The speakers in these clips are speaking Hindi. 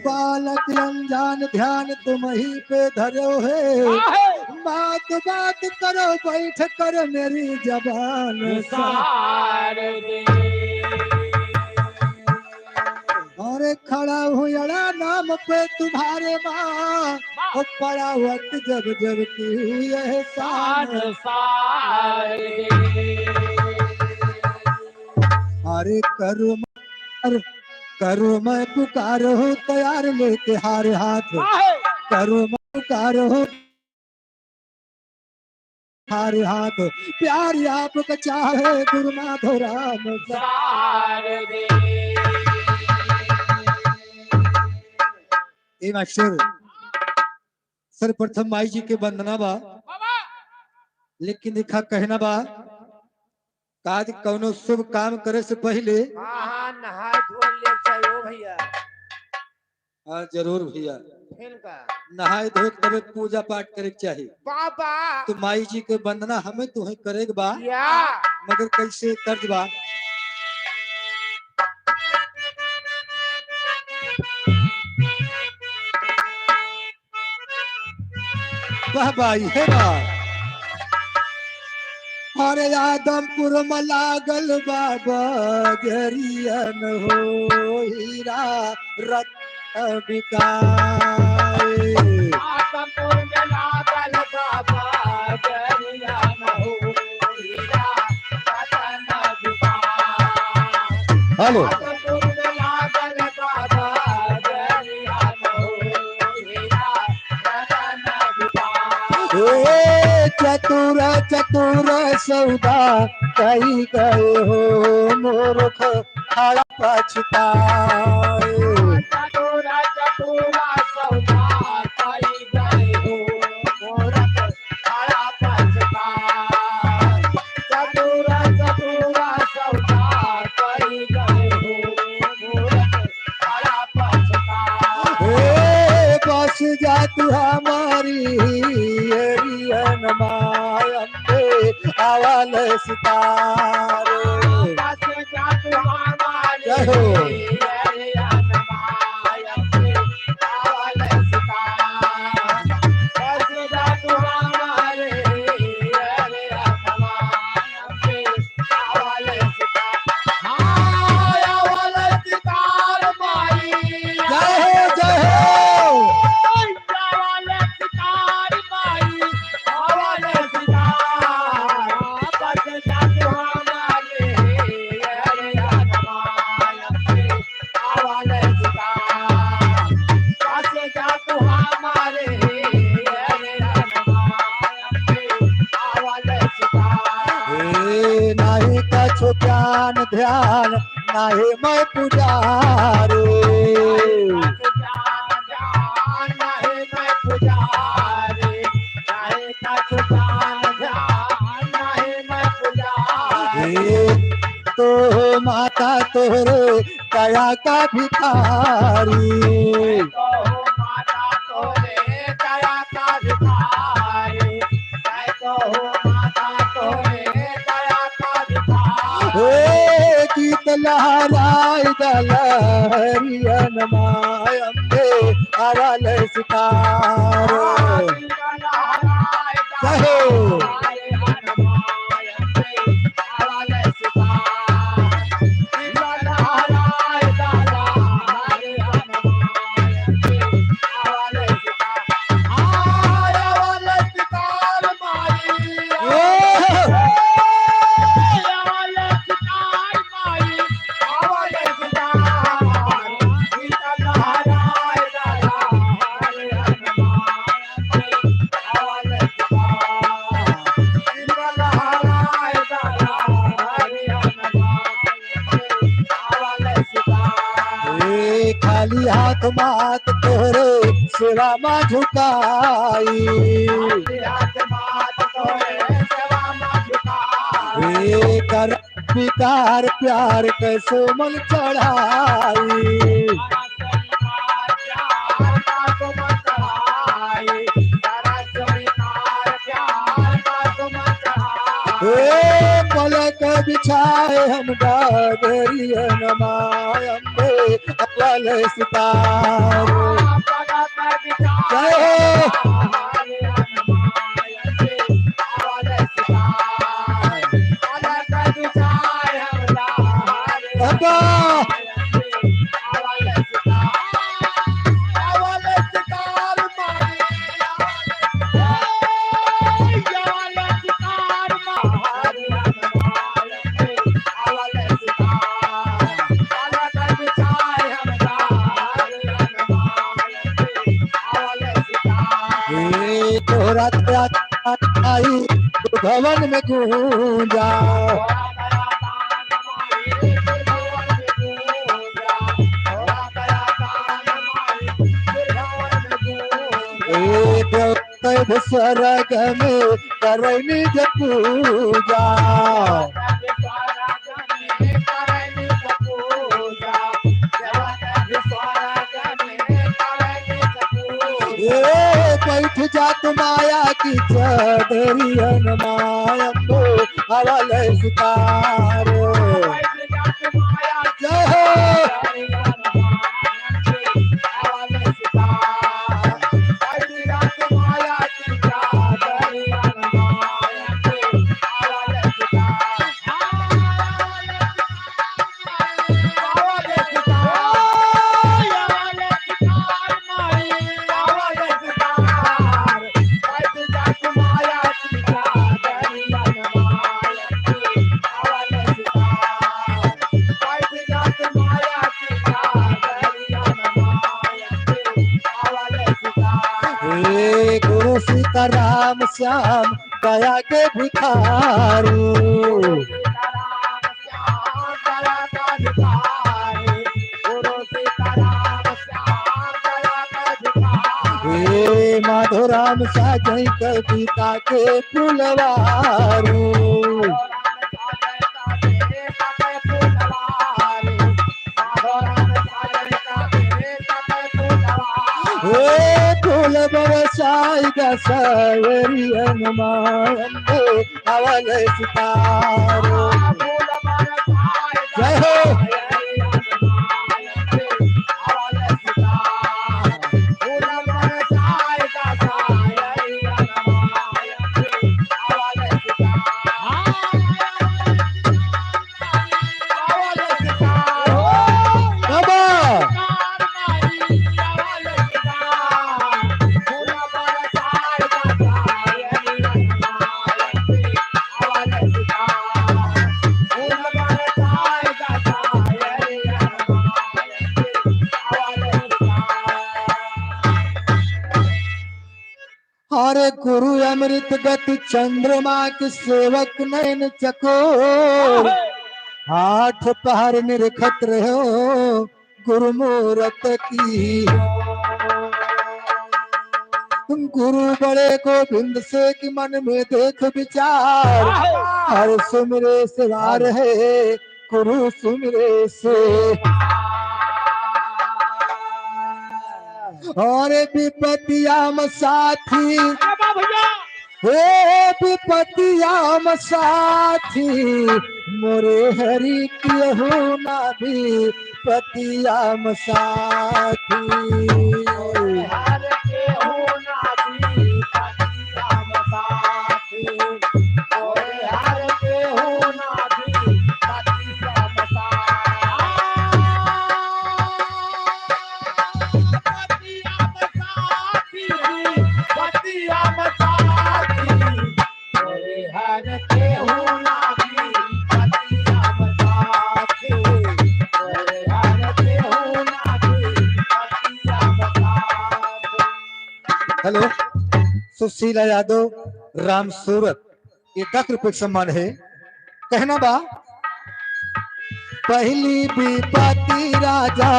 बालक अनजान ध्यान तुम ही पे धरो है, बात बात करो बैठ कर मेरी जबान सार दे। और खड़ा हूँ अड़ा नाम पे तुम्हारे माँ, और पड़ा वक्त जब जब की एहसान सार दे। अरे करो मैं पुकार हूँ तैयार लेके हार हाथ, करो मैं पुकार हूँ हार हाथ, प्यार आपका चाहे गुरुनाथ राम सार दे। ए मास्टर सर्वप्रथम माई जी के वंदना बा, लेकिन देखा कहना बा काज कौनो शुभ काम करे से पहले हाँ नहा धो ले चाहिए भैया। हाँ जरूर भैया फिर का नहाए धोए तबे पूजा पाठ करे के चाहिए। बाबा तो माई जी के वंदना हमें तुम्हें करे के बा, या मगर कैसे तर्ज बा। वाह भाई है बा। अरे आदमपुर में लागल बाबा जरियन हो हीरा रत्न बिकाए। आदमपुर में लागल बाबा जरिया न हो हीरा रतन बिकाए। हेलो आदमपुर में लागल बाबा जरिया न हो हीरा रतन बिकाए। ए चतुर चतुर सौदा कई गए हो मूर्ख खड़ा पछताए। चतुरा चतुरा सौदा कई गए हो मूरख खड़ा पछताए। चतुरा चतुरा सौदा कई गए हो मूरख खड़ा पछताए। ए बस जा तू हमारी एरियन मायम्बे आवल सितारे। बस जात हमारे जय हो। अरियन मायम पे आवल सितार। बस जात हमारे अरियन मायम पे आवल सितार। हाय आवल सितार माई जय हो जय हो। आवल सितार माई आवल सितार। बस जात हमारे अरियन मायम पे आवल सितार। बस जात हमारे अरियन मायम पे आवल सितार। ए नाही कछु ज्ञान ध्यान नाही मैं पुजारी। ए तो माता तोरे दया का भिखारी। ए गीत लहराय दलहरियन मायम्बे अरल सितार। जय हो। ए खाली हाथ मात तोरे सेवा में झुकाई। ए कर विकार प्यार कैसो मन चढ़ाई। ए पलक बिछाए हम डागरिया नमाय अम्बे अवल सितारे। जय हो। बाबा तोहरा आई भवन में गूंजा। स्वर्ग में करनी पूजा। बैठ जात माया की चदरियन मायम्बो अवल सितारे। जय हो। गुरु सीताराम श्याम दया के भिखारी। माधोराम साजय कविता के फुलवारी। फूल बरसाई दसरियन मायम्बे अवल सितारे। जय हो। हरे गुरु अमृत गति चंद्रमा के सेवक नयन चकोर। आठ पहर निरखत रहो गुरु मूरत की। गुरु बड़े गोविंद से कि मन में देख विचार। हर सुमिरे सवार है गुरु सुमिरे से। और विपतियाम साथी हे विपतियाम साथी मोरे हरि किहु ना भी पतियाम साथी। हेलो, सुशीला यादव राम सूरत, ये 10 रुपए सम्मान है। कहना बा पहली विपत्ति राजा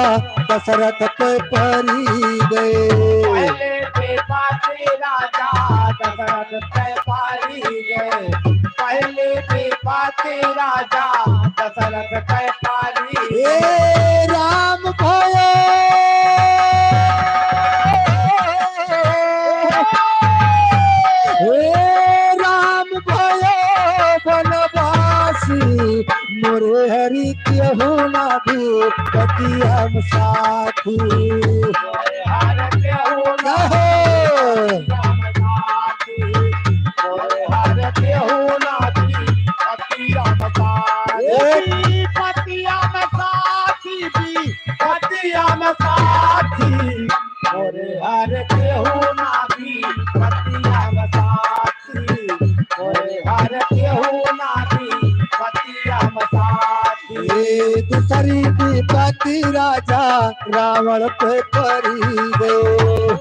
दशरथ पे परी गए। पहले विपत्ति राजा दशरथ पे परी गए। पहले विपत्ति राजा दशरथ पे परी गए। राम भयो राम भयो वनवासी हरि केहू ना भी पति हम साथी। मोरे हर केहू ना जय हो। मोरे हर केहू ना भी पतिया में साथी। पतिया में साथी भी पतिया में साथी। मोरे हर केहू ना भी पतिया में साथी। मोरे हर केहू ना भी पतिया में साथी। ये दूसरी विपत्ति राजा रावण पे पड़ी गए।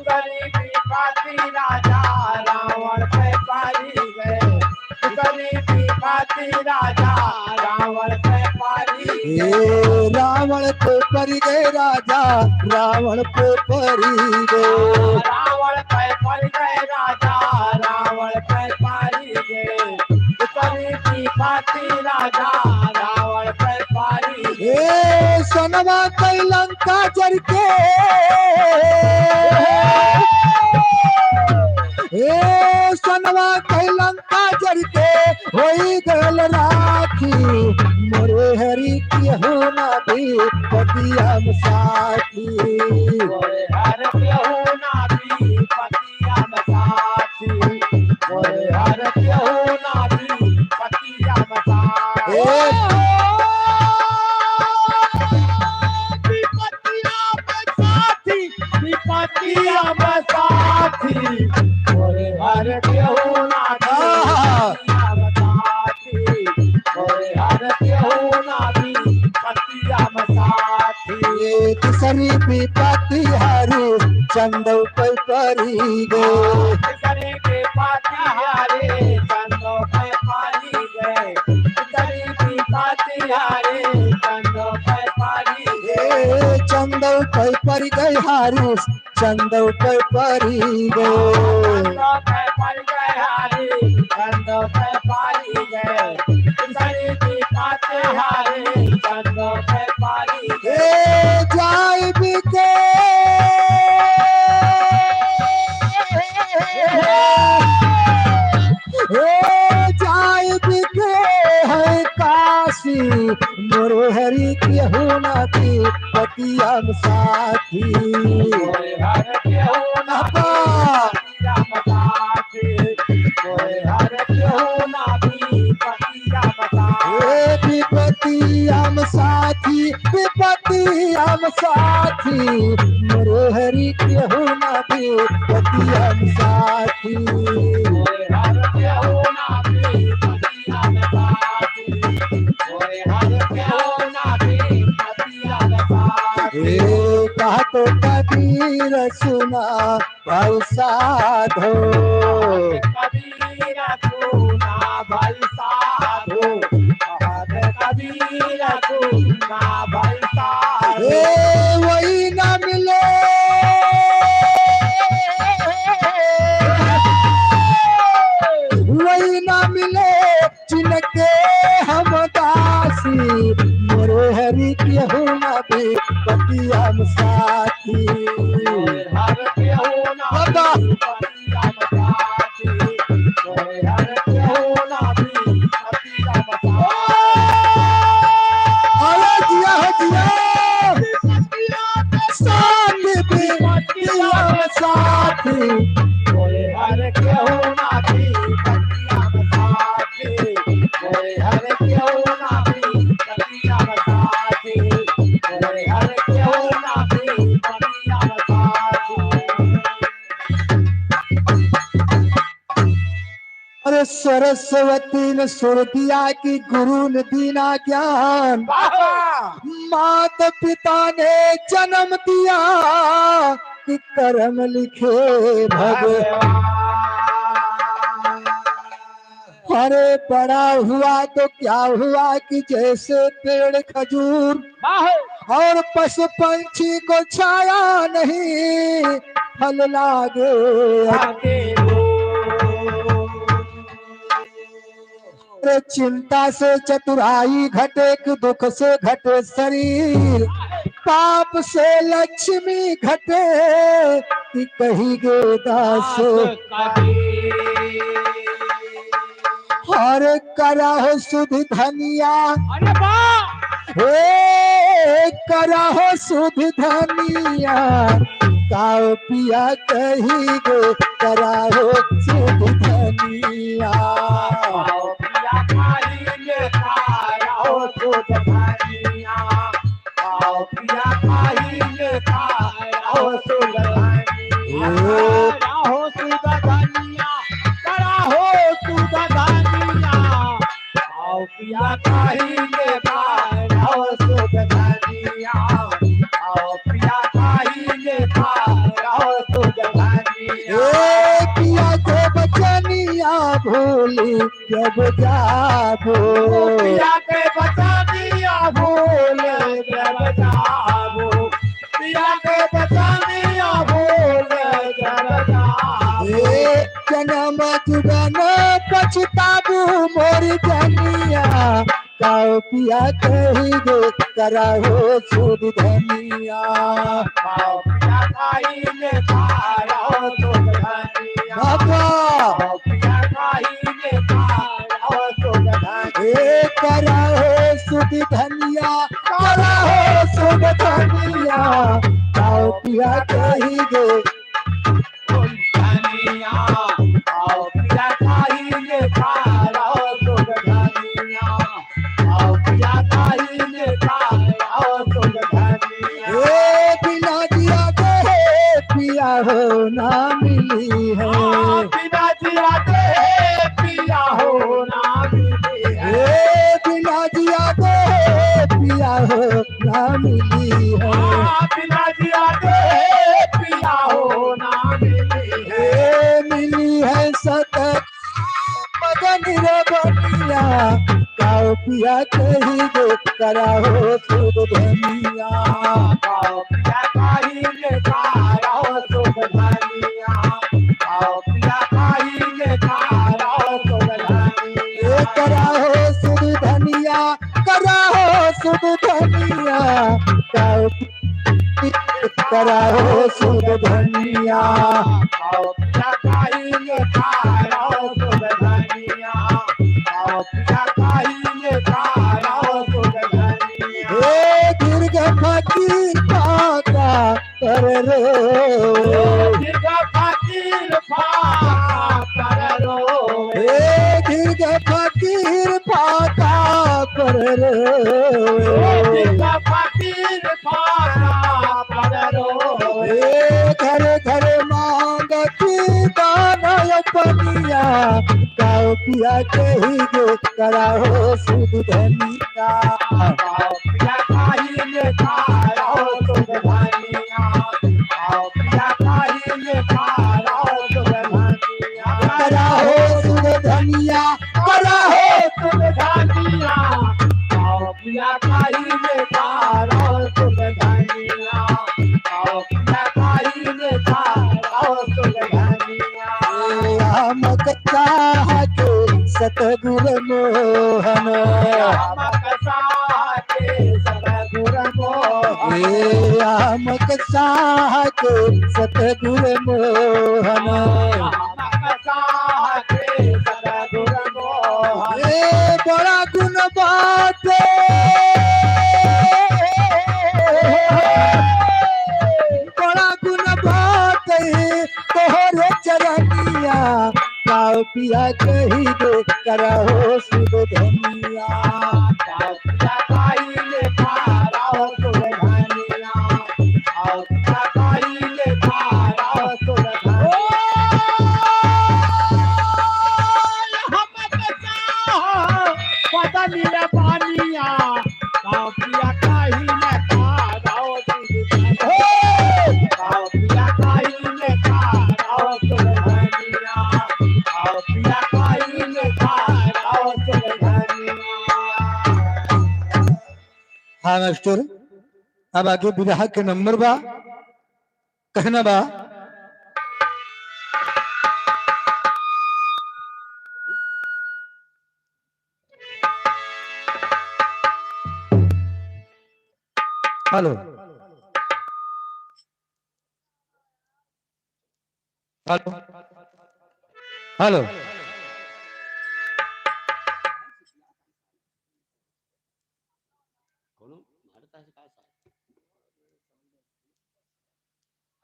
गरीबी पाती राजा रावण पे पारी गए। गरीबी पाती राजा रावण पे पारी ये गए। रावण पे पड़ गए राजा रावण पे पड़ी गए। रावण पे पड़ गए राजा रावण पे पारी गए। गरीबी पाती राजा रावण पे पारी गए। ये सोनवा कई लंका जर के ए सोनवा कई लंका जर के होई गल राखी। मोरे हरि केहू ना भी पति हम साथी। मोरे हर केहू ना भी पतिया में साथी। मोरे हर केहू ना भी पतिया में साथी। विपतिया में साथी। मोरे हर केहू ना भी पतिया में साथी। मोरे हर केहू ना भी पतिया में साथी। ये दूसरी विपत्ति हरि चंदव पे पड़ी गए। करे के पाती हारे चंदो पे पारी गए। करे की पाती हारे चंदो पे पारी गए। ए चंदव पे पड़ गए हारिस चंदव पे पड़ी गए। चंदो पे पड़ गए हारे चंदो पे पारी गए। करे की पाती हारे चंदो पे पारी गए। ए जाय बिके ए जाय बिके है काशी। मोरे हरि केहू ना भी पति हम साथी। मोरे हर केहू ना पतिया में साथी। मोरे हर केहू ना भी पतिया में साथी। ए विपत्ति हम साथी विपत्ति हम साथी। मोरे हरि केहू ना भी पति हम साथी। मोरे हर केहू ना भी पतिया में साथी। मोरे हर केहू ना भी पतिया में साथी। ए कहा तो कबीर सुना भाई साधो। कबीर सुना भाई साधो। कबीर सुना भाई साधो। ए वही ना मिले वही ना मिले जिनके हम दासी। मोरे हरि केहू ना भी पति हम साथी। मोरे हर केहू ना भी पतिया में साथी। मोरे हर केहू ना भी पतिया में साथी। अरे जिया हो जिया साथी भी हम साथी। मोरे हर केहू ना भी पतिया में साथी। मोरे हर केहू ना भी पतिया में साथी। मोरे हर केहू ना भी पतिया में साथी। अरे सरस्वती ने सुर दिया कि गुरु ने दीना ज्ञान। माता पिता ने जन्म दिया कि कर्म लिखे भगवान। अरे बड़ा हुआ तो क्या हुआ कि जैसे पेड़ खजूर और पशु पंछी को छाया नहीं फल लागे। अरे चिंता से चतुराई घटे कि दुख से घटे शरीर। पाप से लक्ष्मी घटे कि कही गे दास। और करा हो सुध धनिया, अरे वाह हे करा हो सुध धनिया, काओ पिया कही गो करा हो सुध धनिया। आओ पिया खाइए खाओ दूध धनिया आओ पिया खाइए खाओ दूध धनिया राहो दूध धनिया कराहो दूध धनिया आओ पिया खाइए खाओ दूध धनिया आओ पिया खाइए खाओ दूध धनिया ए पिया के बचनिया भूली जब जाबो, पिया के बचानिया भूल जब जाबो पिया के बचानिया भूल जब जाबो ए जन्म जुगन पछताबू मोर जनिया, काओ पिया कही गो करा हो सुध धनिया। आओ पिया खाइले खाओ दूध धनिया बाबा आओ पिया खाइले खाओ दूध धनिया ए करा हो सुध धनिया, करा हो सुध धनिया, काओ पिया कही गो धनिया आओ पिया खाइले खाओ दूध धनिया आओ पिया खाइले खाओ दूध धनिया ए बिना दिया के पिया हो ना मिली है, बिना जिया के पिया हो ना मिले ए बिना दिया के पिया हो ना मिली है, बिना जिया के पिया हो ना मिले ए मिली है सत मदन रे बनिया, काओ पिया कही गो करा हो सुध धनिया। आओ पिया खाइले खाओ दूध धनिया आओ पिया खाइले खाओ दूध धनिया ए करा हो सुध धनिया, करा हो सुध धनिया, काओ करा हो सुध धनिया। आओ पिया खाइले खाओ दूध धनिया आओ पिया खाइले खाओ दूध धनिया ए दीर्घ फकीर पाका कर रो, दीर्घ फकीर कर रो ए दीर्घ फकीर पाका कर रो, दीर्घ फकीर कर रो ए घर घर मांगती दाना पनिया, काओ पिया कही गो करा हो सुध धनिया। आओ पिया खाइले खाओ दूध धनिया आओ पिया खाइले खाओ दूध धनिया करा हो सुध धनिया, करा हो दूध धनिया आओ पिया खाइले खाओ दूध धनिया आओ पिया खाइले खाओ दूध धनिया हम कथा के सतगुर मोहन, ए हम कथा के सतगुर मोहन, ए बड़ा गुण बाटे बड़ा गुण बाटे तोहरे चरनिया, काओ पिया कही दो करा हो सुध धनिया। हाँ मास्टर, अब आगे विवाह के नंबर बा कहना बा। Hello hello hello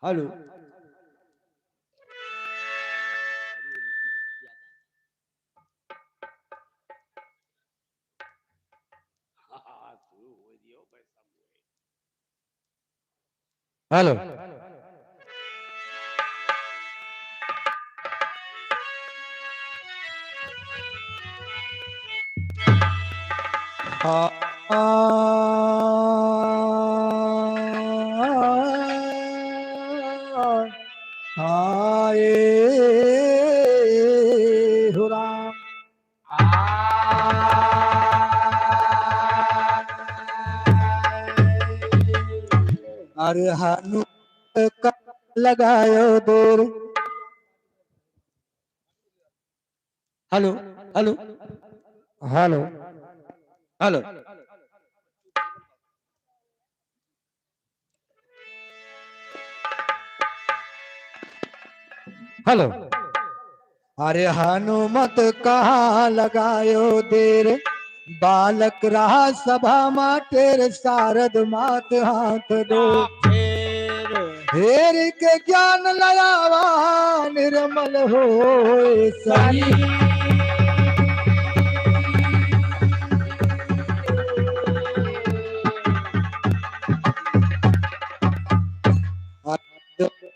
hello hello आए हो राम अरे हानु का लगायो देर hello hello hello hello hello अरे हनुमत कहाँ लगायो देर बालक रहा सभा मा तेरे शारद मात हाथ दो हेर के ज्ञान लगावा निर्मल हो सही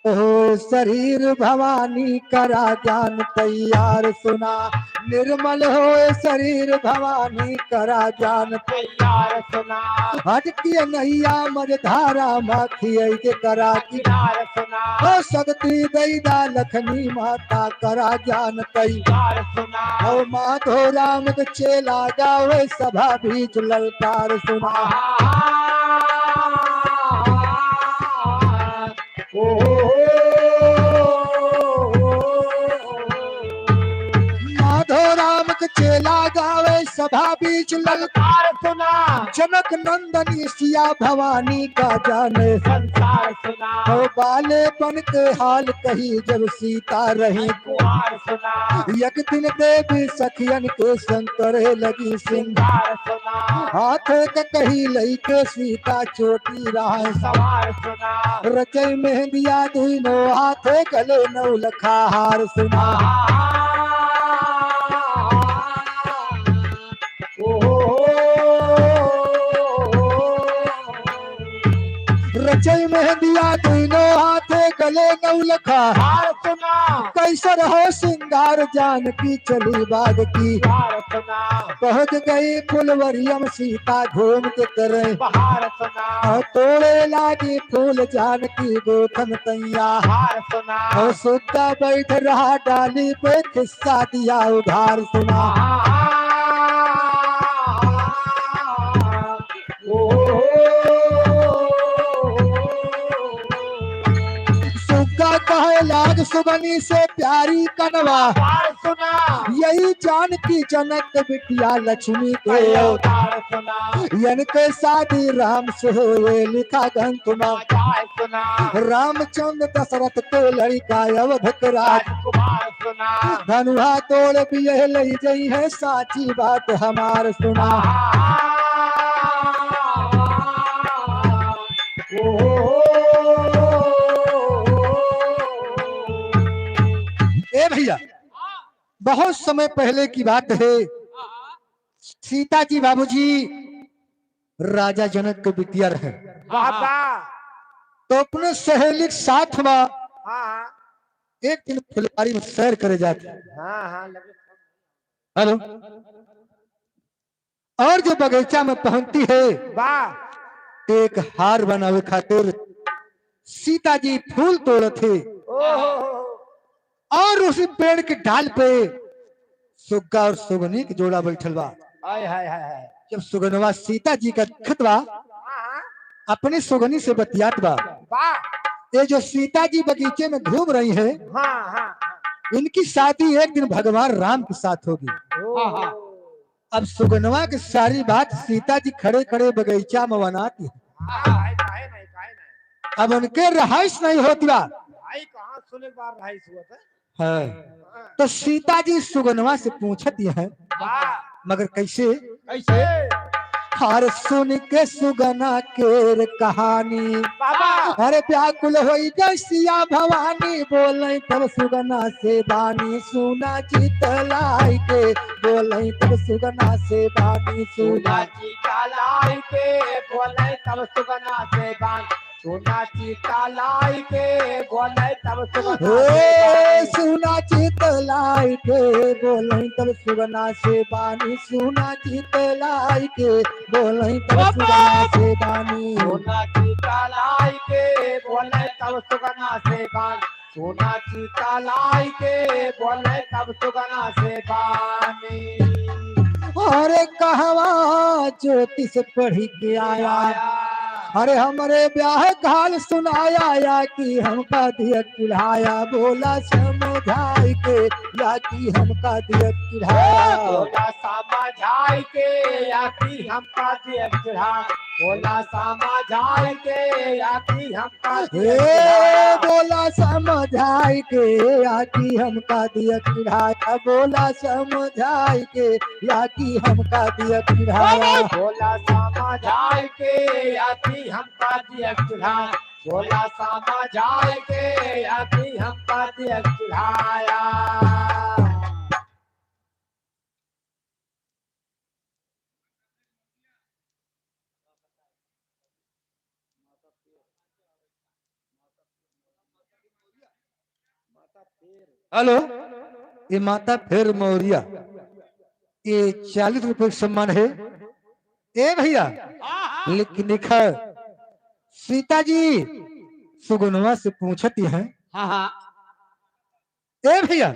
हो शरीर भवानी करा जान तैयार सुना निर्मल हो शरीर भवानी करा जान तैयार सुना हटकी नैया मझधारा माखी के करा किनार सुना ओ शक्ति दैदा लखनी माता करा जान तैयार सुना ओ माधो राम के चेला जावे सभा बीच ललकार सुना माधो राम के चेला गावे सभा बीच ललकार सुना जनक नंदनी सिया भवानी का जाने संसार सुना ओ बालेपन के हाल कही जब सीता रही कुमार सुना एक दिन देवी सखियन के संग करे लगी सिंगार सुना हाथ के कही लई के सीता चोटी रहा सवार सुना रचय मेहंदिया दुनो हाथे गले नौ लखा हार सुना रचय मेहंदिया दुनो हाथे गले नौ लखा हार सुना कैसर हो सिंगार जानकी चली बाग की सुना पहुंच गई फुलवरियम सीता घूम के करे बहार सुना और तोड़े लागी फूल जानकी गोथन तैया हार सुना और सुद्धा बैठ रहा डाली पे किस्सा दिया उधार सुना सुग्गा कहे लाग सुगनी से प्यारी कनवा हार सुना यही जानकी जनक बिटिया लक्ष्मी के अवतार सुना इनके शादी राम से हुए लिखा गंतुमा जाय सुना रामचंद्र दशरथ को लड़का अवधक राज राजकुमार सुना धनुहा तोड़ भी यह लई गई है साची बात हमार सुना ए भैया बहुत समय पहले की बात है सीता जी बाबूजी राजा जनक के बिटिया रहे बाबा तो अपने सहेली के साथ में हाँ एक दिन फुलवारी में सैर करे जाते हाँ हाँ लगे हेलो और जो बगीचा में पहुंचती है वाह तो एक हार बनावे खातिर सीता जी फूल तोड़े थे ओहो और उसी पेड़ के डाल पे सुग्गा और सुगनी के जोड़ा बैठल बा हाय हाय हाय हाय जब सुगनवा सीता जी का दिखत बा हाँ अपनी सुगनी से बतियात बा वाह ये जो सीता जी बगीचे में घूम रही है हाँ हाँ इनकी शादी एक दिन भगवान राम के साथ होगी ओहो अब सुगनवा की सारी बात सीता जी खड़े खड़े बगीचा में बनाती है काहे काहे नहीं अब उनके रहाइश नहीं होती बा भाई कहाँ सुने बार रहा हुआ था है। तो सीता जी सुगनवा से पूछती है वाह मगर कैसे कैसे हर सुन के सुगना केर कहानी बाबा अरे व्याकुल होई जसिया भवानी बोले तब सुगना से बानी सुना चितलाई के बोले तब सुगना से बानी सुना सोना चीता लाई के बोले तब सुगना से बान सोना चीता लाई के बोले तब सुगना से हे बान सुना चितलाई के बोले तब सुगना से बानी सुना चितलाई के बोले तब सुगना से बानी सोना चीता लाई के बोले तब सुगना से बान सोना चीता लाई के बोले तब सुगना से बानी अरे कहवा ज्योतिष पढ़ी के आया अरे हमारे ब्याह काल सुनाया या कि हमका दिया चिढ़ाया बोला समझाई के या कि हमका दिया चिढ़ाया बोला समझाई के या कि हमका दिया चिढ़ा बोला समझाई के या कि हमका दिया हे चिढ़ा बोला समझाई के या कि हमका दिया चिढ़ाया बोला समझाई के या कि हमका दिया चिढ़ाया बोला समझाई के या कि हमका दिया चिढ़ा बोला समझाई के या कि हमका दिया चिढ़ाया हेलो ये माता फिर मौर्या ये 40 रुपए का सम्मान है ए भैया लेकिन लिखा सीता जी सुगुनवा से पूछती है ए भैया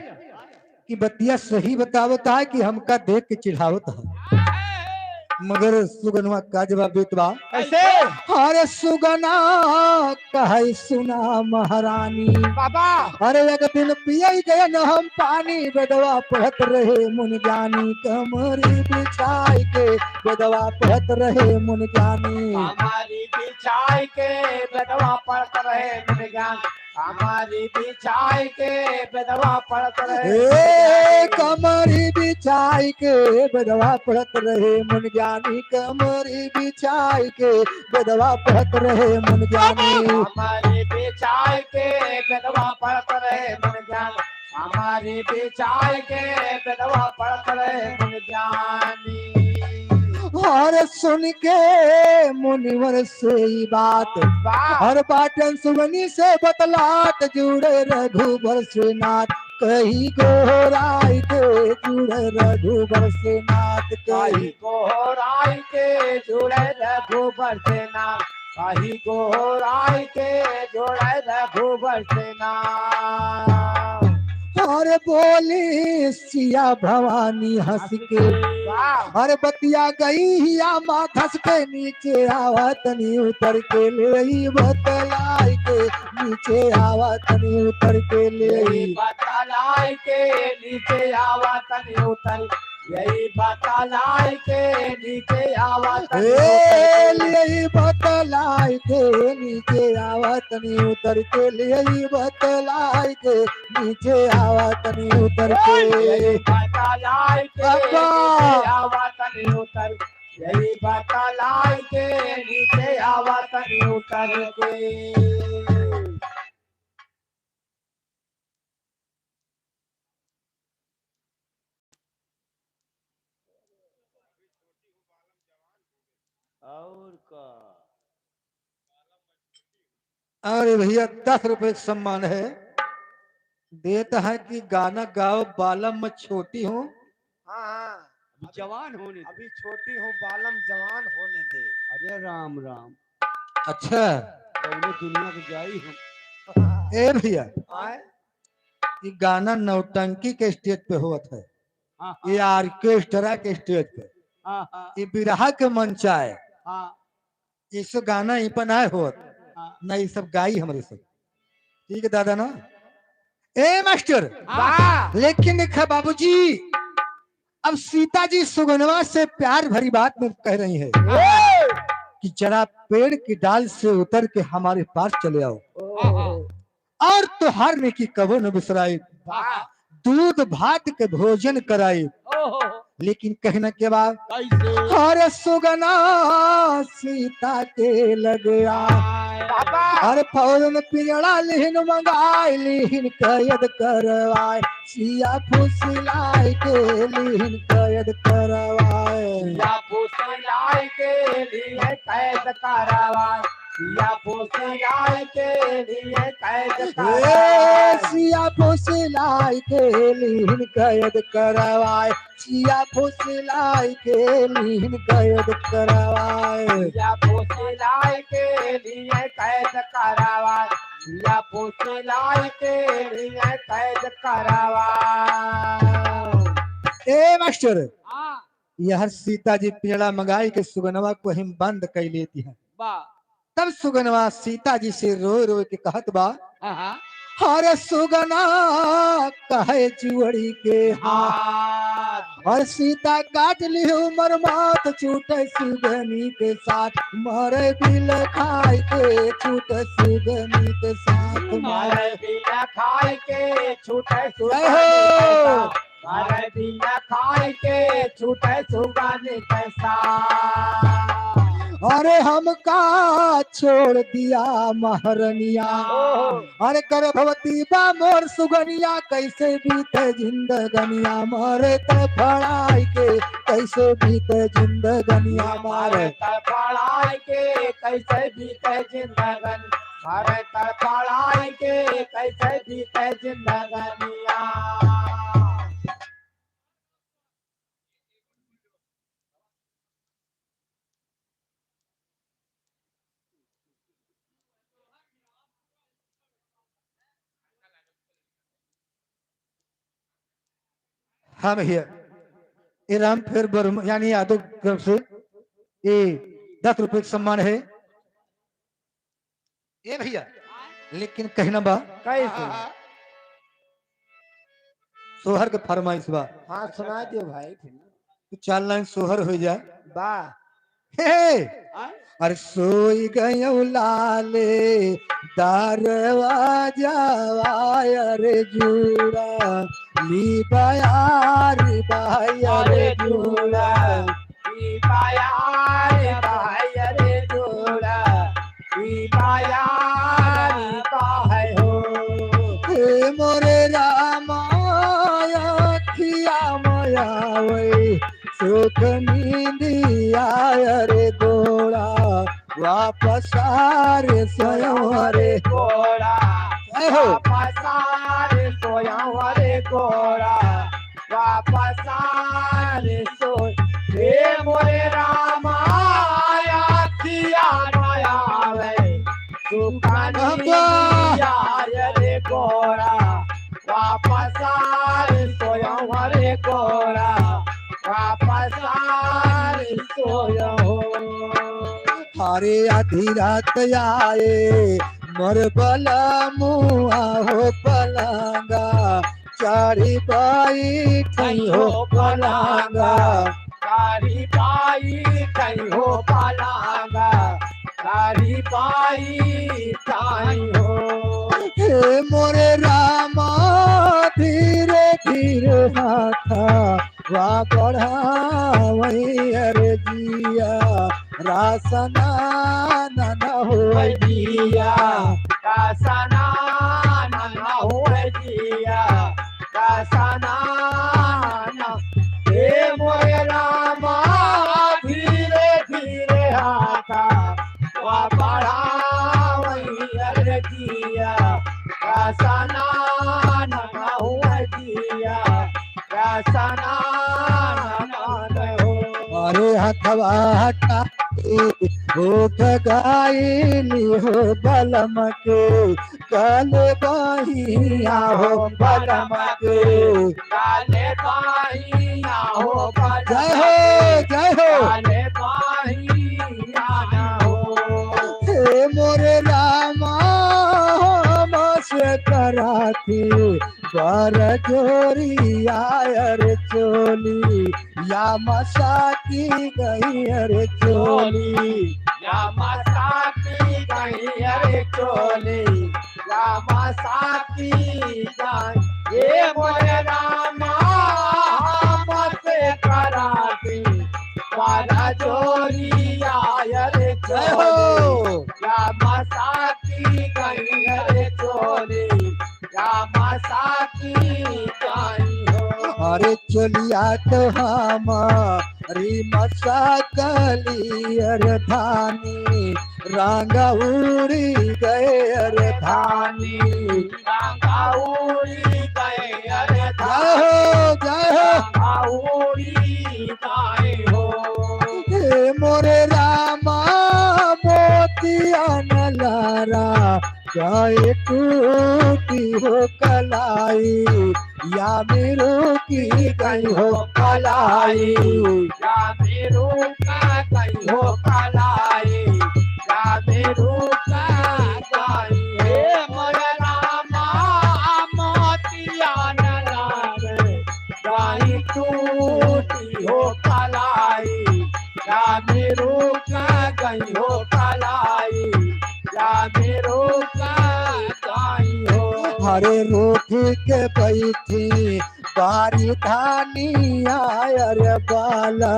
कि बतिया सही बतावता है कि हमका देख के चिढ़ावत है मगर सुगनवा का जवाब देतवा कैसे अरे सुगना कहे सुना महारानी बाबा अरे एक दिन पियई गए न हम पानी बेदवा पढ़त रहे मुन ज्ञानी कमरी बिछाई के बेदवा पढ़त रहे मुन ज्ञानी हमारी बिछाई के बेदवा पढ़त रहे मन ज्ञान हमारी बिछाई के बेदवा पढ़त रहे ए कमरी बिछाई के बेदवा पढ़त रहे मुन ज्ञानी कमरी बिछाई के बेदवा पढ़त रहे मुन ज्ञानी हमारी बिछाई के बेदवा पढ़त रहे मन ज्ञान हमारी बिछाई के बेदवा पढ़त रहे मन ज्ञानी और सुन के मुनिवर से ही बात हर बाटन सुगनी से बतलात जुड़े रघुबर से नाथ कही गोराई के जुड़े रघुबर से नाथ कही कही गोराई के जुड़े रघुबर से नाम कही गोराई के जुड़े रघुबर से नाम और बोली सिया भवानी हंस के वाह अरे बतिया गई हिया माथस के नीचे आवा तनी उतर के ले बतलाई के नीचे आवा तनी उतर के ले यही बतलाई के नीचे आवा तनी उतर यही बतलाई के नीचे आवा तनी उतर ले बतलाई के नीचे आवा तनी उतर के ले बतलाई के नीचे आवा तनी उतर यही के बतलाई के बाबा। नीचे आवा तनी उतर यही बतलाई के नीचे आवा तनी उतर के और का अरे भैया 10 रुपए का सम्मान है देता है कि गाना गाओ बालम मैं छोटी हूँ हाँ हाँ जवान होने दे। अभी छोटी हूँ बालम जवान होने दे अरे राम राम अच्छा पहले दुनिया को जाई हम ए भैया आए ये गाना नौटंकी के स्टेज पे हुआ था हाँ ये ऑर्केस्ट्रा के स्टेज पे हाँ हाँ ये बिरहा के मंच आए हाँ इस गाना ही पर ना हो हाँ ना ये सब गाई हमारे सब ठीक है दादा ना ए मास्टर वाह लेकिन देखा बाबूजी अब सीता जी सुगनवा से प्यार भरी बात में कह रही है कि जरा पेड़ की डाल से उतर के हमारे पास चले आओ और तुहार ने की कबो न बिसराई वाह दूध भात के भोजन कराई लेकिन कहने के बाद कैसे हर सुगना सीता के लग आए बाबा हर फौरन पिंजड़ा लिहिन मंगाए लिहिन कैद करवाए सिया फुसलाए के लिहिन कैद करवाए या फुसलाई के लिए कैद करावा या फुसलाई के लिए कैद ए करावा सिया फुसलाए के लिहिन कैद करवाए सिया फुसलाए के लिहिन कैद करवाए या फुसलाई के लिए कैद करावा या फुसलाई के लिए कैद करावा ए मास्टर हाँ यह सीता जी पिंजड़ा मंगाई के सुगनवा को हम बंद कर लेती है बा तब सुगनवा सीता जी से रो रो के कहत बा हाँ हर सुगना कहे चुअड़ी के हाथ हाथ और सीता काट ली उमर मात छूटे सुगनी के साथ मरे बिल खाए के छूटे सुगनी के साथ मारे बिना खाए के छूटे जय हो। मारे बिना खाए के छूटे सुगाने कैसा अरे हमका छोड़ दिया महरनिया अरे गर्भवती बा मोर सुगनिया कैसे बीते जिंदगनिया मरे त फड़ाई के कैसे बीते जिंदगनिया मारे पढ़ाई के कैसे बीते जिंदगन मारे पढ़ाई के कैसे बीते जिंदगनिया हम हियर ये राम फेर बर्मा यानी यादव तरफ से ये 10 रुपए का सम्मान है ये भैया लेकिन कहना बा कैसे सोहर के फरमाइश बा हाँ सुना दियो भाई तो 4 लाइन सोहर हो जाए वाह हे अरे सोई गयो लाले दरवाजा अरे जूड़ा ली बयार भाई अरे जूड़ा पायार भाई रे जोड़ा पायार है हो हे मोरे रामाया खिया माया वै सुख नींदिया अरे गोड़ा वापस आरे स्वयं अरे गोड़ा जय हो वापस सोया रे गोड़ा वापस सो हे मोरे रामाया किया नया रे सुखानी रे गोड़ा वापस सोया रे गोड़ा वापस सोया हो हरे आधी रात आए मोर बला मुआ हो पलंगा चारी बाई कहीं हो पलंगा कारी बाई कहीं हो पलंगा कारी बाई कहीं हो हे मोरे रामा धीरे धीरे हाथा वा बढ़ावई अरे जिया रासना न हो दिया कासना ना हो दिया कासना हे मोरे रामा धीरे धीरे हाथा वा बढ़ावई अरे दिया कासना ना हो दिया कासना ना हो अरे हथवा हटा भूख गायली हो बलम के कल बहिया हो बलम के काले बाहिया हो जय हो जय हो काले बाहिया हो हे मोरे रामा हम से कराती पर जोरी आयर चोली या मसाकी गई अरे चोली या मसाकी गई अरे चोली या मसाकी गई ये मोरे रामा हम से कर की गाई हो। अरे चलिया तो हमारी मसाकली अरे धानी रंगा उड़ी गए अरे धानी। रंगा उड़ी गए अरे जय हो जय हो। रंगा उड़ी गए हो। हे मोरे रामा मोतिया नलारा गाय टूटी हो कलाई या मेरो की गई हो कलाई। या मेरो का गई हो कलाई। या मेरो का गई हे मोरे रामा मोतिया नलारे गाई टूटी हो कलाई। या मेरो का गई हो कलाई। या मेरो का गई हो। हरे रोट के बैठी बारी धानी अरे बाला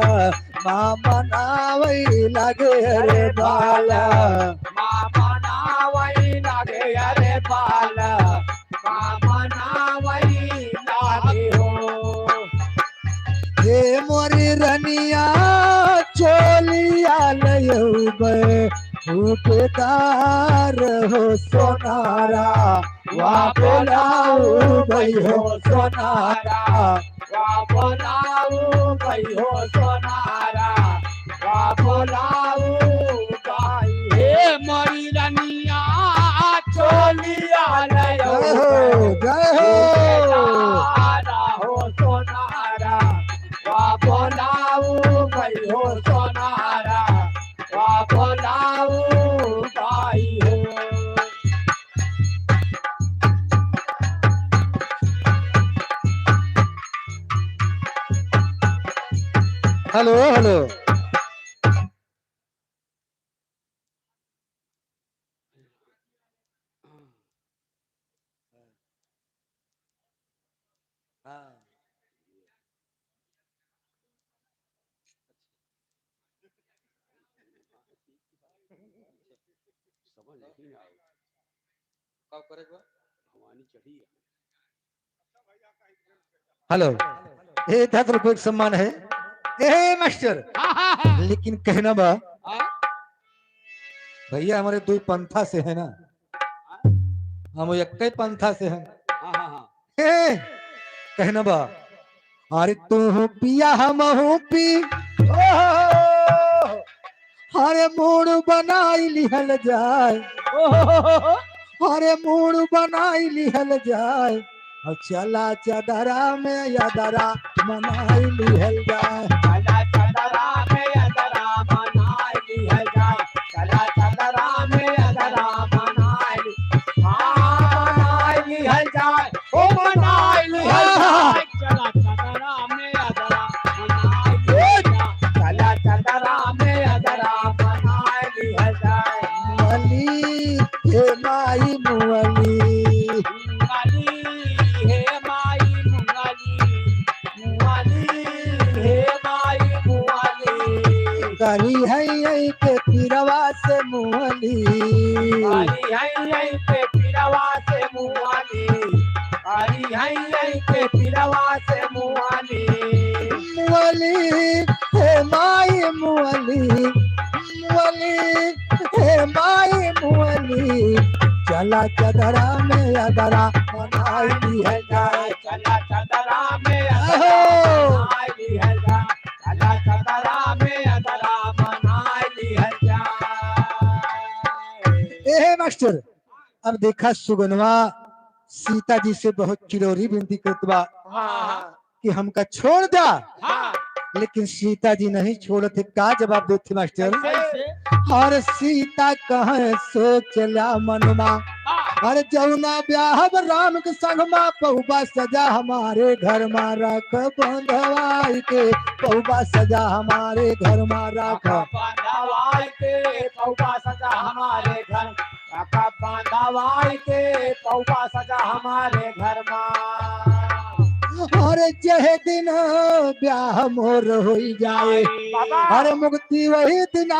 माँ मनावई लगे अरे बाला। माँ मनावई लगे अरे बाला। माँ मनावई लगे हो। हे मोरी रनिया चोलिया लयौबे फूटदार हो सोनारा वा बोलाऊ भई हो सोनारा। वा बोलाऊ भई हो सोनारा। वा बोलाऊ भाई हे मोरी रनिया चोलिया लयो जय हो हो सोनारा। वा बोलाऊ भई हो सोनारा। वा बोलाऊ भाई हो। Hello hello. हेलो। 1000 रुपये का सम्मान है ए मास्टर। लेकिन कहना बा भैया हमारे दो पंथा से है ना, हम एक पंथा से हैं। ए, कहना बा अरे तू पिया हम पी अरे मूड बनाई लिहल जाए। अरे मूड बनाई लिहल जाए और चला चदरा में यदरा मनाई लिहल जाए। चला चदरा में यदरा मनाई लिहल जाए। चला चदरा में यदरा मनाई लिहल जाए। ओ मनाई लिहल जाए। चला चदरा में यदरा मनाई लिहल जाए। चला चदरा में यदरा मनाई लिहल जाए। मुअली हे माई मुअली मुंगली हे माई मुंगली। मुंगली हे माई मुंगली। करी है के पिरवा से मुअली। हरी हई पे पिरवा से मुआली। हरी हई पे पिरवा से मुआली। मुअली हे माई मुअली मुअली हे माई मुअली चला चदरा में अदरा मनाई लिहल जाए। चला चदरा में अदरा मनाई लिहल जाए। चला चदरा में अदरा मनाई लिहल जाए। ए मास्टर अब देखा सुगनवा सीता जी से बहुत चिरौरी विनती करतबा कि हमका छोड़ दा। लेकिन सीता जी नहीं छोड़ते। का जवाब देते मास्टर? और सीता कहे सोचला मनमा अरे जौना ब्याह राम के संग मा पहुबा सजा हमारे घर मा रख बंधवाई के। पहुबा सजा हमारे घर मा रख बांधवाई के। पहुबा सजा हमारे घर। बांधवाई के। पहुबा सजा हमारे घर में। और जह दिन ब्याह मोर हो जाए अरे मुक्ति वही दिन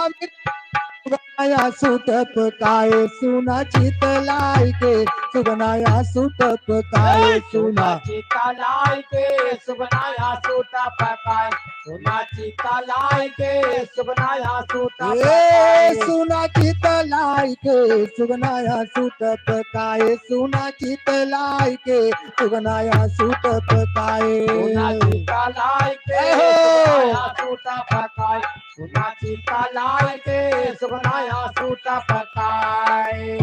सुगनाया सुटप काए सुना चितलाई के सुगनाया सुटप काए सुना चिता लाई के सुगनाया सूता पकाए सुना चिता लाई के सुगनाया सूता ए सुना चितलाई के सुगनाया सुटप काए सुना चितलाई के सुगनाया सुटप काए सुना चिता लाई के सुगनाया सूता पकाए सुना चिता लाई के सुगनाया सूता पकाए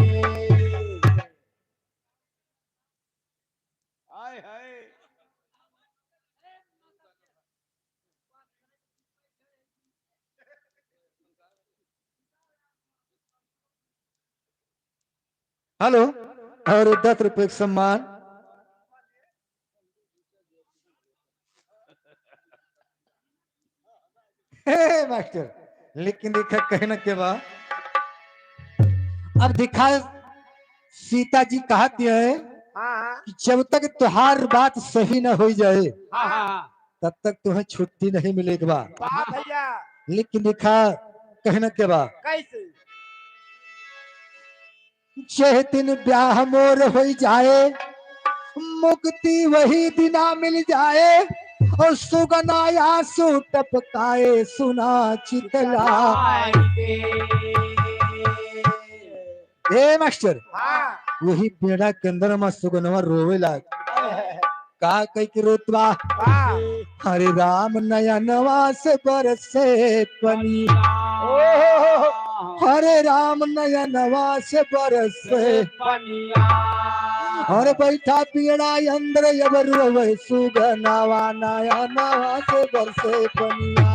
हाय हाय हेलो और 10 रुपए का सम्मान हे मास्टर लेकिन देखा कहीं ना के बाद अब दिखा सीता जी कहती है हाँ कि जब तक तुहार बात सही न हो जाए हाँ तब तक तुम्हें छुट्टी नहीं मिलेगी बा वाह भैया लेकिन दिखा कहना के बा कैसे जह दिन ब्याह मोर हो जाए मुक्ति वही दिना मिल जाए और सुगनाया सु टपकाए सुना चितला ए मास्टर हाँ वही बेड़ा के अंदर में सुगनवा रोवे लाग का कई के रोतवा वाह हरे राम नया नवा से बरसे पनी हरे राम नया नवा से बरसे और बैठा पीड़ा अंदर जबर रोवे सुगनावा नया नवा से बरसे पनिया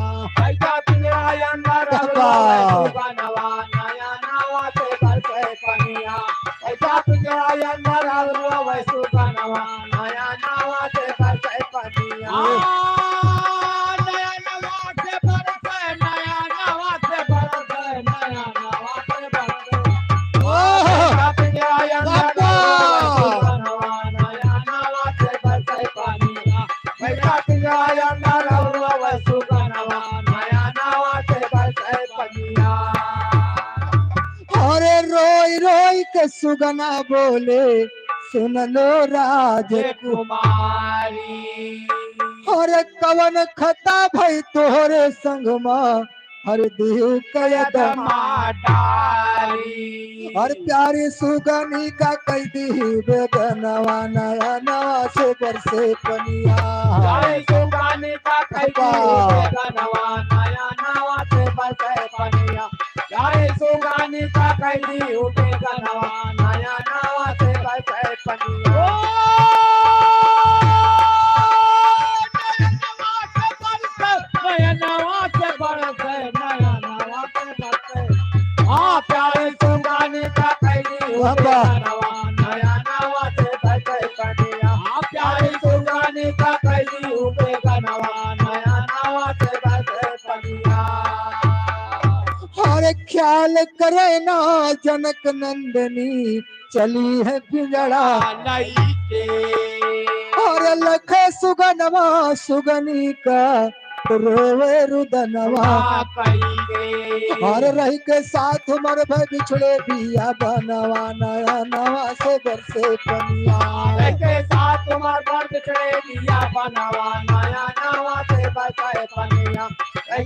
अरे रोई रोई के सुगना बोले सुन लो कुमारी अरे कवन खता भई तोहरे संगमा हर देव कयदम हर प्यारी सुगनी का कई दी बेगनवा नया नवा से बरसे पनिया सुगाने का कई बेगनवा नया नवा से बरसे पनिया जाए सुगाने का कई बेगनवा नया नवा से बरसे पनिया नया नवा से बरसे नया नवा से बरसे हाँ प्यारे सुगाने का कई बेगनवा नया नवा से बरसे पनिया हाँ प्यारे सुगाने का कई बेगनवा नया नवा से बरसे पनिया अरे ख्याल करे ना जनक नंदनी चली है पिंजड़ा और लख सुगनवा सुगनी का रोवे रुदनवा और रही के साथ मर भय बिछड़े बिया बनवा नया नवा से बरसे पनिया के साथ तुम्हार घर बिछड़े बिया बनवा नया नवा से बरसे पनिया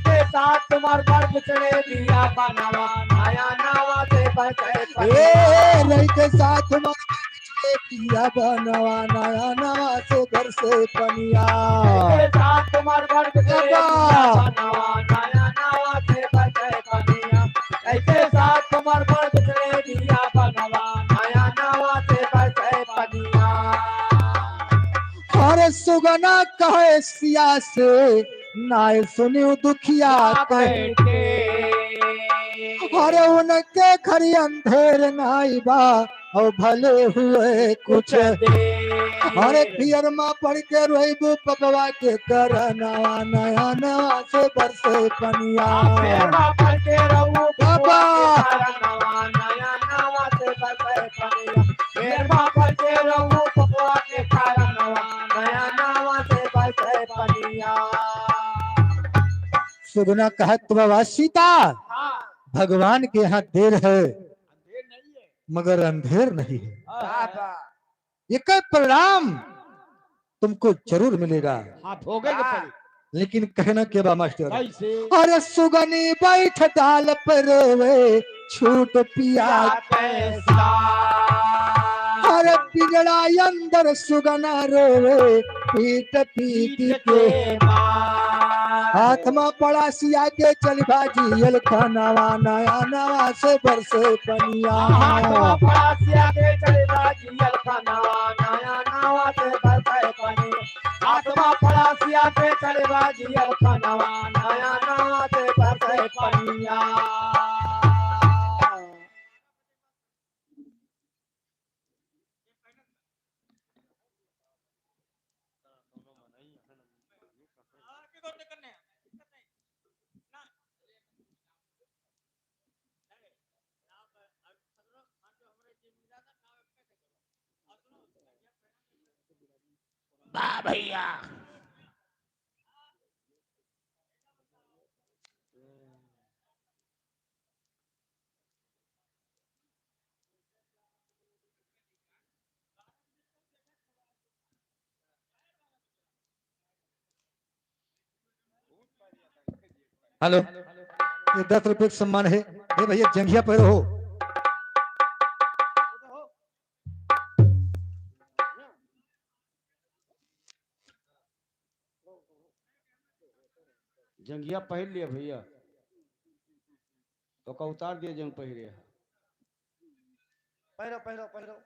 के साथ तुम्हार घर बिछड़े बिया बनवा नया नवा से बरसे पनिया रही के साथ मर पिया बनवा नया नवा से घर से पनिया के साथ तुम्हार घर बिछड़े बिया बनवा नया नवा से बरसे पनिया के साथ तुम्हार घर बिछड़े बिया बनवा नया नवा से बरसे पनिया अरे सुगना कहे सिया से नाय सुनियो दुखिया कहे अरे उनके खरी अंधेर नाई बा और भले हुए कुछ अरे पियर माँ पढ़ के रोइबू पपवा के करनवा नया नवा से बरसे पनिया बाबा नया नवा से बरसे पनिया सुगना कहत बाबा सीता भगवान के यहाँ देर है अंधेर नहीं है। मगर अंधेर नहीं है। वाह, वाह। एक परिणाम तुमको जरूर मिलेगा, हाँ, भोगे के पड़ी। लेकिन कहना क्या बा मास्टर? कैसे? अरे सुगनी बैठ डाल पर रोवे छूट पिया कैसा? अरे पिजड़ा अंदर सुगना रोवे पीट पीट के हाथ में पड़ा सिया के चल भाजी यल खानावा नया नवा से बरसे पनिया वाह भैया। हेलो, ये 10 रुपए का सम्मान है। हे भैया जंघिया पर हो। जंगिया पहन लिया भैया, तो का उतार दिया जंग पहिरे। पहिरो पहिरो पहिरो।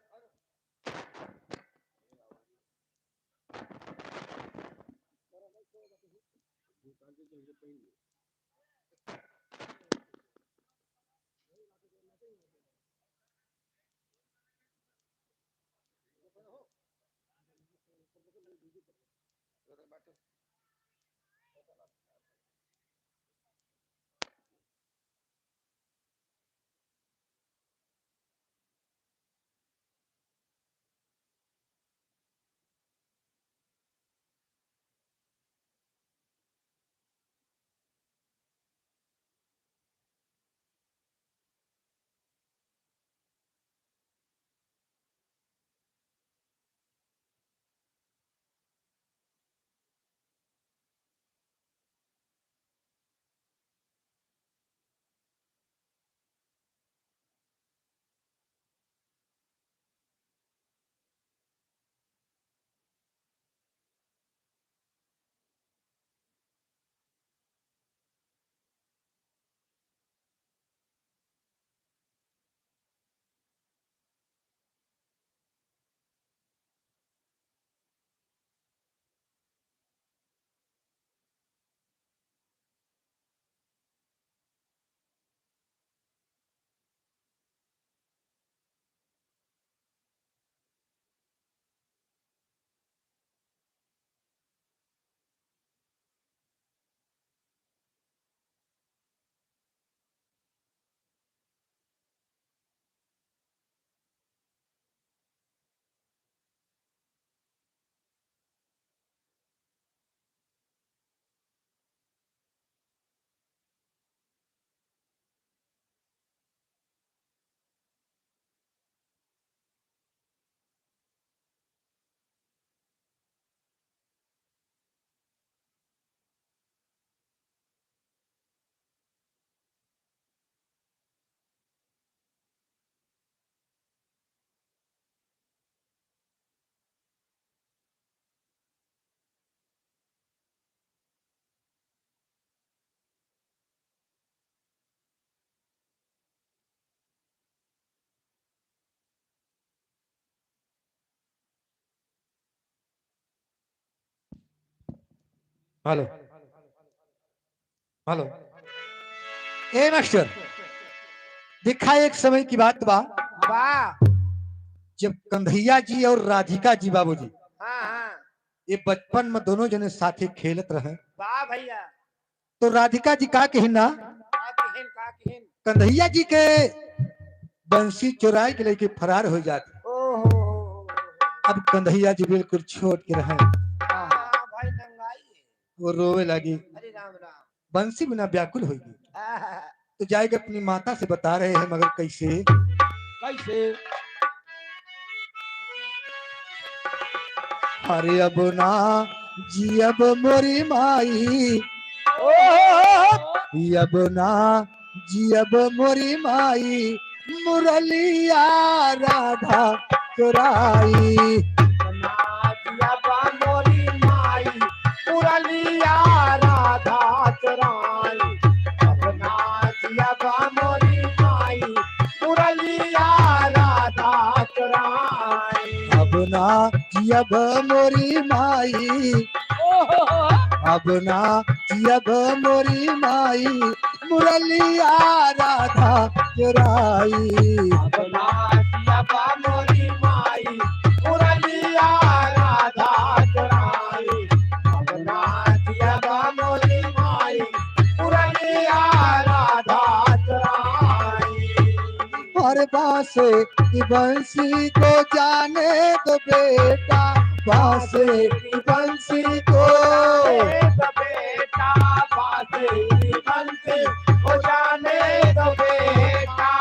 हेलो हेलो, ए मास्टर देखा एक समय की बात बा, वाह। जब कन्हैया जी और राधिका जी बाबूजी हाँ हाँ। ये बचपन में दोनों जने साथे खेलत रहे, वाह भैया। तो राधिका जी का कहना का किहिन। कन्हैया जी के बंसी चुराए के लेके फरार हो जाते। ओहो। अब कन्हैया जी बिल्कुल छोड़ के रहे, भाई नंगाई है। वो रोवे लगी, अरे राम राम। बंसी बिना व्याकुल हो गई। तो जाएगा अपनी माता से बता रहे हैं, मगर कैसे? कैसे? अरे अब ना जी अब मोरी माई, अब ना जी अब मोरी माई, मुरलिया राधा चुराई। नाचिया बांगोरी माई मुरलिया राधा चुराई। अब नाचिया बांगोरी माई मुरलिया राधा चुराई। अब ना जी अब मोरी माई, अब ना जी अब मोरी माई, मुरलिया राधा चुराई। अब नाचिया बांगोरी माई मुरलिया राधा चुराई। अब नाचिया बांगोरी माई मुरलिया राधा चुराई। हर बासे की बंसी को जाने दो बेटा, बासे की बंसी को, बेटा बासे बंसी को जाने दो बेटा।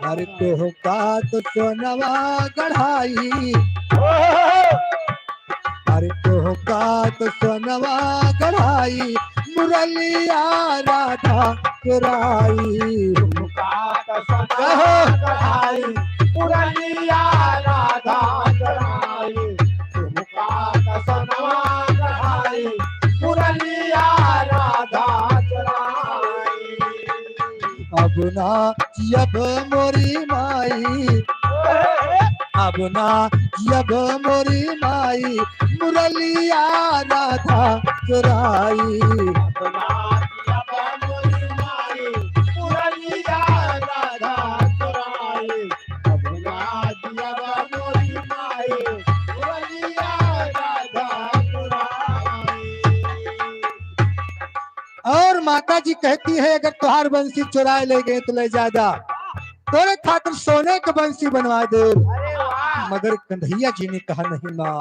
हर को का तो सोनवा गढ़ाई, हर को का तो सोनवा गढ़ाई, मुरलिया राधा चुराई। कढ़ाई मुरलिया राधा चुराई। सनवा कढ़ाई मुरलिया राधा चुराई। अब ना जब मोरी माई, अब ना जब मोरी माई, मुरलिया राधा चुराई। मुरलिया राधा चुराई। अब नाचिया बांगोरी माई मुरलिया राधा चुराई। और माता जी कहती है अगर तुहार बंसी चुरा ले गए तो ले ज्यादा तोरे खातिर सोने की बंसी बनवा दे। अरे वाह। मगर कन्हैया जी ने कहा नहीं माँ,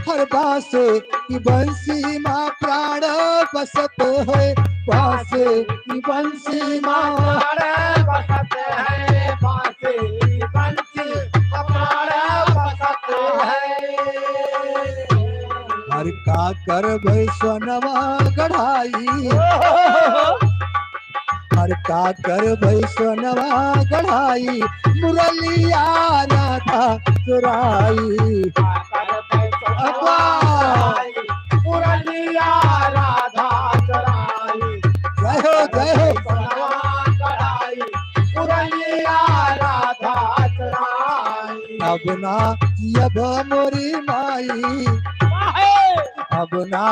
हर बासे की बंसी माँ प्राण बसत है, बासे की बंसी माँ, बसत है बासे बंसी प्राण बसत है। हर का कर भई सोनवा गढ़ाई, हर का कर भई सोनवा गढ़ाई, मुरलिया राधा चुराई। मुरलिया राधा चुराई। जय हो जय हो। कढ़ाई मुरलिया राधा चुराई। अब ना जब मोरी माई, अब ना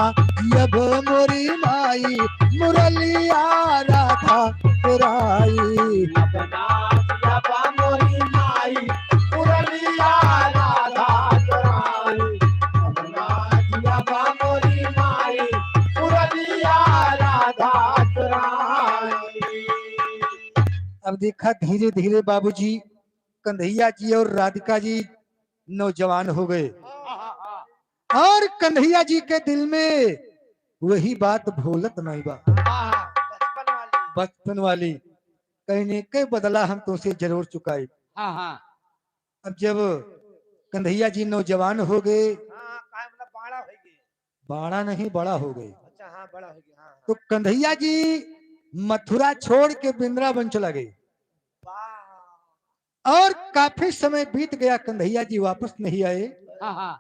जब मोरी माई, मुरलिया राधा चुराई। अब नाचिया बांगोरी माई मुरलिया राधा चुराई। अब नाचिया बांगोरी माई मुरलिया राधा चुराई। अब देखा धीरे धीरे बाबूजी कन्हैया जी और राधिका जी नौजवान हो गए, और कन्हैया जी के दिल में वही बात भूलत नहीं बा, बचपन वाली। बचपन वाली, कहने के बदला हम तुमसे जरूर चुकाए। हाँ हाँ अब जब कन्हैया जी नौजवान हो गए, हाँ। काय मतलब बड़ा हो गई। बाड़ा नहीं बड़ा हो गए, अच्छा हाँ बड़ा हो गया। हाँ तो कन्हैया जी मथुरा छोड़ के वृंदावन चला गए, वाह। और काफी समय बीत गया, कन्हैया जी वापस नहीं आए, हाँ हाँ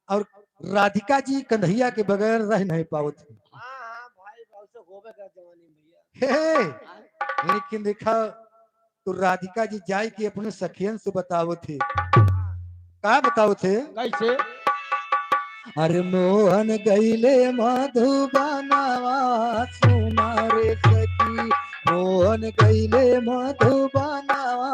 और राधिका जी कन्हैया के बगैर रह नहीं पावत थे। हाँ भाई बहुत से होबे कर जवानी में भैया। हे, लेकिन देखा तो राधिका जी जाए कि अपने सखियन से बताओ थे, का बताओ थे? कैसे? अरे मोहन गईले मधुबनवा सुना रे सखी, मोहन गईले मधुबनवा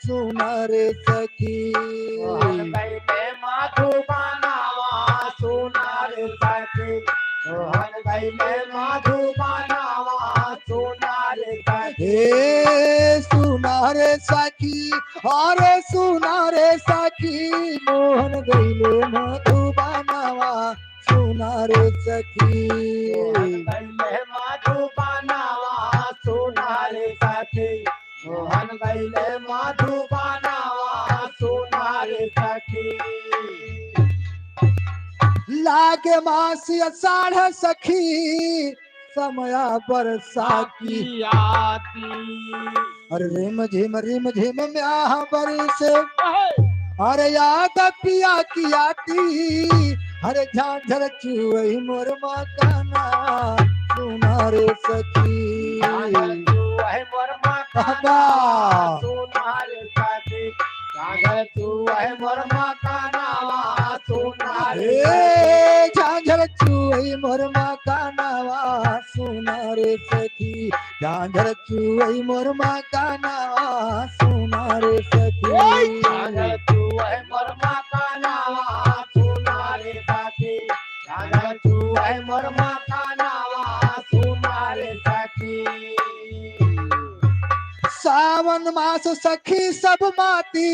सुना रे सखी। मोहन गईले मधुबनवा सुना रे सखी। मोहन गईले मधुबनवा सुना रे सखी। हे सुना रे सखी, अरे सुना रे सखी, मोहन गईले मधुबनवा सुना रे सखी मोहन गईले मधुबनावा सुना रे सखी मोहन गईले मधुबनावा सुना रे सखी लागे मासी अषाढ़ सखी समया बरसाती आती अरे रिम झिम म्याह बरिस अरे याद पिया की आती अरे झांझर चुई मोर मकाना सुना रे सखी बाबा सुना रे सखी सागर तू है मोर मकानावा सुना रे ए झांझर चुई मोर मकानावा सुना रे सखी झांझर चुई मोर मकानावा सुना रे सखी सागर तू है मोर मकानावा सुना रे सखी सागर तू है मोर मकानावा सुना रे सखी सावन मास सखी सब माती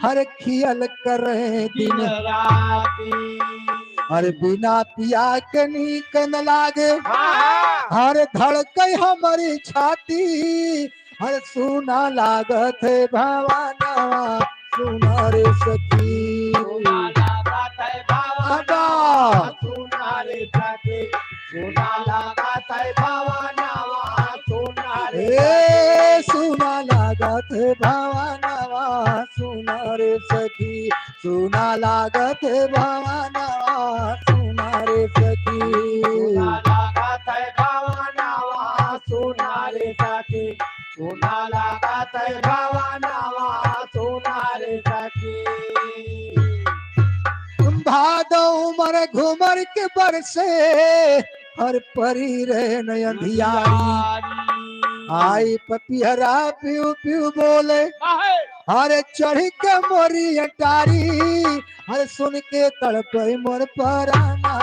हर खियल करे दिन राती हर बिना पिया के नीक न लागे हर धड़के हमारी छाती हर सुना लागत है भवाना सुना रे सखी सुना लागत है बाबा सुना रे सखी सुना लागत है भवानावा सुना रे ए सुना लागत है भवाना सुना रे सखी सुना लागत है भवाना सुना रे सखी सुना लागत है भवानावा सुना रे सखी सुना लागत है भवानावा सुना रे सखी भादो उमर घुमर के बरसे हर परी रे नयंधियारी आई पपिहरा पियू पियू बोले हरे चढ़ के मोरी अटारी हरे सुन के तड़प मोर पराना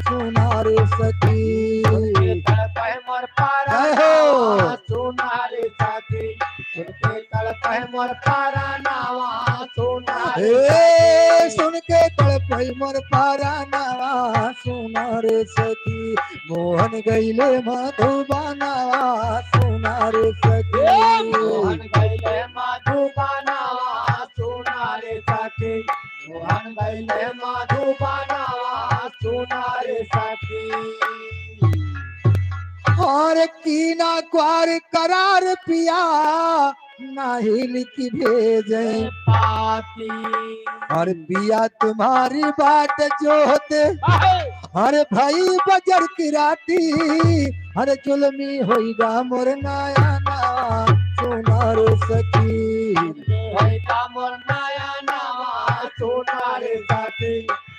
सुना रे सखी मोर पारा सुना रे सखी सुनके तड़प मोर पारा नावा सुना रे ए सुन के तड़प मोर पराना सुना रे सखी मोहन गईले मधुबाना सुना रे सखी मोहन गईले मधुबनावा सुना रे सखी मोहन गईले मधुबनावा सुना रे सखी और कीना क्वार करार पिया नाही लिखी भेजे पाती और पिया तुम्हारी बात जो होते हर भाई बजर की राती हर जुलमी होइगा मोर नया ना सुना रे सखी होइगा मोर नया नावा सुना रे सखी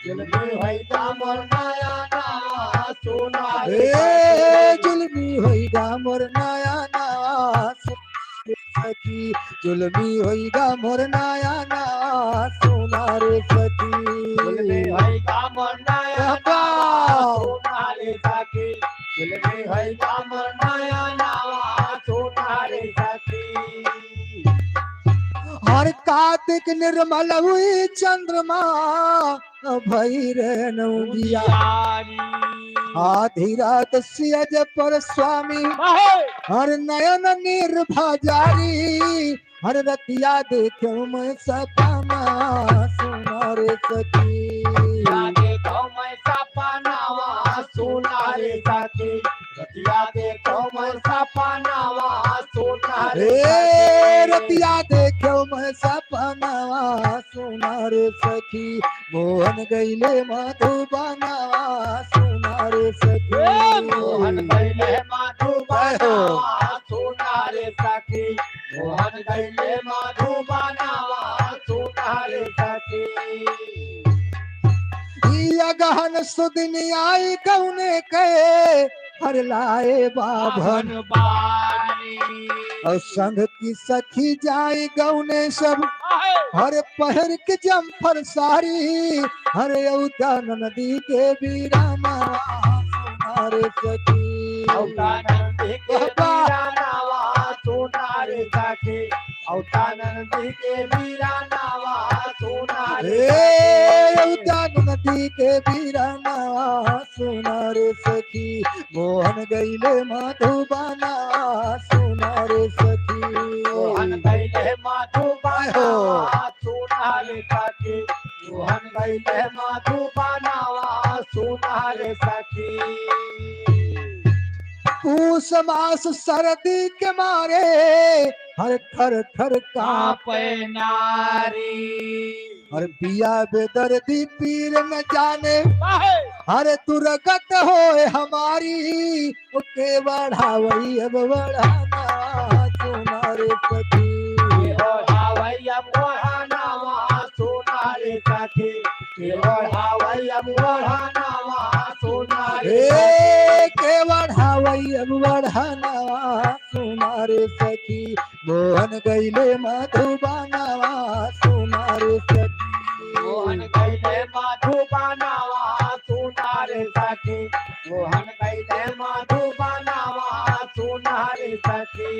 जुलमी होइगा मोर नया नावा सुना रे ए जुलमी होइगा मोर नया ना सखी जुलमी होइगा मोर नया ना सुना रे सखी जुलमी होइगा मोर नया नावा सुना रे सखी जुलमी होइगा मोर नया नावा सुना रे सखी हर कार्तिक निर्मल हुई चंद्रमा भई रे नौदिया आधी रात सियज पर स्वामी हर नयन निर्भा जारी हर रतिया देखो मैं सपना सुना रे सखी देखो मैं सपनावा सुना रे सखी रतिया देखो मैं सपनावा सुना रे रतिया देखो मैं सपना सुना रे सखी मोहन गईले मधुबना सुना रे सखी मोहन गईले मधुबनावा सुना रे सखी मोहन गईले मधुबनावा सुना रे सखी गहन सुदिन आई कौने के हर लाए बाभन और संग की सखी जाए गौने सब हर पहर के जम्फर सारी हर उदान नदी के वीराना सुना रे सखी नदी के वीरानावा सुना रे सखी नदी के वीरानावा सुना रे उदान नदी कुंती के बीराना सुना रे सखी मोहन गईले मधुबना सुना रे सखी मोहन गईले मधुबनावा सुना रे सखी मोहन गईले मधुबनावा सुना रे सखी पूस मास सर्दी के मारे हर थर थर कांप कांपे नारी हर पिया बेदर्दी पीर न जाने काहे हर दुर्गत होए हमारी के बढ़ावई अब बढ़ाना सुना रे सखी हो हावैया मोहनावा सुना रे सखी हो हावैया मोहनावा सुना रे हे के बढ़ावई अब बढ़ाना सुना रे सखी मोहन गईले मधुबनावा सुना रे सखी मोहन गईले मधुबनावा सुना रे सखी मोहन गईले मधुबनावा सुना रे सखी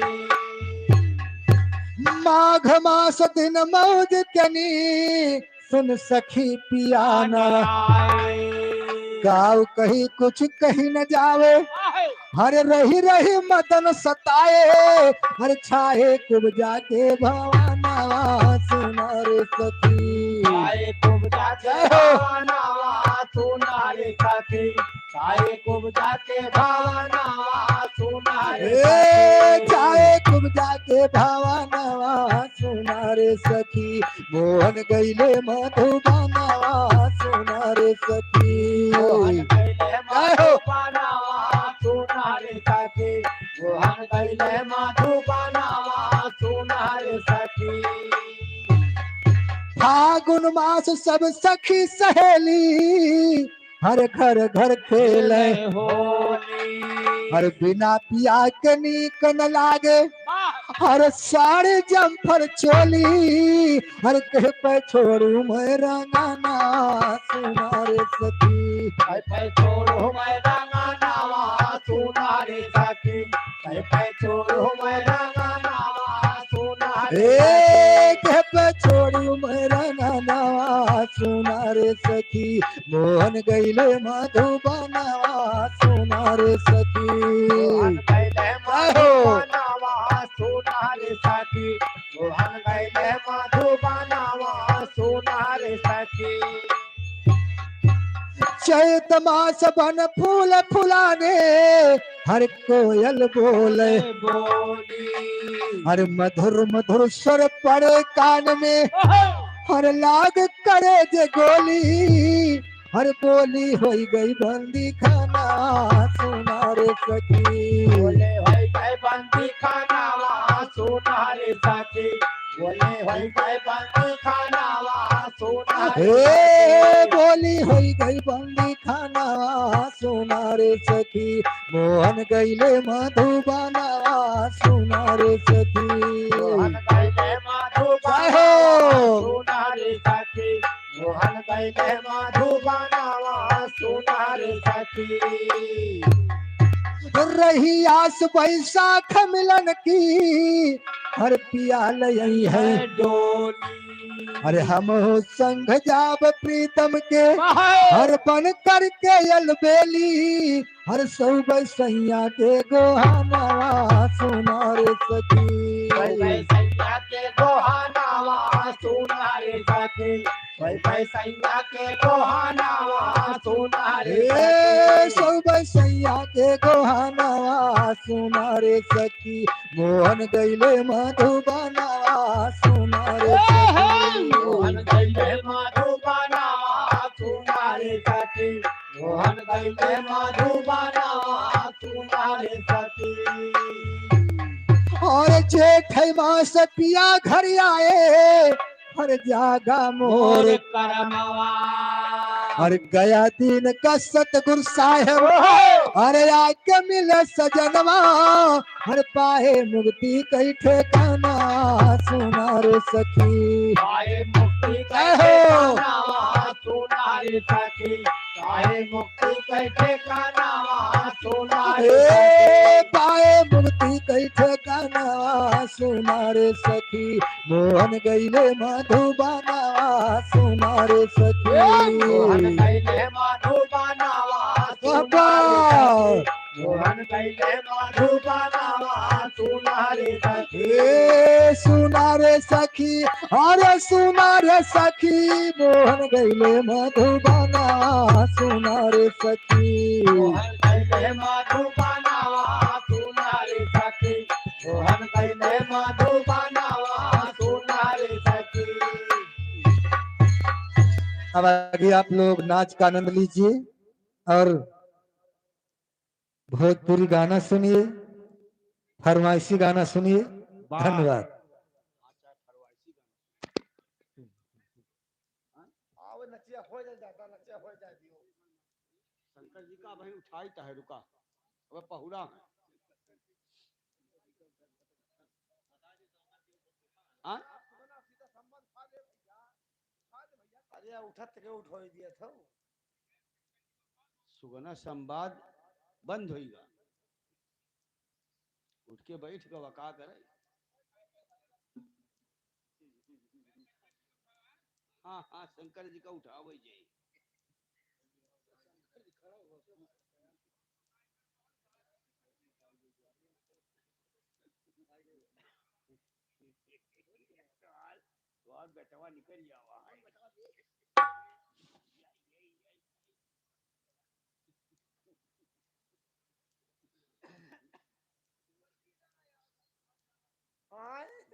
माघ मास दिन मौज कनी सुन सखी पियाना गाँव कहीं कुछ कहीं न जावे हर रही रही मदन सताए हर छाए कुब जाके भवाना सुना रे सखी साए कुब जाके भावनावा सुना रे सखी साए कुब जाके भावनावा सुना रे ए छाए कुब जाके भवाना सुना रे सखी मोहन गईले मधुबनावा सुना रे सखी मोहन गईले मधुबनावा सुना रे सखी मोहन गईले मधुबनावा सुना रे सखी फागुन मास सब सखी सहेली हर घर घर खेले होली हर बिना पिया के नीक न लागे हर साड़ी जम्फर चोली हर कह पे छोड़ू मैं रंगाना सुना रे सखी पे छोड़ो मैं रंगानावा सुना रे सखी पे छोड़ो मैं रंगानावा सुना रे ए कह पे छोड़ू मैं रंगाना सुना रे सखी मोहन गईले मधुबनावा सुना रे सखी मोहन गईले मधुबनावा सुना रे सखी मोहन गईले मधुबनावा सुना रे सखी चैत मास बन फूल फुलाने हर कोयल बोले बोली हर मधुर मधुर स्वर पड़े कान में हर लाग करे जे गोली हर बोली होई गई बंदी खाना सुना रे सखी बोले होई गए बंदी खानावा सुना रे सखी बोले होई गए बंदी खानावा सुना रे हे बोली होई गई बंदी खाना सुना रे सखी मोहन गईले मधुबनावा सुना रे सखी मोहन गईले मधुबनावा सुना रे सखी मोहन गईले मधुबनावा सुना रे सखी रही आस बैसाख मिलन की हर पियाल यही है डोली अरे हम हो संग जाब प्रीतम के हर बन करके अलबेली हर सौ सैया के गोहाना सुना रे सखी सैया के गोहानावा सुना रे सखी सैया के गोहानावा सुना रे ए सौ सैया के गोहाना सुना रे सखी मोहन गईले मधुबनावा सुना रे सखी मोहन गईले मधुबनावा सुना रे सखी मोहन गईले मधुबनावा सुना रे सखी और जेठ मास पिया घर आए हर जागा मोर करमवा हर गया दिन का सतगुरु साहेब अरे आके मिले सजनवा हर पाए मुक्ति कई ठेकाना सुना रे सखी चाहे मुक्ति कैसे सुना रे सखी चाहे मुक्ति कैसे कानावा सुना रे ए पाए मुक्ति कई ठेकाना सुना रे सखी मोहन गईले मधुबनवा सुना रे सखी मोहन कैले मधुबनवा सुना रे सखी मोहन कैले मधुबनवा सुना रे सखी ए सुना रे सखी अरे सुना रे सखी मोहन गईले मधुबनवा सुना रे सखी मोहन कैले मधुबनवा सुना रे सखी मोहन कैले मधुबनवा सुना रे सखी। अब आगे आप लोग नाच का आनंद लीजिए और भोजपुरी गाना सुनिए, फरमाइशी गाना सुनिए। धन्यवाद। शंकर जी का भाई उठाई है रुका अब पहुरा है अरे उठत के उठो दिया था सुगना संवाद बंद होगा उठ के बैठ गवा का करे। हाँ हाँ शंकर जी का उठाओ जाए बेटवा निकल जावा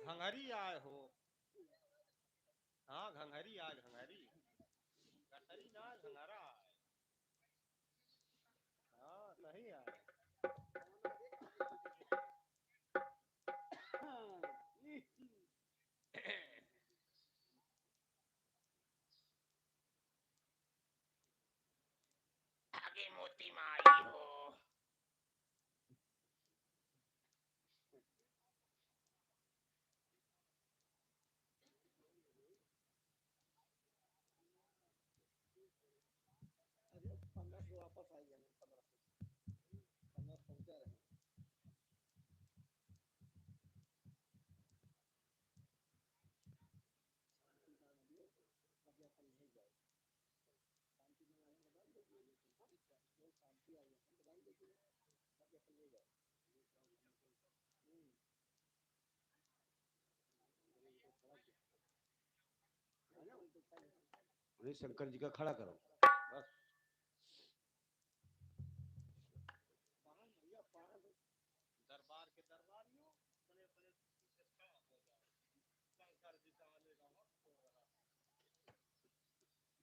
घंघरी आए हो। हाँ घंघरी आए घंघरी घंघरी ना घंघरा हाँ सही है। आगे मोती मारी हो। वापस आई जाना 15 पहुंचा रहे शंकर जी का खड़ा करो बस दरबार के दरबारियों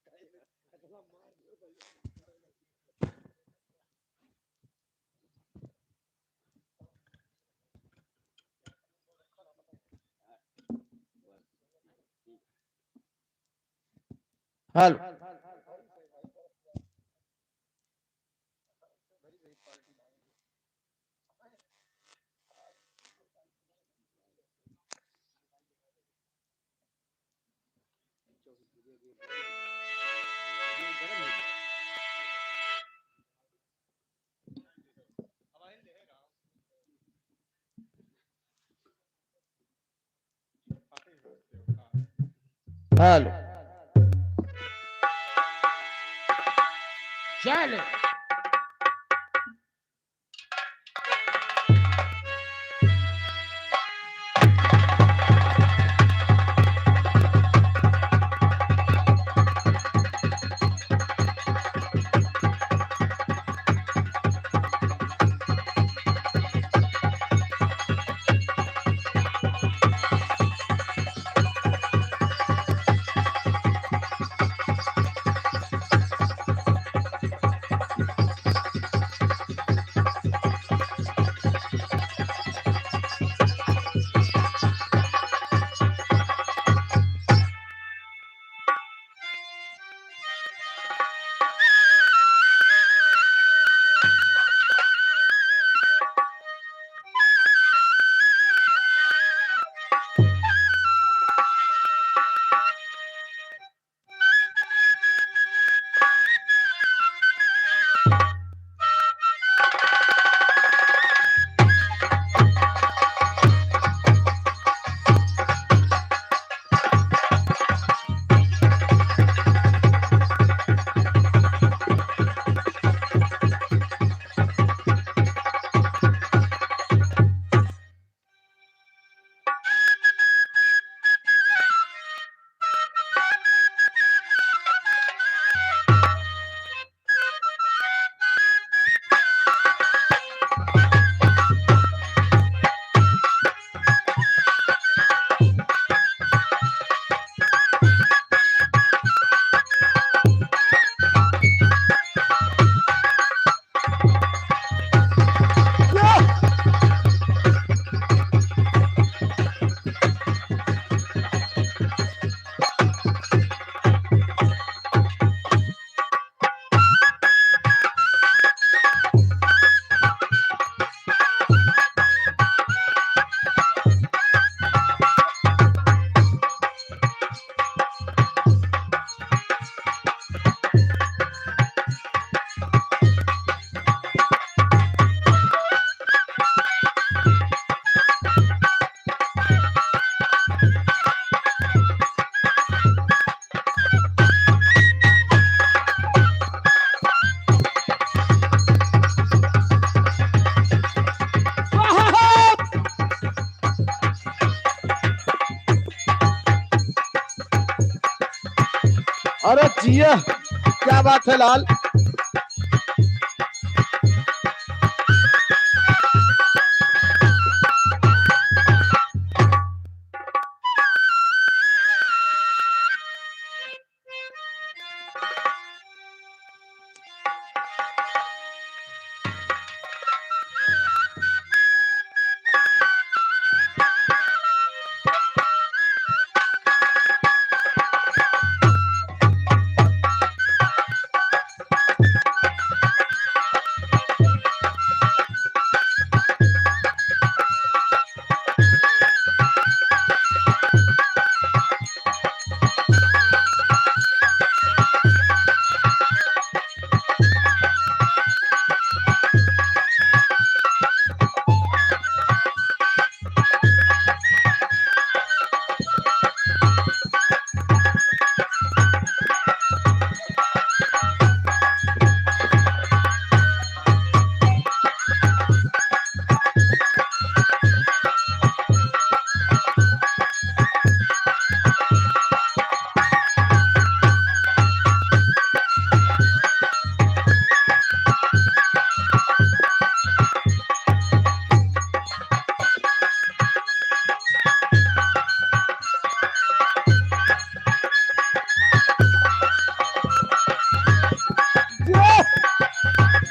बड़े बड़े शंकर जी का हेलो हेलो चलो अरे जिया, क्या बात है लाल।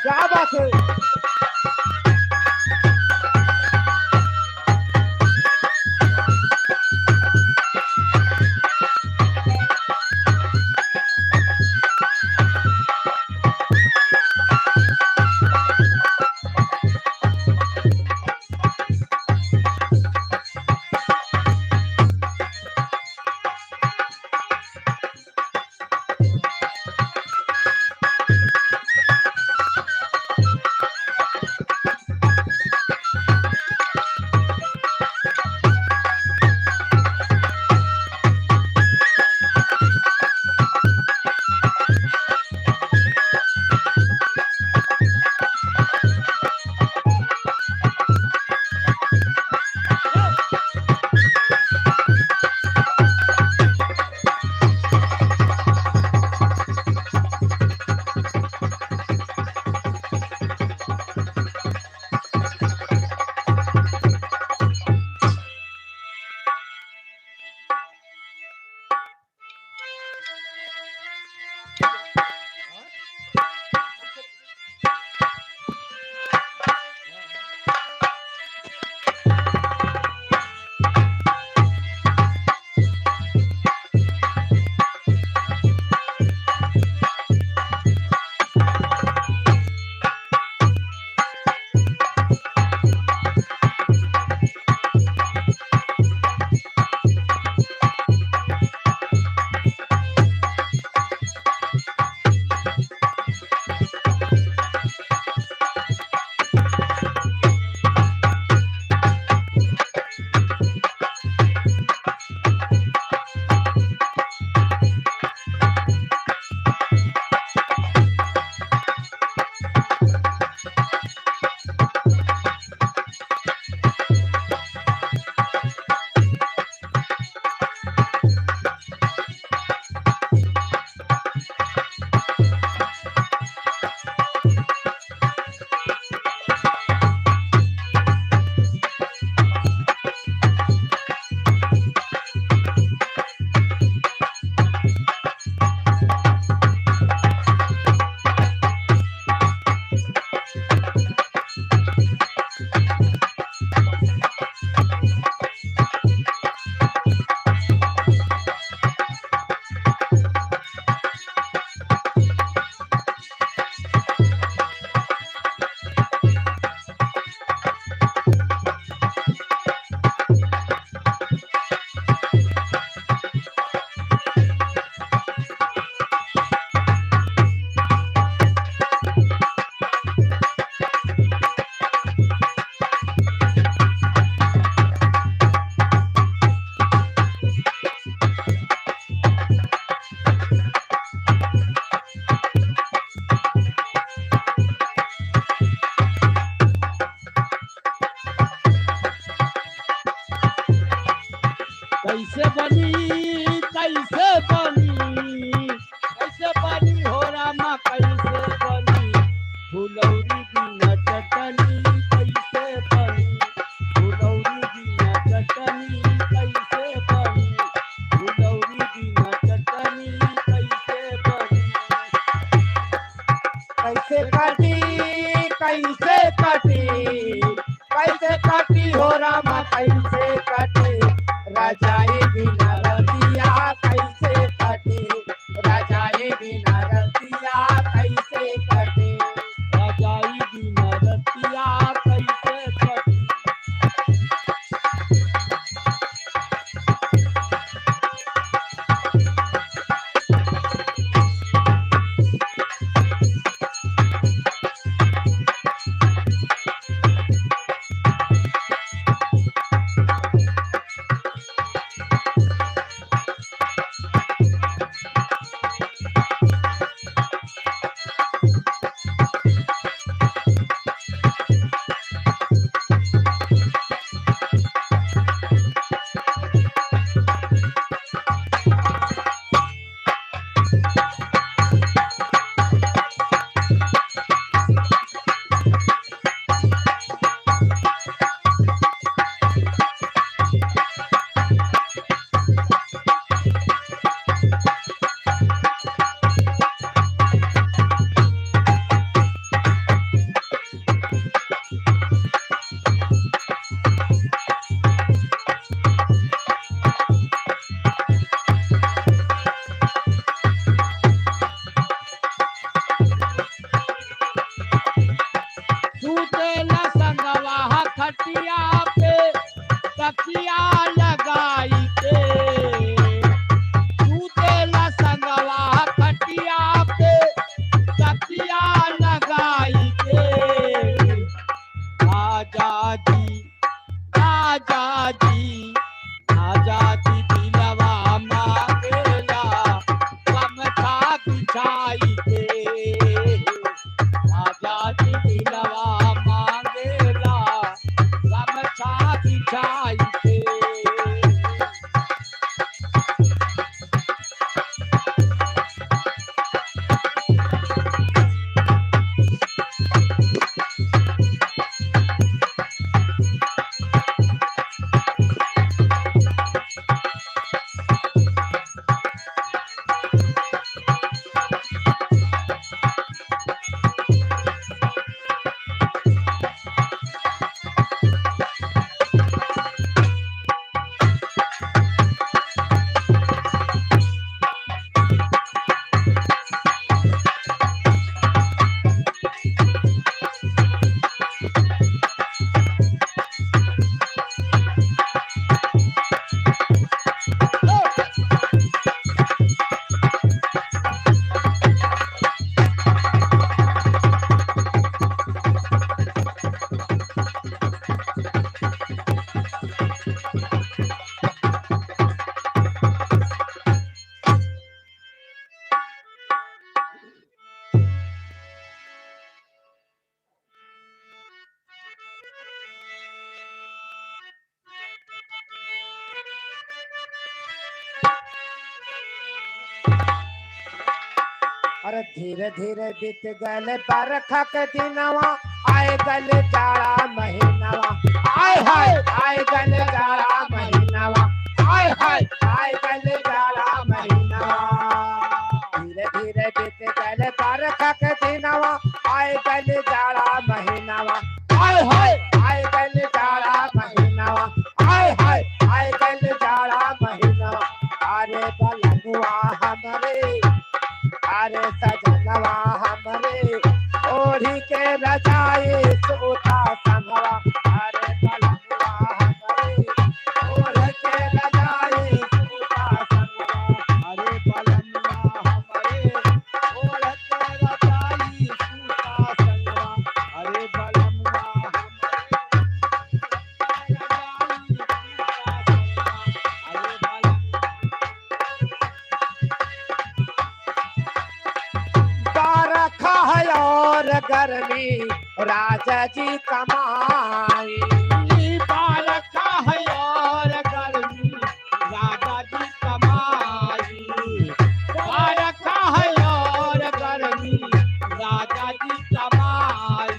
क्या बात है। कैसे बनी कैसे बनी हो राम कैसे कटे रजाई बिना रतिया कैसे कटे रजाई बिना रतिया कैसे कटे रजाई बिना रतिया कैसे कटे सूतेला संगवा खटिया पे तकिया लगाई के सूतेला संगवा खटिया पे तकिया लगाई के आजादी आजादी आजादी दिलवा मांगेला गमछा बिछाई के आजादी दिलवा मांगेला गमछा बिछाई के अरे धीरे धीरे बीत गए बरखा के दिनवा आए गले जाड़ा महीनावा आए हाय आए गले जाड़ा महीनावा आए हाय आए गले जाड़ा महीनावा धीरे धीरे बीत गए बरखा के दिनवा आए गले जाड़ा महीनावा आए हाय आए गले जाड़ा महीनावा आए हाय आए गले जाड़ा महीनावा अरे बलनुआ हमरे अरे सजनवा हमरे ओढ़ी के रजाई सोता संगवा अरे बलनुआ हमरे ओढ़ के रजाई सोता संगवा अरे बलनुआ हमरे ओढ़ के रजाई सोता संगवा अरे बलनुआ रखा है और गर्मी राजा जी कमाई रखा है और गर्मी राजा जी कमाई रखा है और गर्मी राजा जी कमाई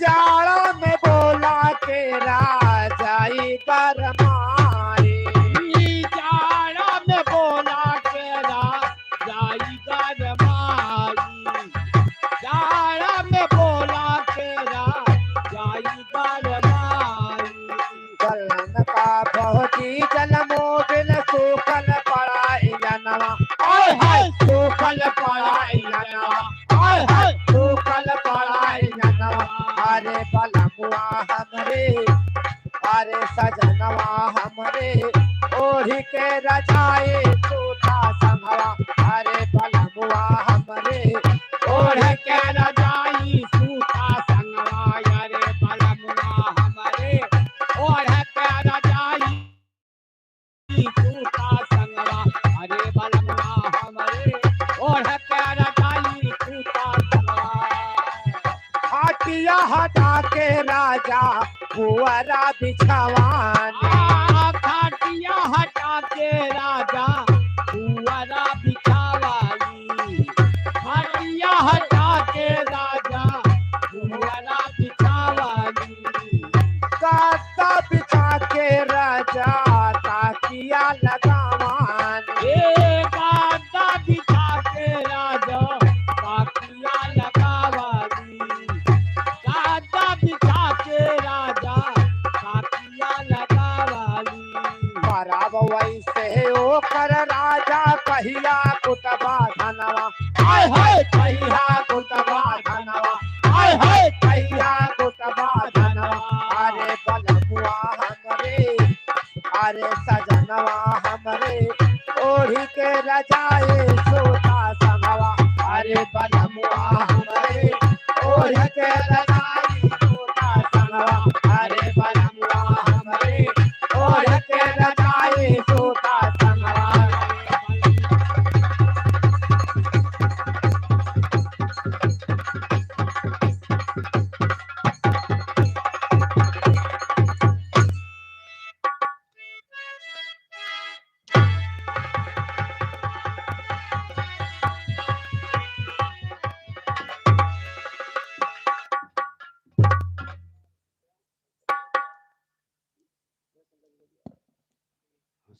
जाड़ा में बोला के राजाई गरमाई जाड़ा में बोला के राजाई गरमाई जाड़ा में बोला के राजाई गरमाई पलंग का बहुती जल मोबिल सूखल पड़ा इंजनवा आय हाय सूखल पड़ा इंजनवा आय हाय सूखल पड़ा इंजनवा अरे बलमुआ हमरे अरे सजनवा हमरे ओढ़ी के रजाए सूता संगवा अरे बलमुआ हमरे ओढ़ के रजाई सूता संगवा अरे बलमुआ हमरे ओढ़ के रजाई सूता संगवा अरे बलमुआ हमरे ओढ़ के रजाई सूता संगवा हाटिया हटा के राजा कुंवरा बिछवानी खाटिया हटा के राजा कुंवरा बिछवानी खाटिया हटा के राजा कुंवरा बिछवानी काता बिछा के राजा ताकिया लगावानी काता बिछा के राजा ताकिया लगावानी काता बिछा के राजा ताकिया लगावानी बराब वैसे ओ कर राजा कहिया कुतबा धनवा हाय हाय कहिया कुतबा धनवा हाय हाय कहिया कुतबा धनवा अरे बलमुआ हमरे अरे सजनवा हमरे ओढ़ी के रजाए सोता संगवा अरे बलमुआ हमरे ओढ़ी के रजाए सोता संगवा अरे बलमुआ हमरे ओढ़ी के रजाए सोता संगवा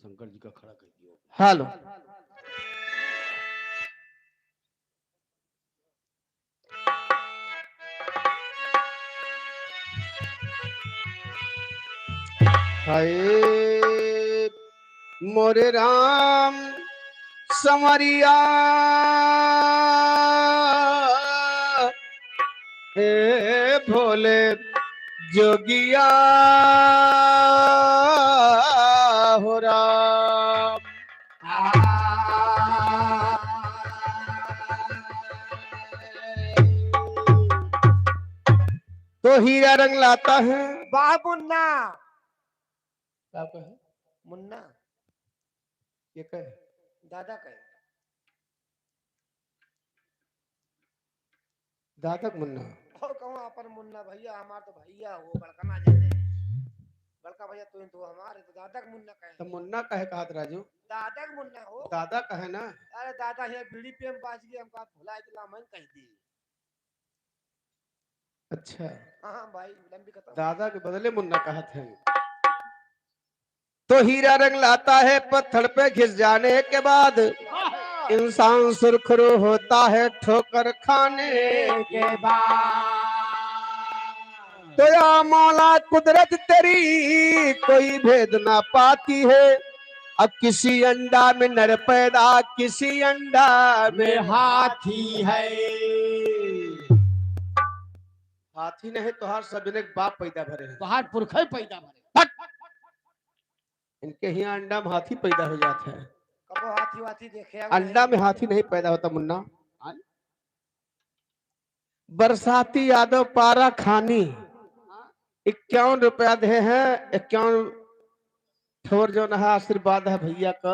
शंकर जी का खड़ा कर दियो। हेलो हाय मोरे राम समरिया हे भोले जोगिया हो राम तो हीरा रंग लाता है वाह मुन्ना क्या कहे मुन्ना ये कहे दादा कहे दादक मुन्ना और कहूँ अपन मुन्ना भैया हमार तो भैया हो बड़का ना जाने बड़का भैया तो हमारे तो दादा का मुन्ना कहे तो मुन्ना कहे कहत राजू दादा का मुन्ना हो दादा कहे ना अरे दादा ये बीड़ी पे हम बाज गए हमका भुला के लामन कह दी अच्छा हाँ भाई लंबी कथा दादा के बदले मुन्ना कहत है तो हीरा रंग लाता है पत्थर पे घिस जाने के बाद इंसान सुरखरू होता है ठोकर खाने के बाद तो या मौला कुदरत तेरी कोई भेद ना पाती है अब किसी अंडा में नर पैदा किसी अंडा में हाथी है हाथी नहीं तो हर सब ने बाप पैदा भरे हैं। बाहर पुरखे पैदा भरे इनके यहाँ अंडा में हाथी पैदा हो जाता है कबो हाथी वाथी देखे अंडा में हाथी नहीं पैदा होता मुन्ना बरसाती यादव पारा खानी 51 रुपया दे हैं 51 ठोर जो है आशीर्वाद है भैया का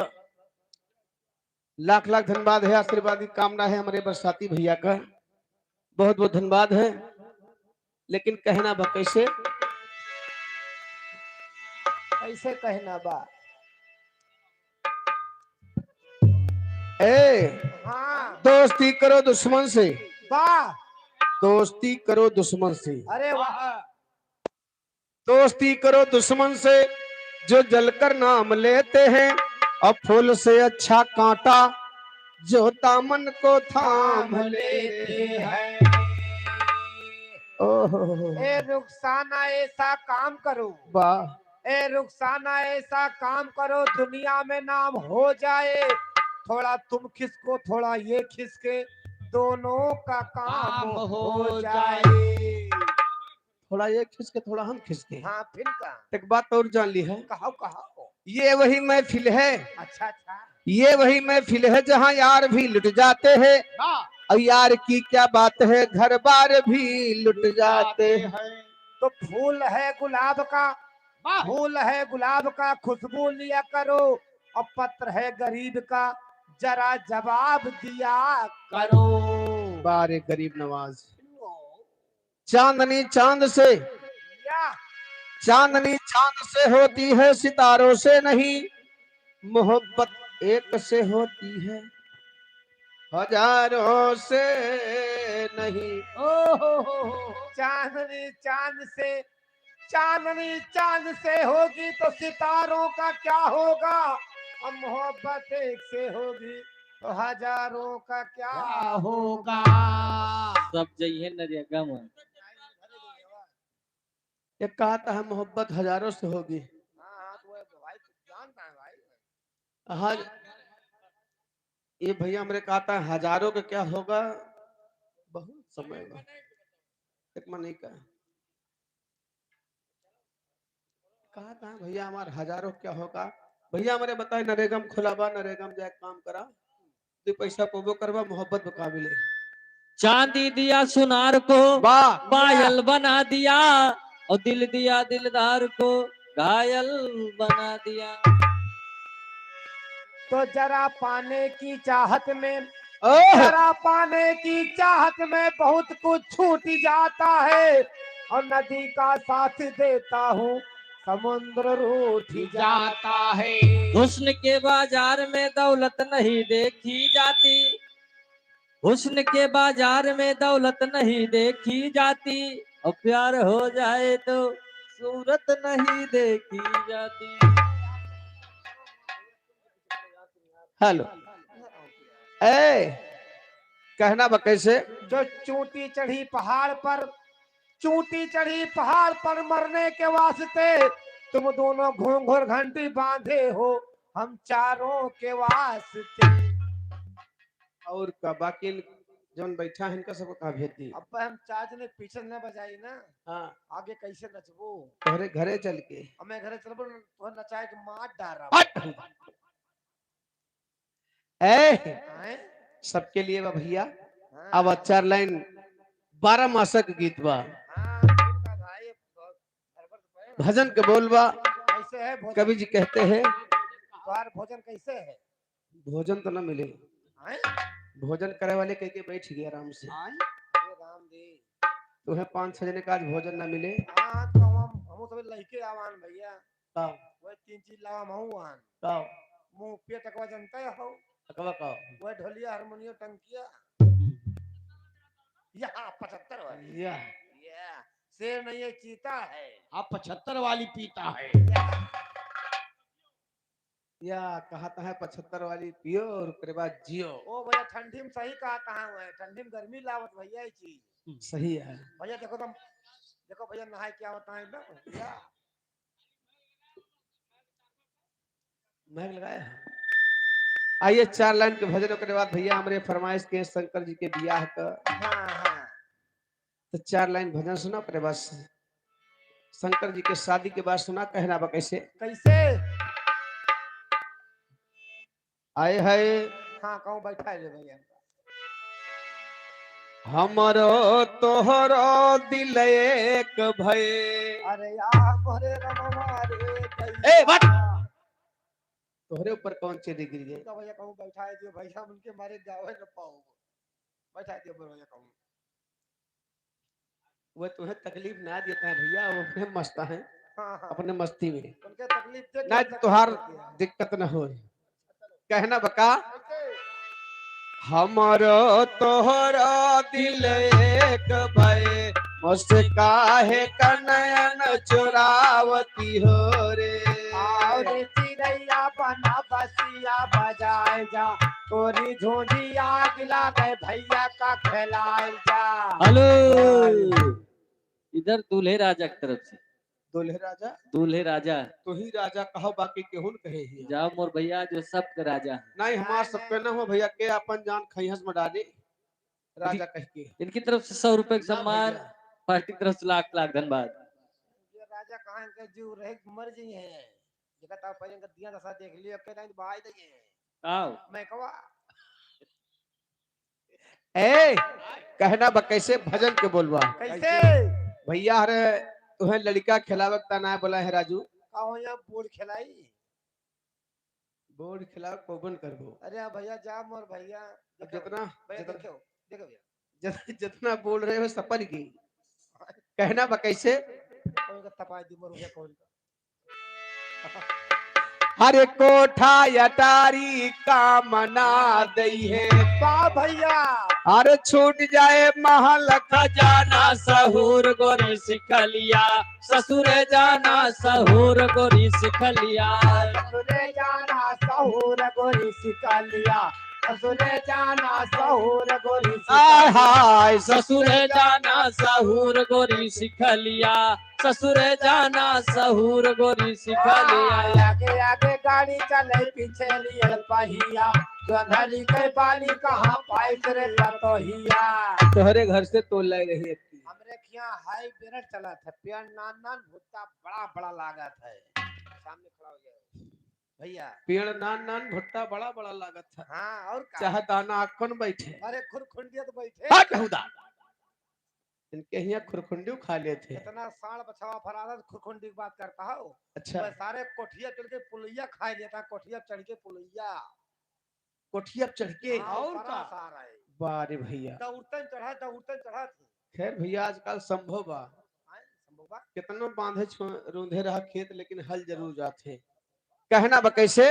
लाख लाख धन्यवाद है आशीर्वाद की कामना है हमारे बरसाती भैया का बहुत बहुत धन्यवाद है लेकिन कहना बा कैसे ऐसे कहना बा ए हाँ दोस्ती करो दुश्मन से वाह दोस्ती करो दुश्मन से अरे वाह दोस्ती करो दुश्मन से जो जलकर नाम लेते हैं और फूल से अच्छा कांटा जो दामन को थाम लेते हैं ओहो ए रुखसाना ऐसा काम करो वाह ए रुखसाना ऐसा काम करो दुनिया में नाम हो जाए, थोड़ा तुम खिसको थोड़ा ये खिसके, दोनों का काम हो जाए। थोड़ा ये खिसके थोड़ा हम खिसके। हाँ फिर का एक बात और जान ली है, कहो कहो। ये वही महफिल है, अच्छा अच्छा। ये वही महफिल है जहाँ यार भी लुट जाते हैं। और यार की क्या बात है, घर बार भी लुट जाते हैं। तो फूल है गुलाब का, फूल है गुलाब का, खुशबू लिया करो, और पत्र है गरीब का, जरा जवाब दिया करो। बारे गरीब नवाज, चांदनी चांद से, या चांदनी चांद से होती है, सितारों से नहीं। मोहब्बत एक से होती है, हजारों से नहीं। चांदनी चांद से, चांदनी चांद से होगी तो सितारों का क्या होगा, और मोहब्बत एक से होगी तो हजारों का क्या होगा। सब जइए नरेगा में। एक कहा था मोहब्बत हजारों से होगी। हाँ तो भाई जानता है भाई। हाँ ये भैया हमने कहा था हजारों का क्या होगा, बहुत समय में एक मन नहीं कहा था भैया हमारे हजारों क्या होगा। भैया हमारे बताए नरेगा में खुलाबा, नरेगा में जाए काम करा, दो पैसा पोबो करवा, मोहब्बत मुकाबले। चांदी दिया सुनार को, वाह पायल बना दिया, और दिल दिया दिलदार को, घायल बना दिया। तो जरा पाने की चाहत में, ओह! जरा पाने की चाहत में बहुत कुछ छूट जाता है, और नदी का साथ देता हूँ समुद्र रूठ जाता है। हुस्न के बाजार में दौलत नहीं देखी जाती, हुस्न के बाजार में दौलत नहीं देखी जाती, और प्यार हो जाए तो सूरत नहीं देखी जाती। हेलो ए कहना बा कैसे, जो चोटी चढ़ी पहाड़ पर, चोटी चढ़ी पहाड़ पर मरने के वास्ते, तुम दोनों घूंघर घंटी बांधे हो हम चारों के वास्ते। और का बाकी जौन बैठा है इनका सबको कहा भेज दी। अब हम चार जने पीछे न बजाई ना, हाँ आगे कैसे नचबो। तोहरे घरे चल के अब मैं घरे चलबो तो नचाए के मार डारा। हट! ए हैं? सबके लिए बा भैया। हाँ। अब 4 लाइन 12 मासक गीत बा, हाँ, ठीक है भाई, गड़बड़ तो है ना। भजन के बोल बा। कैसे है भोजन? कवि जी कहते हैं तुम्हार भोजन कैसे है? भोजन तो न मिले, हैं? भोजन करे वाले कह के बैठ गए आराम से। ये राम दी। तुम्हें 5-6 जने का आज भोजन न मिले। हाँ तो हम सब लड़के आवान भैया, का वो 3 चीज लावा महू आन, का मुंह पे टकवा जनता हो, अकवा का वो ढोलिया हारमोनियम टंकिया, यहाँ 75 वाली। या ये शेर नहीं है चीता है। आप 75 वाली पीता है। या कहता है 75 वाली पियो और उसके बाद जियो। ओ भैया ठंडी में सही कहा कहाँ हुआ है, ठंडी में गर्मी लावत भैया ये चीज। सही है भैया देखो तुम, देखो भैया नहाए क्या होता है ना भैया। महक लगाया है। आइए 4 लाइन के भजनों के बाद भैया हमारे फरमाइश के शंकर जी के बियाह का, हाँ हाँ तो 4 लाइन भजन सुना अपने बाद शंकर जी के शादी के बाद सुना। कहना बा कैसे, कैसे? आए है हाँ कहूँ बैठा है भैया। हमरो तोहरो दिल एक भय। अरे यार मोरे रमवा रे ए बट तोहरे ऊपर कौन चेरी गिर गई। भैया कहूँ बैठा है जो भैया उनके मारे जावे न पाओ, बैठा है भैया कहूँ। वो तुम्हें तकलीफ ना देता है भैया, वो अपने मस्त है हाँ हाँ अपने मस्ती में, उनके तकलीफ देख ना के तुहार होती है। दिक्कत न हो। कहना बका कैसे? हमरो तोहरो दिल एक भय, मुस्काहे कनयन चुरावती हो रे। और चिड़ैया बना बसिया बजाए जा, तोरी झोंझी आग लागे भैया का खिलाए जा। हेलो, इधर दूल्हे राजा की तरफ से दूल्हे राजा दूल्हे राजा। तो ही राजा कहो बाकी केहुन कहे ही जाओ मोर भैया जो सब के राजा। नहीं हमार सबके न हो भैया के अपन जान खैहस में डाले राजा कह के इनकी तरफ से 100 रुपए का ना सम्मान, भैया। पार्टी की तरफ से लाख लाख धन्यवाद। ये राजा कहां के जीव रहे मर जी है जगत आप पहले का दिया दशा देख लियो के नहीं भाई दे आओ मैं कवा ए कहना बा कैसे भजन के बोलवा कैसे भैया अरे तुम्हें लड़का खिलावक तना बोला है राजू कहो यहाँ बोल खिलाई बोर्ड खिलावक पवन करबो अरे भैया जा मोर भैया अब जितना भैया जितना देखो देखो भैया जितना बोल रहे हो सपन की कहना बा कैसे कौन का तपाई दी मोर भैया कौन का हरे कोठा अटारी का मना दई है वाह भैया अरे छूट जाए महल खजाना सहूर गोरी सिखलिया, ससुर जाना सहूर गोरी सिखलिया। ससुरे जाना सहूर गोरी सिखा लिया ससुरे जाना सहूर गोरी आय हाय ससुर जाना सहूर गोरी सिखलिया, ससुर जाना सहूर गोरी सिखलिया। आगे आगे गाड़ी चले पीछे लिए पहिया गंधरी के पानी कहाँ पाई रे लतोहिया तोहरे घर से तोल लाई रही है हमरे खिया हाई बेरट चला था पेड़ नान नान भुट्टा बड़ा बड़ा लागत है सामने खड़ा हो गया भैया पेड़ नान नान भुट्टा बड़ा बड़ा लागत था हाँ और का चाहे दाना आखन बैठे अरे खुरखुंडिया तो बैठे हट हुदा इनके यहाँ खुरखुंडी खा लेते इतना साड़ बछवा फरादा खुरखुंडी की बात करता हो अच्छा वह सारे कोठिया चढ़ के पुलैया खा लेता कोठिया चढ़ के पुलैया कोठिया चढ़ के और का सारा है बारे भैया दौड़तन चढ़ा खैर भैया आजकल संभव बा संभव बा कितनो बांधे रूंधे रहा खेत लेकिन हल जरूर जाते कहना बा कैसे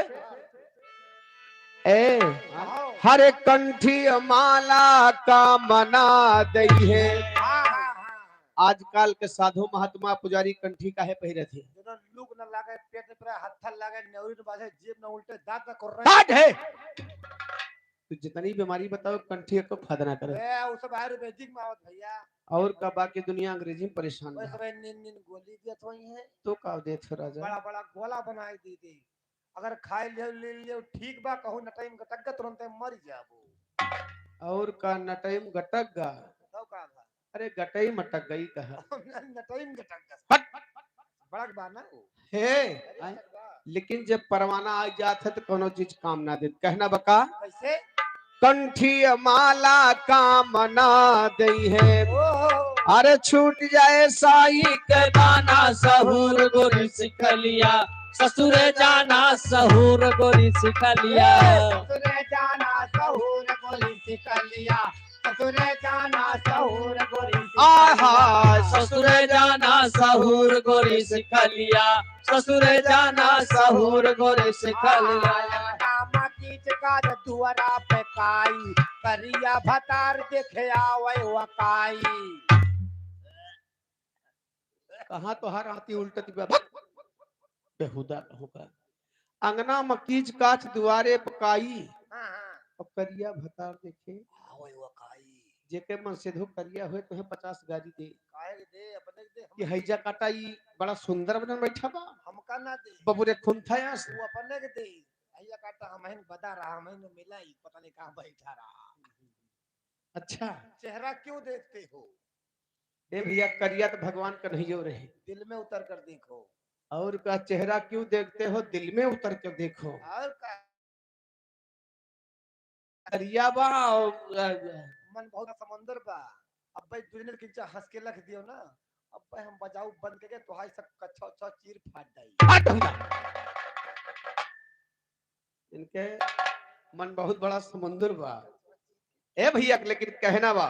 ए आओ। हरे कंठी माला का मना दई है हाँ, हाँ, हाँ। आजकल के साधु महात्मा पुजारी कंठी काहे पहिरे थे ਜਦੋਂ लूक न लागे पेट पर हत्था लागे नेवरी न बाजे जीभ न उल्टे दांत न कर रहे काट है तो जितनी बीमारी बताओ कंठी को फायदा करे ए उस सब आयुर्वेदिक में आवत भैया और का बाकी दुनिया अंग्रेजी में परेशान ओए है सब नीन नीन गोली दियत होई है तो का देत हो राजा बड़ा बड़ा गोला बनाई दी थी अगर खाई ले ले ठीक बा कहू न टाइम गटक तुरंत मर जाबो और का नटैम गटक गा तो का था अरे गटई मटक गई कहा न टाइम गटक हट बड़ा बा ना वो हे आय, लेकिन जब परवाना आ जात है तो कोनो चीज काम ना दे कहना बका कैसे कंठी माला काम ना दई है ओहो अरे छूट जाए साई के दाना सहूर गोरी सिखलिया, ससुर जाना सहूर गोरी सिखलिया। ससुरे जाना सहूर गोरी सिकलिया ससुरे जाना सहूर गोरी आहा ससुर जाना सहूर गोरी सिखलिया, ससुर जाना सहूर गोरी सिखलिया। रामा कीच का दुआरा पे काई करिया भतार देखे आवे वकाई कहाँ तो हर आती उल्टती बेहुदा कहूँगा अंगना मकीज काच दुआरे पकाई हां हां और करिया भतार देखे आवे वकाई जेके मन सिद्धू करिया हुए तुम्हें 50 गाड़ी दे काहे के दे अपने के दे ये हैजा काटा ई बड़ा सुंदर बनन बैठा बा हमका ना दे बबुरे खून था यहाँ से वो अपने के दे भैया काटा हमहन बता रहा हमहन मिला ही पता नहीं कहां बैठा रहा अच्छा चेहरा क्यों देखते हो ए भैया करिया तो भगवान का नहीं हो रहे दिल में उतर कर देखो और का चेहरा क्यों देखते हो दिल में उतर कर देखो और का करिया बा और मन बहुत समंदर बा अब भाई दुनिया के किंचा हंस के रख दियो ना अब भाई हम बजाऊ बंद करके तो हाई सब कच्चा अच्छा चीर फाट जाई हट हुआ। इनके मन बहुत बड़ा समुंदर बा ए भैया लेकिन कहना बा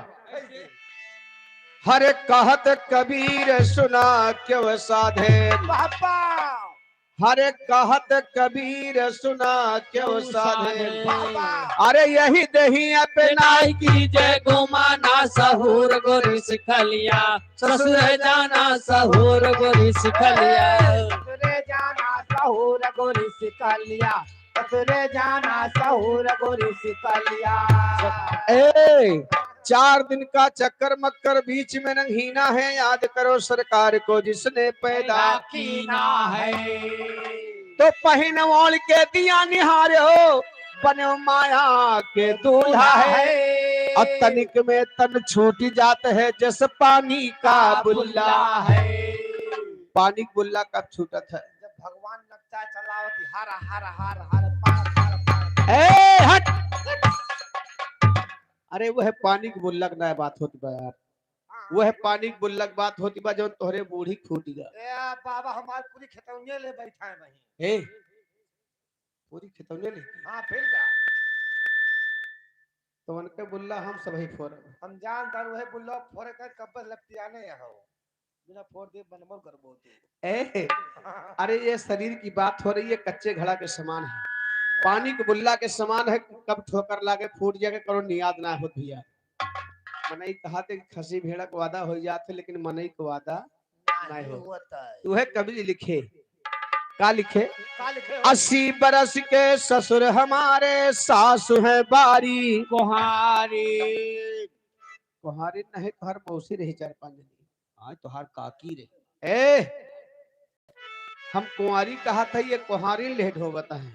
हरे कहत कबीर सुना क्यों साधे पापा हरे कहत कबीर सुना क्यों साधे पापा अरे यही दही अपना नाई की जय घुमाना सहूर गोरी सिखलिया, ससुर जाना सहूर गोरी सिखलिया। ससुरे जाना सहूर गोरी सिकलिया ससुरे जाना सहूर गोरी सिकलिया ए 4 दिन का चक्कर मक्कर बीच में नगीना है, याद करो सरकार को जिसने पैदा कीना है। तो पहिन ओढ़ के दिया निहारो, बनो माया के दूल्हा है। और तनिक में तन छूट जाता है जैसे पानी का बुल्ला। है। पानी का बुल्ला कब छूटत है? जब भगवान नक्शा चलावती हर हर हर हर पार पार पार। ए हट! अरे वो है पानी की बुल्लक ना बात होती बा यार, वो है पानी की बुल्लक बात होती बा जो तोहरे बूढ़ी फूट गया। ए बाबा हमारे पूरी खितौनिया ले बैठा है वहीं। ए पूरी खितौने ले हाँ फिर क्या? तो उनके बुल्ला हम सभी फोर हम जानता वही बुल्लो फोरे का कब्बस लगती आने हो बिना फोड़ दे बनमोर कर बोलते। ए अरे ये शरीर की बात हो रही है, कच्चे घड़ा के समान है, पानी के बुल्ला के समान है, कब ठोकर लागे फूट जाके करो नियाद ना हो भैया। मनई कहा थे खसी भेड़ा को वादा हो जाते लेकिन मनई को वादा नहीं हो। होता है। तू है कभी लिखे का लिखे? का लिखे हो? 80 बरस के ससुर हमारे, सासु है बारी कुहारी। कुहारी नहीं तो हर मौसी रही 4-5 जनी। आज तो हर काकी रे। ए हम कुंवारी कहा था, ये कुहारी लेट हो बता है।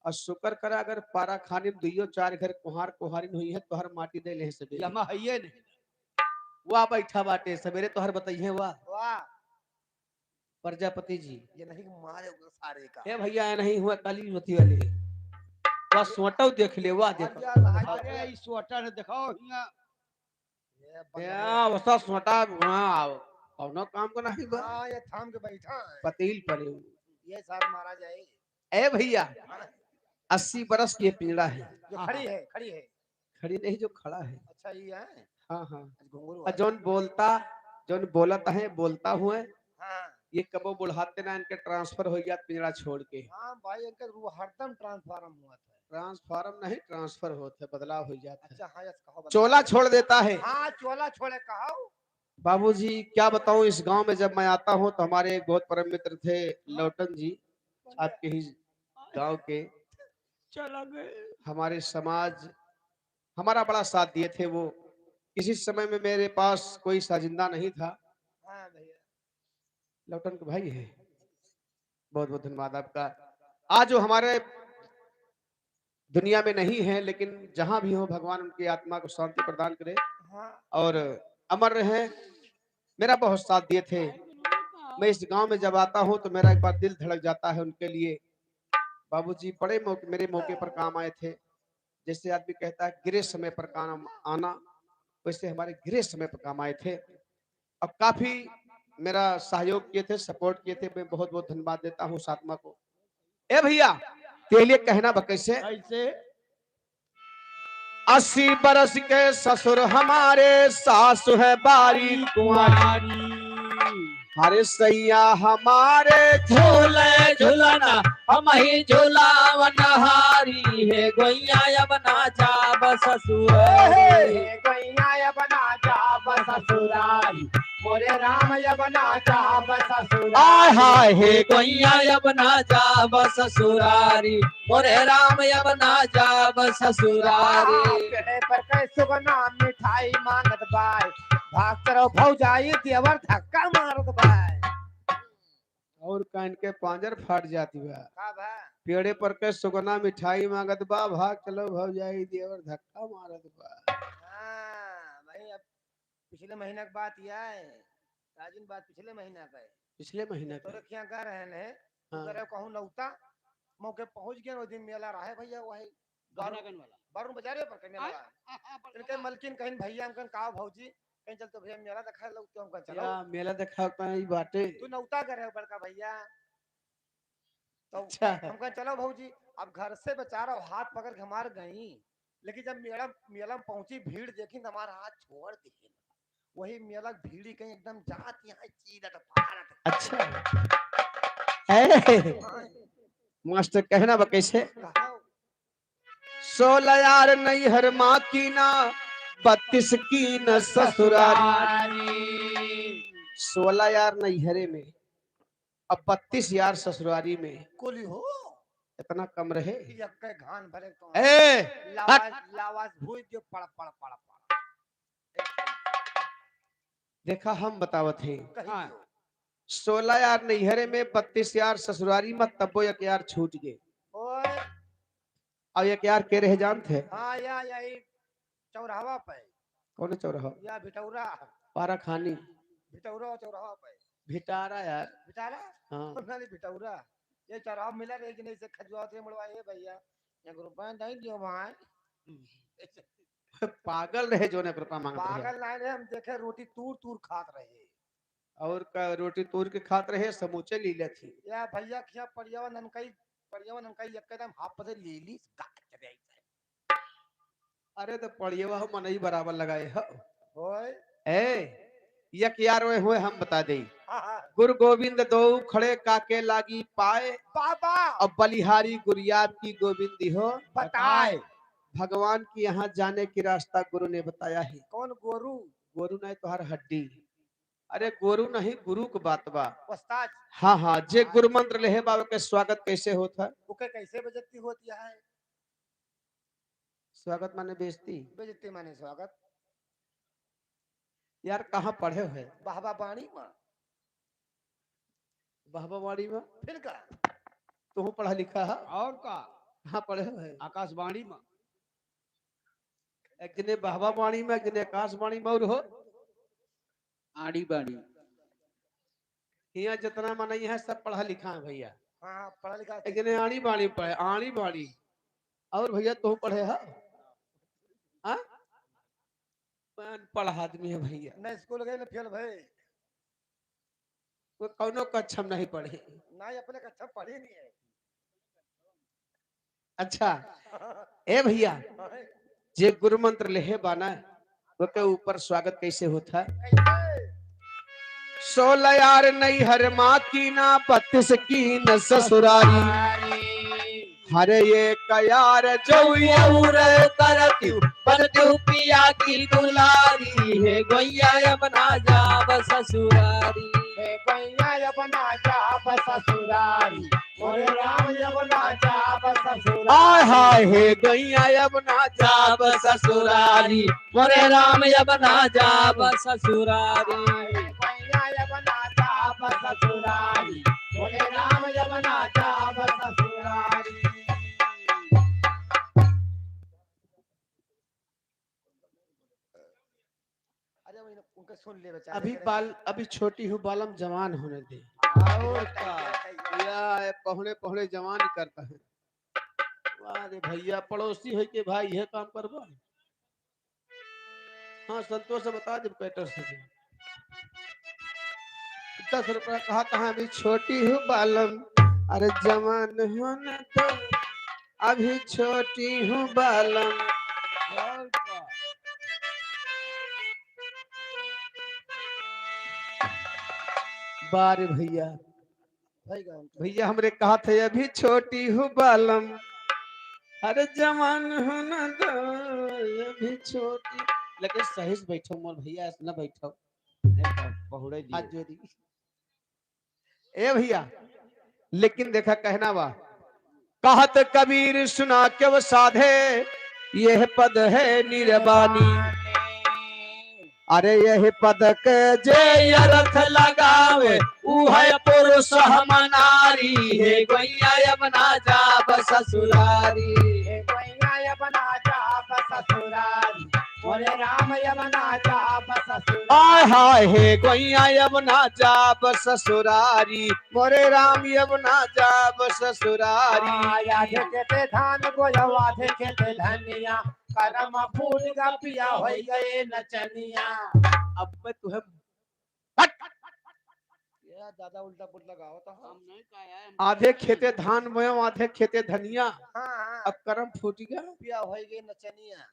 और शुक्र करा अगर पारा खाने में 2-4 घर कुहार कुहारी हुई है तो हर माटी दे ले सवेरे। यमा हइये ने। वाह बैठा बाटे सवेरे तो हर बताइए। वाह वाह प्रजापति जी। ये नहीं मारे सारे का। ए भैया नहीं हुआ काली मती वाले, बस सोटो देख ले। वाह देखो अरे इस सोटा ने देखो हिया। या वसा सोटा हां कौनो काम को नहीं बा, हाँ ये थाम के बैठा है। पतील पड़े। ये सार मारा जाए। ए भैया 80 बरस की पिंजड़ा है, जो खड़ी है खड़ी है। खड़ी नहीं जो खड़ा है। अच्छा ये है। हाँ हाँ घुंघरू और जोन बोलता जोन बोलत है बोलता हुए हाँ ये कबो बुढ़ाते ना इनके ट्रांसफर हो गया पिंजड़ा छोड़ के। हाँ भाई इनका वो हरदम ट्रांसफार्म हुआ था। ट्रांसफार्म नहीं ट्रांसफर होते बदलाव हो जाता है। अच्छा हाँ यस कहो बता। चोला छोड़ देता है। हाँ चोला छोड़े कहो। बाबूजी क्या बताऊं, इस गांव में जब मैं आता हूं तो हमारे एक बहुत परम मित्र थे लौटन जी, आपके ही गांव के, चला गए। हमारे समाज हमारा बड़ा साथ दिए थे। वो किसी समय में मेरे पास कोई साजिंदा नहीं था। हाँ भैया लौटन के भाई है, बहुत बहुत धन्यवाद आपका। आज जो हमारे दुनिया में नहीं है लेकिन जहां भी हो भगवान उनकी आत्मा को शांति प्रदान करे हाँ और अमर रहे। मेरा बहुत साथ दिए थे। मैं इस गांव में जब आता हूं तो मेरा एक बार दिल धड़क जाता है उनके लिए। बाबूजी बड़े मेरे मौके पर काम आए थे। जैसे आदमी कहता है गिरे समय पर काम आना, वैसे हमारे गिरे समय पर काम आए थे और काफी मेरा सहयोग किए थे, सपोर्ट किए थे। मैं बहुत बहुत धन्यवाद देता हूँ उस आत्मा को। ए भैया के लिए कहना बा कैसे? ऐसे 80 बरस के ससुर हमारे, सासु है बारी कुंवारी। हरे सैया हमारे झूले झूलना हम ही झूलावन हारी है गोइया अब ना जा बस ससुरारी गोइया अब ना जा बस ससुरारी मोरे राम अब ना जा बस ससुरारी आय हाय हे गोइया अब ना जा बस ससुरारी मोरे राम अब ना जा बस ससुरारी पेड़े पर कई सुगना मिठाई मांगत बाय भाग करो भौजाई देवर धक्का मारत बाय और कान के पांजर फाट जाती बा। का बा पेड़े पर के सुगना मिठाई मांगत बा, भाग चलो भौजाई देवर धक्का मारत बा। हाँ भाई अब पिछले महीना की बात यह है राजिन बात पिछले महीना का है। पिछले महीने तो का रखिया कर रहे हैं हाँ। करे कहूं नौता मौके पहुंच गया वो दिन मेला रहा है भैया वही गानागन वाला। बारू बाजारे पर के मेला इनके मलकिन कहीं भैया हमकन का भौजी कहीं चल तो भैया मेला दिखा लो तो हमकन चलो या मेला देखा कहीं बाटे। तू नौता कर रहे हो बड़का भैया तो अच्छा हमकन चलो भौजी। अब घर से बेचारा हाथ पकड़ के हमार गई लेकिन जब मेला मेला में पहुंची भीड़ देखी तो हमारा हाथ छोड़ दी। वही मेला भीड़ी कहीं एकदम जात यहाँ चीरत फाड़त। अच्छा ए मास्टर कहना बा कैसे? 16 यार नैहर माँ की ना 32 की न ससुरारी। 16 यार नैहरे में अब 32 यार ससुरारी में, कुली हो इतना कम रहे। यक्के घान भरे तो ए लावाज लावाज भूज जो पड़ पड़ पड़ पड़ देखा हम बतावत हैं कहीं हाँ। क्यों? 16 यार नैहरे में 32 यार ससुरारी में तब्बो एक यार छूट गए ओए और एक यार के रह जान थे हाँ या यही चौराहा पे कौन चौराहा या भिटौरा पारा खानी भिटौरा चौराहा पे भिटारा यार भिटारा हाँ नहीं भिटौरा ये चौराहा मिला रहे कि नहीं से खजुआ थे मुड़वाए भैया एक रुपया नहीं दियो भाई पागल रहे जो ने रुपया मांगते रहे पागल नहीं रहे हम देखे रोटी तूर तूर खात रहे और का रोटी तोड़ के खात रहे समूचे लीले थी या भैया खिया परियावा ननकाई एकदम हाथ से ले ली गाक चले आई से अरे तो पढ़िए वह मन ही बराबर लगाए हो ओए ए यक यार वे हुए हम बता दे हाँ, गुरु गोविंद दो खड़े काके लागी पाए बाबा अब बलिहारी गुरियाब की गोविंदी हो बताए भगवान की यहाँ जाने की रास्ता गुरु ने बताया है कौन गोरू गोरु नहीं तो हर हड्डी अरे गोरु नहीं गुरु की बात बा उस्ताद हाँ हाँ जे गुरु मंत्र लेहे बाबा के स्वागत कैसे होता ओके कैसे बेइज्जती होती है स्वागत माने बेइज्जती बेइज्जती माने स्वागत यार कहाँ पढ़े हुए बाबा बाणी माँ बहबावाड़ी में फिर का तू पढ़ा लिखा है और का कहाँ पढ़े हुए आकाशवाणी में एक जने बहबावाड़ी में एक जने आकाशवाणी में और हो आड़ी बाड़ी। यहाँ जितना माना यहाँ सब पढ़ा लिखा है भैया हाँ पढ़ा लिखा एक जने आड़ी बाड़ी पढ़े आड़ी बाड़ी और भैया तू पढ़े है हाँ? पढ़ा आदमी है भैया न स्कूल गए न फेल भय वो कौनो कक्षा में नहीं पढ़े ना ही अपने कक्षा पढ़े नहीं है अच्छा ए भैया जे गुरु मंत्र लेहे बाना वो के ऊपर स्वागत कैसे होता है कैसे 16 यार नहीं हर माँ की ना 32 की न ससुरारी हरे ये कयार जो यौर करती बनतु पिया की दुलारी है गोया बना जाब ससुरारी हे गैया बना जा बस ससुरारी मोरे राम ये बना जा बस ससुरारी आय हाय हे गोया बना जाब ससुरारी मोरे राम बना जाब ससुरारी गैया बना जा बस ससुरारी मोरे राम ये बना जा बस ससुरारी अरे वो उनके सुन ले बेचारे अभी बाल अभी छोटी हूँ बालम जवान होने दे और का या पहुने पहुने जवान ही करता है वाह रे भैया पड़ोसी है के भाई यह काम करवा हाँ संतोष से बता दे पेटर से 10 रुपया कहा कहाँ अभी छोटी हूँ बालम अरे जवान होने तो अभी छोटी हूँ बालम और का बारे भैया भाई गाँव भैया हमरे कहा थे अभी छोटी हूँ बालम अरे जवान होना दो अभी छोटी लेकिन सही से बैठो मोर भैया ऐसे न बैठो बहुड़े हाथ दिए जोड़ी ए भैया लेकिन देखा कहना बा कहत कबीर सुना के वो साधे यह पद है निर्वाणी अरे यह पद के जे अर्थ लगावे उह पुरुष हम नारी हे गोया बना जाब ससुरारी हे गैया बना जा बस ससुरारी मोरे राम ये बना जा बस ससुरारी आय हाय हे गोया बना जाब ससुरारी मोरे राम बना जाब ससुरारी आया देखे धान गोलवा देखे धनिया करम फूल का पिया हो गए नचनिया अब मैं तुम्हें ये दादा उल्टा पुल्टा गाओ तो हम नहीं कहा है आधे खेते धान बोयो आधे खेते धनिया हाँ हाँ अब करम फूट गया पिया हो गए नचनिया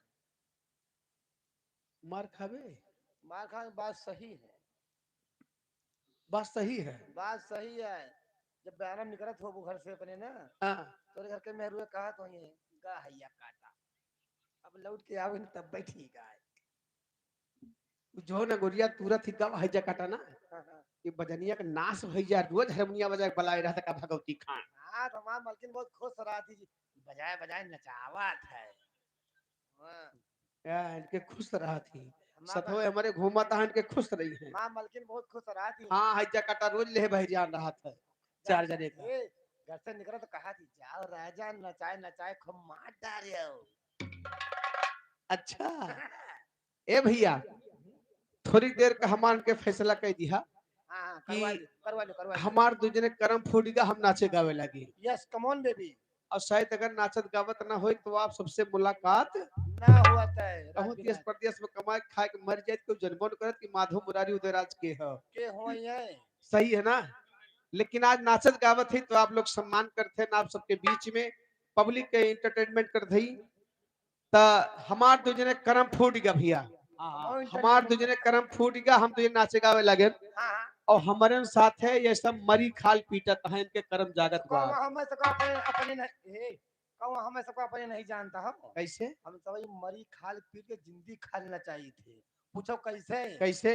मार खावे मार खान बात सही है बात सही है बात सही है जब बयान निकलत हो वो घर से अपने ना हाँ, तो घर के मेहरुए कहा तो ये गा हैया काटा अब लौट के आवे न तब बैठी गाय जो न गुड़िया तुरंत ही गवा हैजा काटा ना हाँ हाँ ये बजनिया का नाश भैया रोज हारमोनिया बजा के बलाए रहता का भगवती खान हाँ हमार मलकिन बहुत खुश रहा थी बजाए बजाए नचावत है हाँ इनके खुश रहा थी सतो हमारे घूमा तहन के खुश रही है। माँ मलकिन बहुत खुश रहा थी। हाँ हज्जा काटा रोज ले भाई जान रहा था 4 जने का। ए, घर से निकला तो कहा थी जाओ राजा नचाए नचाए खूब मार डालियो। अच्छा ए भैया थोड़ी देर का हमान के फैसला कह दिया हाँ कि करवा लो हमार दूजने करम फूटेगा हम नाचे गावे लगे। Yes come on baby. और शायद अगर नाचत गावत ना हो तो आप सबसे मुलाकात ना हुआ तय कहूँ देश प्रदेश में कमाए खाए के मर जाए तो जन्मों करत कि माधव मुरारी उदयराज के है। के हुआ है सही है ना। लेकिन आज नाचत गावत ही तो आप लोग सम्मान करते हैं आप सबके बीच में पब्लिक के इंटरटेनमेंट कर दी तो हमार दूजने करम फूट गया भैया। हमार दूजने करम फूट गया हम तुझे नाचे गावे लगे और हमारे साथ है ये सब मरी खाल पीटत है इनके कर्म जागत बा। हमें सबको अपने नहीं कहूँ हमें सबको अपने नहीं जानता हम कैसे हम सब मरी खाल पीट के जिंदगी खा लेना चाहिए थे। पूछो कैसे कैसे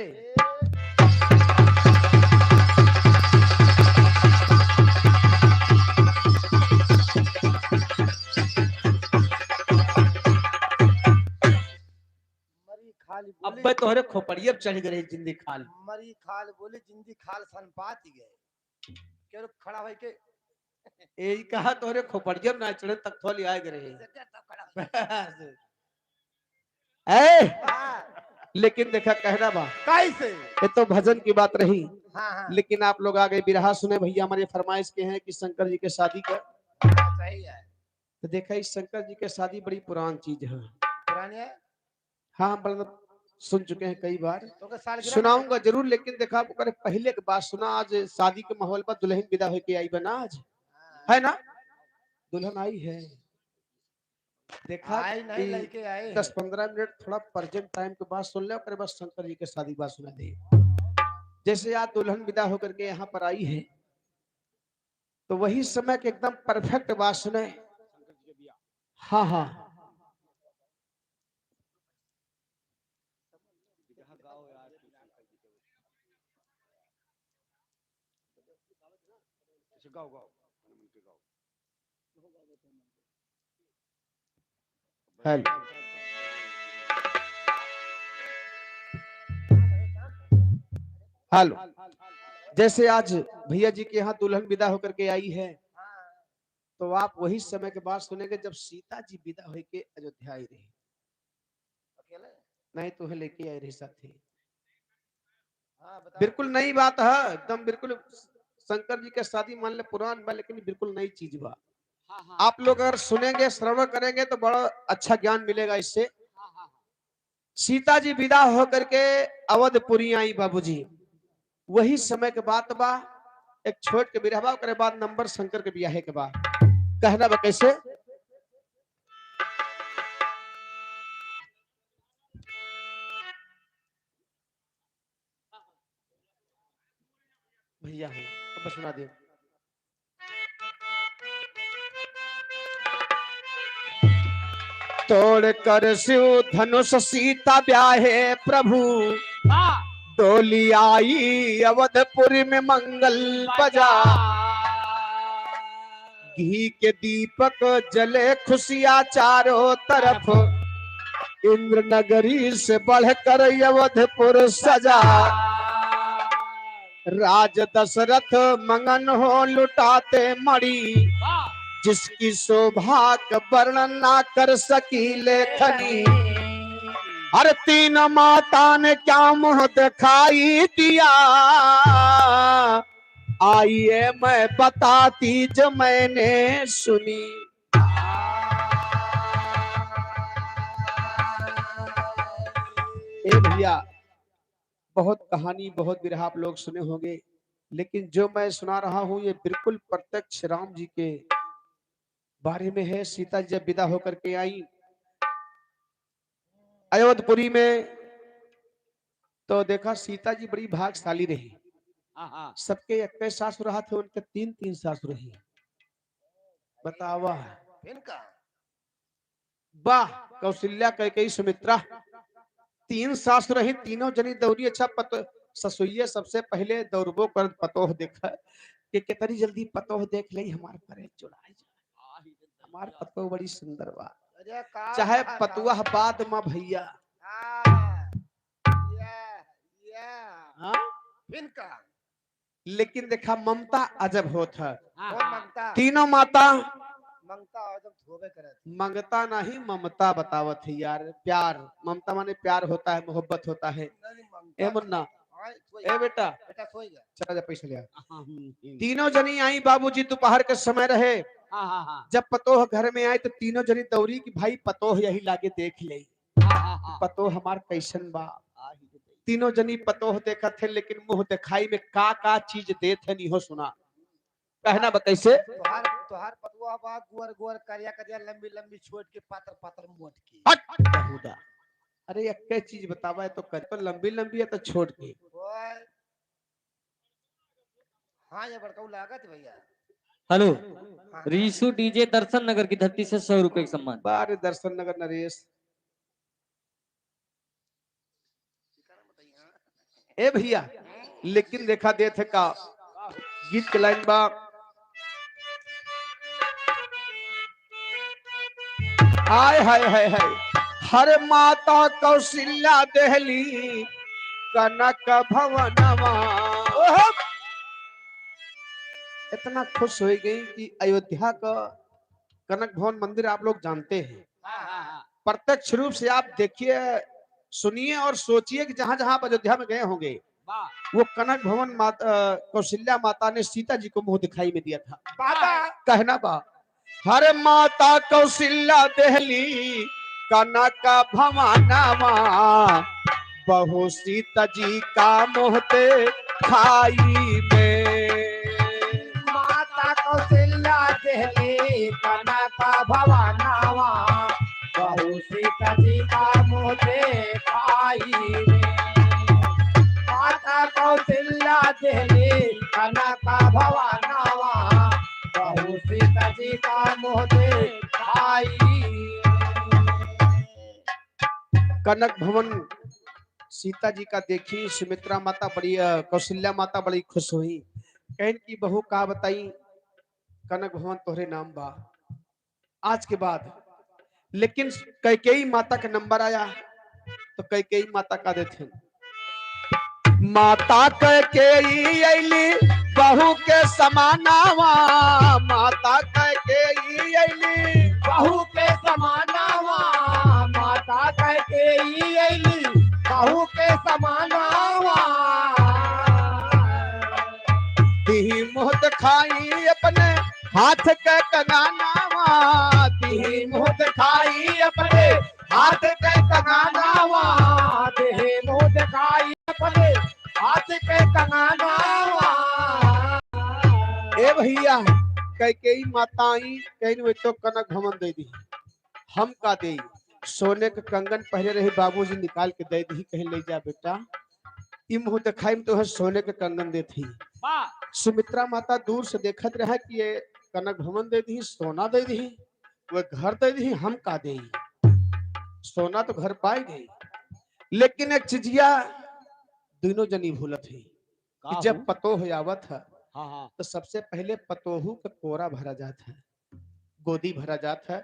मरी खाल अब मैं तोहरे खोपड़ियब चढ़ गए जिंदगी खाल मरी खाल बोले जिंदगी खाल सन पात गए के खड़ा है के यही कहा तोहरे खोपड़ियब ना चढ़े तक थोली आए गए। ए लेकिन देखा कहना बा कैसे ये तो भजन की बात रही। हाँ लेकिन आप लोग आगे बिरहा सुने भैया हमारे फरमाइश के हैं कि शंकर जी के शादी का सही है तो देखा इस शंकर जी के शादी बड़ी पुरानी चीज है। पुरानी है हाँ मतलब सुन चुके हैं कई बार तो सालगिरह सुनाऊंगा जरूर। लेकिन देखा आपको पहले के बात सुना आज शादी के माहौल पर दुल्हन विदा होके आई बना आज है ना दुल्हन आई है। देखा आई नहीं लड़के आए 10-15 मिनट थोड़ा प्रेजेंट टाइम के बाद सुन ले और बस शंकर जी के शादी बात सुना दे। जैसे आज दुल्हन विदा होकर के यहाँ पर आई है तो वही समय के एकदम परफेक्ट बात सुने। हाँ हाँ हेलो हेलो जैसे आज भैया जी के यहाँ दुल्हन विदा होकर के आई है तो आप वही समय के बाद सुनेंगे जब सीता जी विदा होके अयोध्या आई रही। नहीं तो लेके आई रही साथी। बिल्कुल नई बात है एकदम बिल्कुल शंकर जी के शादी मान ले पुरान बा लेकिन बिल्कुल नई चीज बा। आप लोग अगर सुनेंगे श्रवण करेंगे तो बड़ा अच्छा ज्ञान मिलेगा इससे। सीता जी विदा होकर के अवधपुरी आई बाबूजी वही समय के बाद बा एक छोट के बिरहबा के बाद नंबर शंकर के बियाहे के बाद कहना बा कैसे भैया है अब सुना दे। तोड़ कर शिव धनुष सीता ब्याहे प्रभु डोली आई अवधपुरी में मंगल बजा घी के दीपक जले खुशियां चारों तरफ इंद्र नगरी से बढ़कर अवधपुर सजा राज दशरथ मंगन हो लुटाते मणि जिसकी शोभा का वर्णन ना कर सकी लेखनी। हर तीन माता ने क्या मुंह दिखाई दिया आइए मैं बताती जो मैंने सुनी। ए भैया बहुत कहानी बहुत बिरहा आप लोग सुने होंगे लेकिन जो मैं सुना रहा हूं ये बिल्कुल प्रत्यक्ष राम जी के बारे में है। सीता जी जब विदा होकर के आई अयोध्यापुरी में तो देखा सीता जी बड़ी भाग्यशाली रही। सबके एक सासुर रहा थे उनके 3-3 सासुर रही। बतावा वाह कौशल्या कैकेयी सुमित्रा 3 सासुर रही तीनों जनी दौरी। अच्छा ससुइये सबसे पहले दौड़बो कर पतोह देखा कि कितनी जल्दी पतोह देख ली हमारे करे जुड़ाई हमार पतोह बड़ी सुंदर बा चाहे पतुआ बाद माँ भैया हाँ इनका लेकिन देखा ममता अजब होत है। कौन हाँ मांगता तीनों माता मांगता और जब धोबे करे मंगता नहीं ममता बतावत है यार। प्यार ममता माने प्यार होता है, मोहब्बत होता है। नहीं ए मुन्ना, हाँ, सोई ए बेटा बेटा सोई गया चला जा पैसा ले आ। हाँ तीनों जनी आई बाबूजी दोपहर के समय रहे। हाँ जब पतोह घर में आए तो तीनों जनी दौड़ी कि भाई पतोह यही लागे देख ले हाँ पतोह हमार कैसन बा। तीनों जनी पतोह देखा थे लेकिन मुंह दिखाई में का चीज दे थे नहीं हो सुना। कहना कैसे तोहार तोहार पतुआ बा गुअर गुअर करिया करिया लंबी लंबी छोट के पातर पातर मोट की हट बहुदा। अरे एक चीज बतावा है तो कर तो लंबी लंबी है तो छोड़ के। ओए हाँ ये बड़काऊ लागत भैया हेलो, हाँ रीशु डीजे दर्शन नगर की धरती से 100 रुपए का सम्मान। बारे दर्शन नगर नरेश। ए भैया लेकिन देखा दे थे का गीत के लाइन बा। हाय हाय हाय हाय हर माता कौशल्या देहली कनक भवनवा। इतना खुश हो गई कि अयोध्या का कनक भवन मंदिर आप लोग जानते हैं। हाँ प्रत्यक्ष रूप से आप देखिए, सुनिए और सोचिए कि जहां जहां आप अयोध्या में गए होंगे वो कनक भवन माता कौशल्या माता ने सीता जी को मुंह दिखाई में दिया था। बाबा कहना बा हर माता कौशल्या देहली कनक भवनवा बहु सीता जी का मोहते खाई में। माता कौशल्या देहली कनक भवानावा बहु सीता जी का मोते खाई रे माता कौशल्या देहली कनक भवानावा बहु सीता जी का मोते खाई कनक भवन सीता जी का देखी सुमित्रा माता बड़ी कौशल्या माता बड़ी खुश हुई। कहन की बहू का बताई कनक भवन तोहरे नाम बा आज के बाद। लेकिन कैकेयी माता का नंबर आया तो कैकेयी माता का देते माता कैकेयी अली बहू के समानावा। माता कैकेयी अली बहू के समानावा माता कैकेयी अइली बहू के समानावा दी मुँह दिखाई अपने हाथ के कंगनावा। दी मुँह दिखाई अपने हाथ के कंगनावा देह मुँह दिखाई अपने हाथ के कंगनावा ए भैया कैकेयी माता आई कहीं वे तो कनक भवन दे दी हम का दे सोने के कंगन पहले रही बाबूजी निकाल के दे दी कहीं ले जा बेटा ई मुँह दिखाई में तो है सोने के कंगन दे थी। सुमित्रा माता दूर से देखत रहा कि ये कनक भवन दे दी सोना दे दी वो घर दे दी हम का दे। सोना तो घर पाई गई लेकिन एक चिजिया दोनों जनी भूलत है कि जब पतो हो आवत है तो सबसे पहले पतोहू का कोरा भरा जाता है, गोदी भरा जाता है।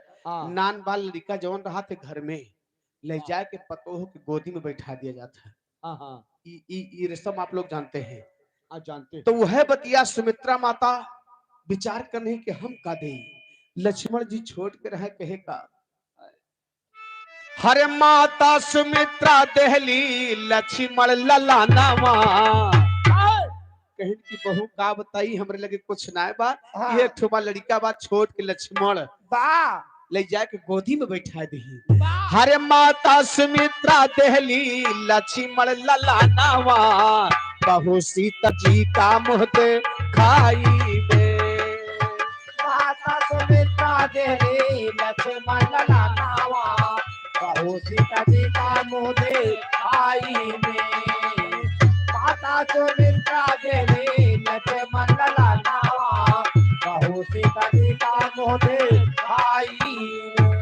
नान बाल लड़का जवन रहा थे घर में ले जाके पतोहू की गोदी में बैठा दिया जाता है। ये रस्म आप लोग जानते हैं। आप जानते तो वह बतिया सुमित्रा माता विचार करने के हम का दे। लक्ष्मण जी छोड़ के रहे कहे का हरे माता सुमित्रा देहली लक्ष्मण ललानावा। कहीं की बहू का बताई हमरे लगे कुछ ना बा। हाँ। ये ठोबा लड़का बा छोड़ के लक्ष्मण बा ले जाके गोदी में बैठा दी। हरे माता सुमित्रा देहली लक्ष्मण ललानावा बहु सीता जी का मुँह खाई में। माता सुमित्रा देहली लक्ष्मण ललानावा बहु सीता जी का मुँह दिखाई में माता सुमित्रा देहली लक्ष्मण ललानावा बहु सीता जी का मुँह दिखाई में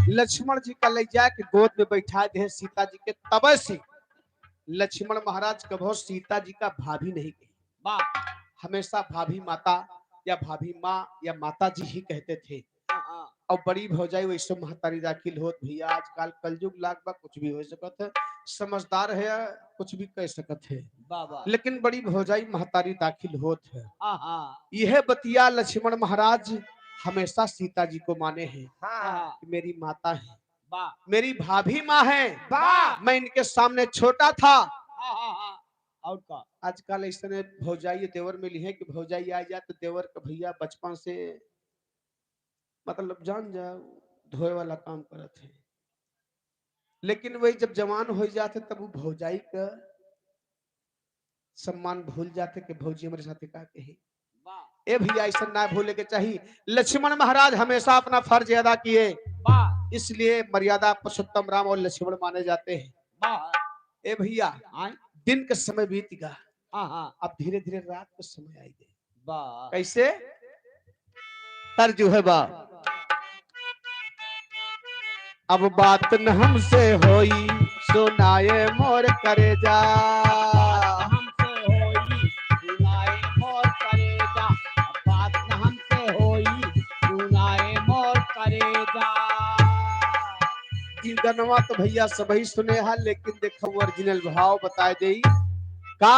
लक्ष्मण जी का ले जाके गोद में बैठा दे सीता जी के। तब से लक्ष्मण महाराज कभो सीता जी का भाभी नहीं कही, हमेशा भाभी माता या भाभी माँ या माता जी ही कहते थे। और बड़ी भौजाई वैसे महतारी दाखिल होत भैया आजकल कलयुग लाग बा कुछ भी हो सकत है। समझदार है, कुछ भी कह सकत है, बाबा लेकिन बड़ी भौजाई महतारी दाखिल होत है। हाँ यह बतिया लक्ष्मण महाराज हमेशा सीता जी को माने हैं हाँ कि मेरी माता है, वाह मेरी भाभी माँ है, वाह मैं इनके सामने छोटा था। हाँ और का आजकल ऐसे भौजाई देवर मिली है कि भौजाई आ जाए तो देवर का भैया बचपन से मतलब जान जाओ धोए वाला काम करत है, लेकिन वही जब जवान हो जाते तब वो भौजाई का सम्मान भूल जाते कि भौजी हमारे साथ का कही। वाह ए भैया ऐसा ना भूले के चाहिए। लक्ष्मण महाराज हमेशा अपना फर्ज अदा किए, वाह इसलिए मर्यादा पुरुषोत्तम राम और लक्ष्मण माने जाते हैं। वाह ए भैया आए दिन का समय बीत गया, हाँ अब धीरे धीरे रात का समय आई गई। वाह कैसे तर्जु है बा, अब बात न हमसे होई सुनाए मोर करे जा। हमसे होई सुनाए मोर करेजा बात न हमसे होई सुनाए मोर करेजा ई गनवा तो भैया सबही सुने हा, लेकिन देखो ओरिजिनल भाव बताए दे का।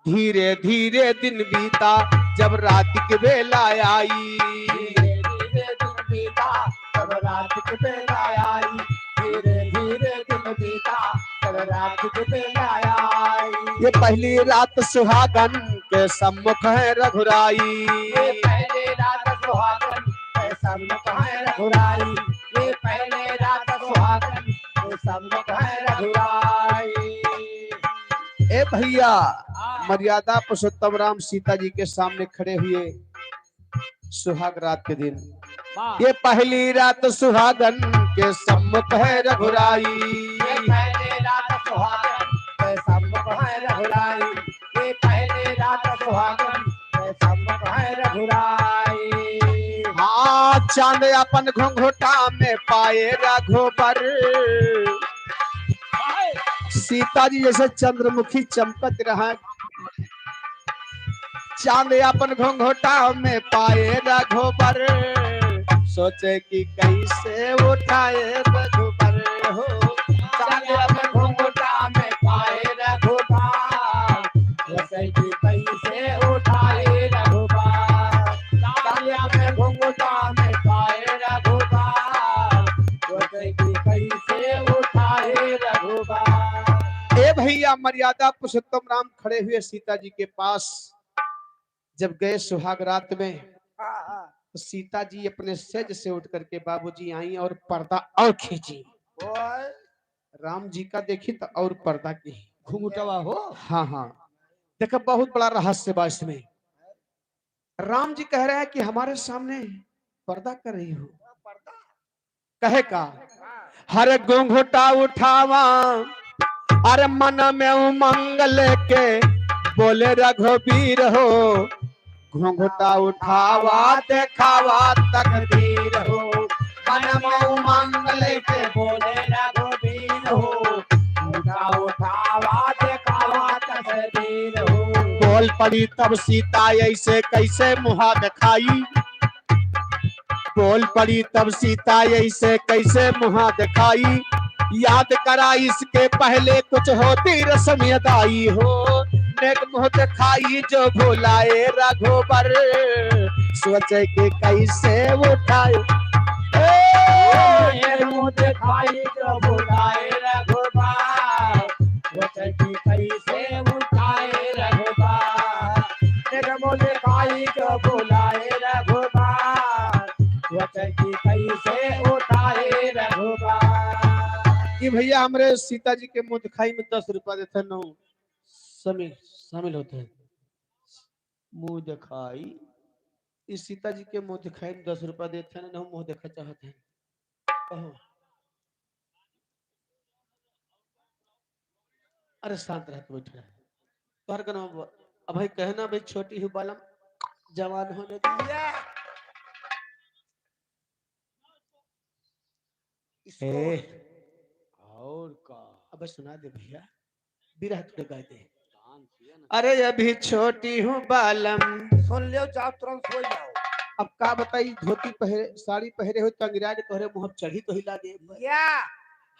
धीरे धीरे दिन बीता जब रात की बेला आई, धीरे धीरे दिन बीता तब रात की बेला आई धीरे धीरे दिन बीता तब रात की बेला आई ये पहली रात सुहागन के सम्मुख है रघुराई। ये पहले रात सुहागन के सम्मुख है रघुराई ये पहले रात सुहागन के सम्मुख है रघुराई ए भैया मर्यादा पुरुषोत्तम राम सीता जी के सामने खड़े हुए सुहाग रात के दिन। ये पहली रात सुहागन के सम्मुख है रघुराई। ये पहले रात सुहागन के सम्मुख है रघुराई ये पहले रात सुहागन के सम्मुख है रघुराई हाँ चांद अपन घुंघोटा में पाए रघुबर, सीता जी जैसे चंद्रमुखी चमकत रहा। चांद अपन घुंघोटा में पाए रघुबर, सोचे कि कैसे उठाए रघुबर हो। चांद अपन घुंघटा में पाए रघुबर जैसे कि कैसे उठाए रघुबर चांद अपन घुंघटा में पाए रघुबर जैसे कि कैसे उठाए रघुबर ए भैया मर्यादा पुरुषोत्तम राम खड़े हुए सीता जी के पास जब गए सुहाग रात में, तो सीता जी अपने सेज से उठ करके बाबूजी आई और पर्दा और खींची। राम जी का देखी तो और पर्दा की घुंघटवा हो हाँ हाँ देखो बहुत बड़ा रहस्य बा इसमें। राम जी कह रहे हैं कि हमारे सामने पर्दा कर रही हो, कहे का हर घूंघटा उठावा अरे मन में उमंग लेके बोले रघुबीर हो। घूंघटा उठावा देखावा तकदीर हो, मन में उमंग लेके बोले रघुबीर हो उठावा देखावा तकदीर हो बोल पड़ी तब सीता ऐसे कैसे मुहा दिखाई। बोल पड़ी तब सीता ऐसे कैसे मुहा दिखाई। याद करा इसके पहले कुछ होती रस्म अदाई हो। नेक मुंह दिखाई जो भुलाए रघुबर, सोचे कि कैसे उठाए मुँह दिखाई जो बुलाए रघुबर सोचे कि कैसे उठाए रघुबर मुँह दिखाई जो बुलाए रघुबर सोचे कि कैसे उठाए रघुबर कि भैया हमारे सीता जी के मुंह दिखाई में 10 रुपया देते न शामिल होते हैं। मुंह दिखाई इस सीता जी के मुंह दिखाई में 10 रुपया देते हैं, मुंह देखा चाहते हैं। कहो अरे शांत रह बैठा है तोहर का नाम अब भाई कहना भाई छोटी ही बालम जवान होने दिया। ए, और का अब सुना दे भैया बिरह थोड़े गाय दे। अरे अभी छोटी हूँ बालम, सुन लियो चाप तुरंत सो जाओ अब का बताई धोती पहरे साड़ी पहरे हो तंगरा के तोहरे मुंह चढ़ी तो हिला दे। या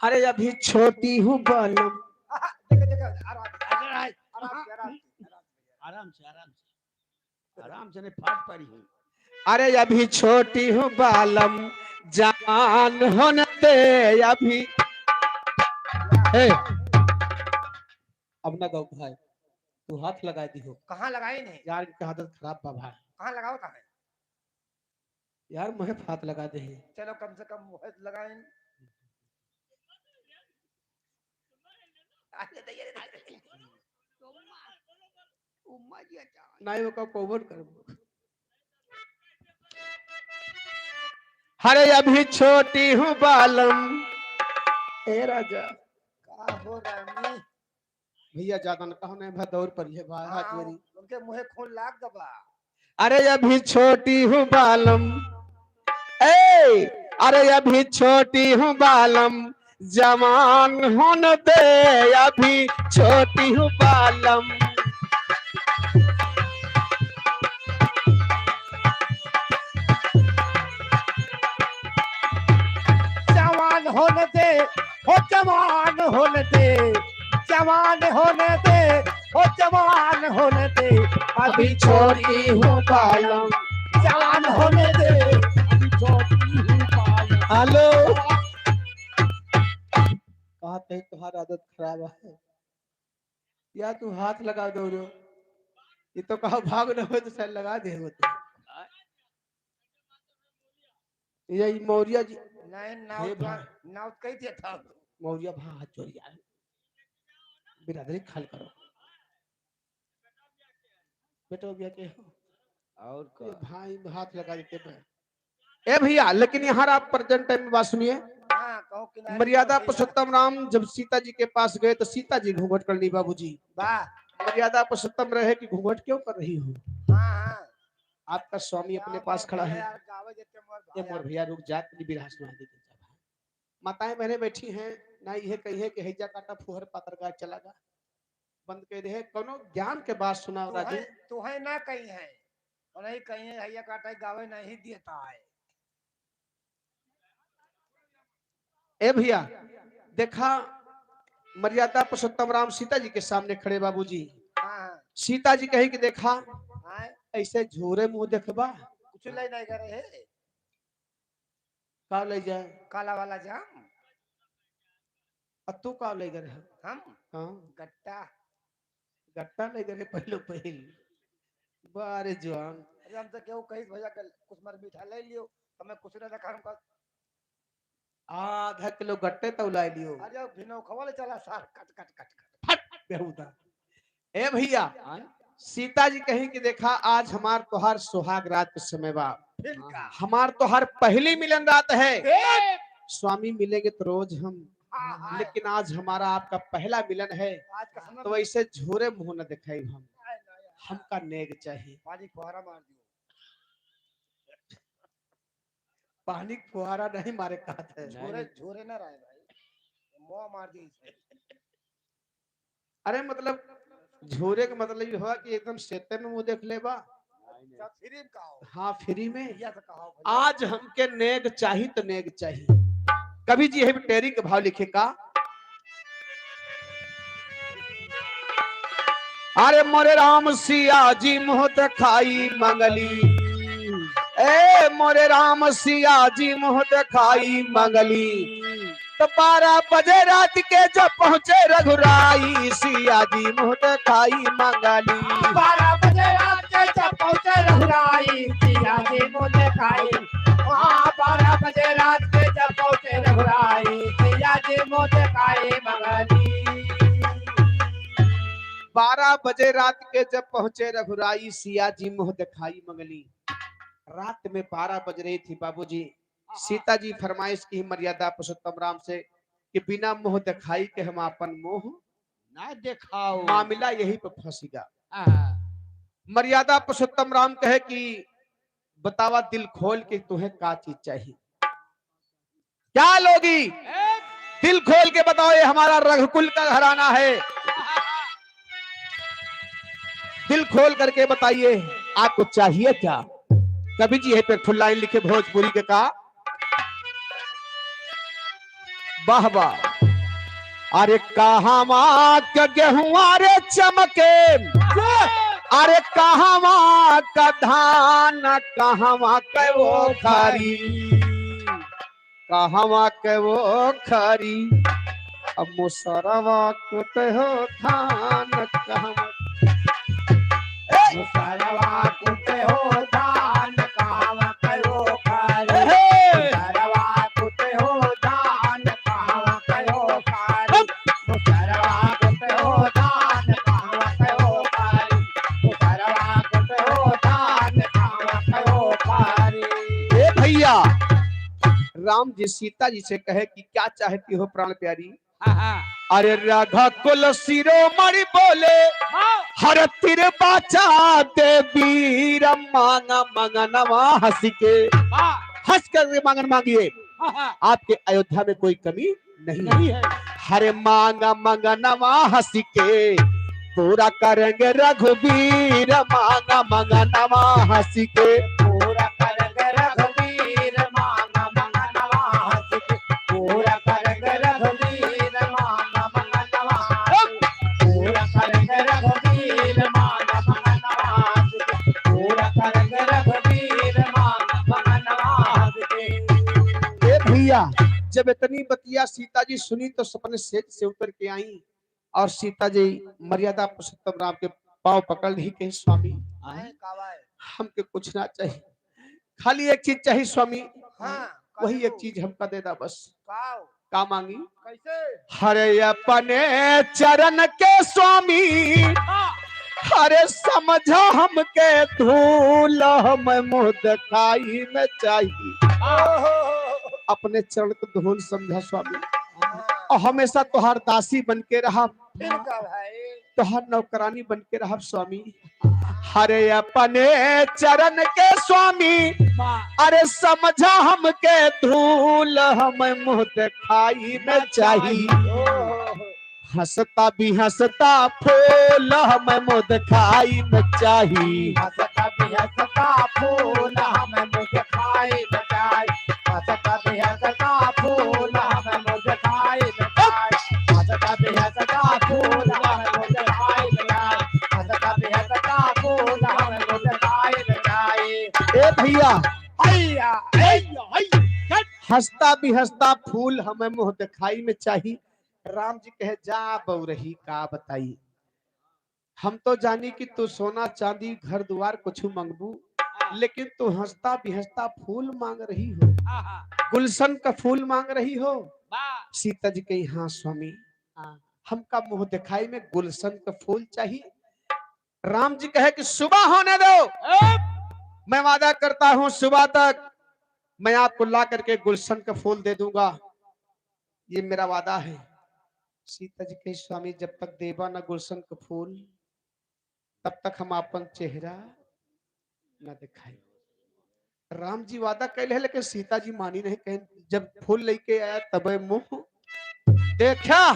अरे अभी छोटी हूँ बालम देखो देखो आराम अरे आराम से आराम से आराम से आराम से आराम से नहीं फाट पड़ी है। अरे अभी छोटी हूँ बालम जवान होने दे अभी। ए, अब ना गाओ भाई, तू हाथ लगा दी हो कहाँ लगाई नहीं यार, इनकी आदत खराब बा भाई। कहाँ लगाओ कहाँ यार मुझे हाथ लगा दे। चलो कम से कम मुँह लगाए उम्मा जी अच्छा नहीं वो का कोवर कर। अरे अभी छोटी हूँ बालम। ए राजा का हो रानी भैया ज्यादा न कहो नहीं भदौर पर है भाई हाथ हाँ, मेरी। उनके मुँह खून लाग दबा अरे अभी छोटी हूँ बालम। ए अरे अभी छोटी हूँ बालम जवान होने दे अभी छोटी हूँ बालम। जवान होने दे हो जवान होने दे जवान होने दे हो जवान होने दे अभी छोटी हूँ बालम। जवान होने दे अभी छोटी हूँ बाल। हेलो कहते तुम्हारा आदत खराब है या तू हाथ लगा दो रो। ये तो कहा भाग न हो तो शायद लगा दे वो तो। ये मौर्य जी नहीं हे भाई नाव कही थे था मौर्य भाई हाथ जोड़ यार बिरादरी खाल करो बेटो भैया के हो और ये का भाई हाथ लगा देते पे। ए भैया लेकिन यहाँ आप प्रेजेंट टाइम में बात सुनिए। हाँ कहो किनारे मर्यादा तो भैया। पुरुषोत्तम राम जब सीता जी के पास गए तो सीता जी घूंघट कर ली बाबूजी। वाह मर्यादा पुरुषोत्तम रहे कि घूंघट क्यों कर रही हो। हाँ हाँ आपका स्वामी अपने क्या पास बात खड़ा है। यार गावे देते मोर ये भाई मोर यार। भैया रुक जा तेरी बिरहा सुना दे के जा भाई। माताएं बहनें बैठी हैं ना ये कही है कि हैजा काटा फुहर पात्रकार चलागा बंद कर दे कोनो ज्ञान के बात सुना राजू। तू है ना कहीं है और नहीं कहीं है हैया काटा गावे नहीं देता है ए भैया देखा मर्यादा पुरुषोत्तम राम सीता जी के सामने खड़े बाबूजी। हाँ सीता जी कही कि देखा हाँ ऐसे झूरे मुंह देखबा कुछ ले नहीं करे है का ले जाए काला वाला जाम तू का ले गए हम हाँ गट्टा गट्टा ले गए पहले पहल बारे जवान। अरे हम तो क्यों कहीं भैया कुछ मर मीठा ले लियो तो मैं कुछ ना रखा हमका आधा किलो गट्टे तो ला लियो। अरे भिनो खवाले चला सार कट कट कट कट फट बेहुदा। ए भैया सीता जी कहीं कि देखा आज हमार तोहार सुहाग रात के समय बा फिर का हमार तोहार पहली मिलन रात है। ए! स्वामी मिलेंगे तो रोज हम हाँ, हाँ। लेकिन आज हमारा आपका पहला मिलन है आज का समय तो ऐसे झूरे मुंह न दिखाई हम आए ना यार। हमका नेग चाहिए। पानी फुहारा मार दियो पानी फुहारा नहीं मारे कहते हैं। झोरे झोरे ना रहे भाई मुंह मार दी इसे अरे मतलब झूरे का मतलब ये हुआ कि एकदम सेते में मुंह देख ले बा। जब फ्री में कहो हाँ फ्री में भैया से कहो भैया आज हमके नेग चाहिए तो नेग चाहिए। कभी जी है टेरी के भाव लिखे का अरे मोरे राम सिया जी मुँह दिखाई मंगली। ए मोरे राम सिया जी मुँह दिखाई मंगली तो 12 बजे रात के जब पहुंचे रघुराई सिया जी मुँह दिखाई मंगली। 12 बजे रात के जब पहुंचे रघुराई सिया जी मुँह दिखाई हाँ 12 बजे रात के जब पहुंचे रघुराई सिया जी मुँह दिखाई मंगली 12 बजे रात के जब पहुंचे रघुराई सिया जी मुँह दिखाई मंगली। रात में 12 बज रही थी बाबूजी। सीता जी फरमाइश की मर्यादा पुरुषोत्तम राम से कि बिना मुंह दिखाई के हम अपन मुंह ना दिखाओ मामला यही पे फंसेगा। हाँ। मर्यादा पुरुषोत्तम राम कहे कि बतावा दिल खोल के तुम्हें क्या चीज चाहिए क्या लोगी दिल खोल के बताओ ये हमारा रघुकुल का घराना है दिल खोल करके बताइए आपको चाहिए क्या। कभी जी है पे फुल लाइन लिखे भोजपुरी के का वाह वाह। अरे कहवा के गेहुआ रे चमके, अरे कहवा का धान, कहवा के वो खरी, कहवा के वो खरी। अब मुसरवा कुते हो धान कहवा, मुसरवा कुटे हो धान कहवा कयो खारी, मुसरवा कुटे हो धान कहवा कयो खारी, मुसरवा कुटे हो धान कहवा कयो खारी, मुसरवा कुटे हो धान कहवा कयो खारी। ए भैया राम जी सीता जी से कहे कि क्या चाहती हो प्राण प्यारी। अरे राधा कुल शिरोमणि बोले, हर तिर बाचा दे वीर मांगा मंगनवा हंस के, हंस कर मांगन मांगिए, आपके अयोध्या में कोई कमी नहीं है। हरे मांगा मंगनवा हंस के, पूरा करेंगे रघुवीर मांगा मंगनवा हंस के, पूरा करेंगे रघुवीर मांगा मंगनवा हंस के, पूरा करेंगे रघुवीर मांगा मंगनवा हंस के, पूरा करेंगे रघुवीर मांगा मंगनवा हंस के, पूरा करेंगे रघुवीर मांगा मंगनवा हंस के। ए भैया जब इतनी बतिया सीता जी सुनी तो सपने से उतर के आई और सीता जी मर्यादा पुरुषोत्तम राम के पांव पकड़ ही कहे स्वामी हमके कुछ ना चाहिए, खाली एक चीज चाहिए स्वामी, वही एक चीज हमका दे दा बस। का मांगी? हरे अपने चरण के स्वामी, हरे समझो हमके धूल हम मुंह दिखाई में चाहिए। अपने चरण को धूल समझा स्वामी और हमेशा तुहार दासी बन के रहा, तुहार नौकरानी बन के रहा स्वामी। हरे अपने चरण के स्वामी, अरे समझा हमके धूल हम मुंह दिखाई में चाहिए। हंसता भी हंसता फूल हम मुंह दिखाई में चाहिए। हंसता भी हंसता फूल हमें मुँह दिखाई में चाहिए, हंसता भी हंसता फूल हमें मुँह दिखाई में चाहिए, हंसता भी हंसता फूल हमें मुँह दिखाई में चाहिए, हंसता भी हंसता फूल हमें मुँह दिखाई में चाहिए। ए भैया हैया हैया हैया हंसता भी हंसता फूल हमें मुंह दिखाई में चाहिए। राम जी कहे जा बउरही का बताई, हम तो जानी कि तू सोना चांदी घर द्वार कुछ मंगबू, लेकिन तू हंसता भी हंसता फूल मांग रही हो, गुलशन का फूल मांग रही हो। सीता जी कही हाँ स्वामी, हमका मुंह दिखाई में गुलशन का फूल चाहिए। राम जी कहे कि सुबह होने दो, मैं वादा करता हूं सुबह तक मैं आपको ला करके गुलशन का फूल दे दूंगा, ये मेरा वादा है। सीता जी कही स्वामी जब तक देवा ना गुलशन का फूल तब तक हम अपन चेहरा न दिखाई। राम जी वादा कैले लेकिन सीता जी मानी नहीं, कहीं जब फूल लेके आया तब मुंह देखा।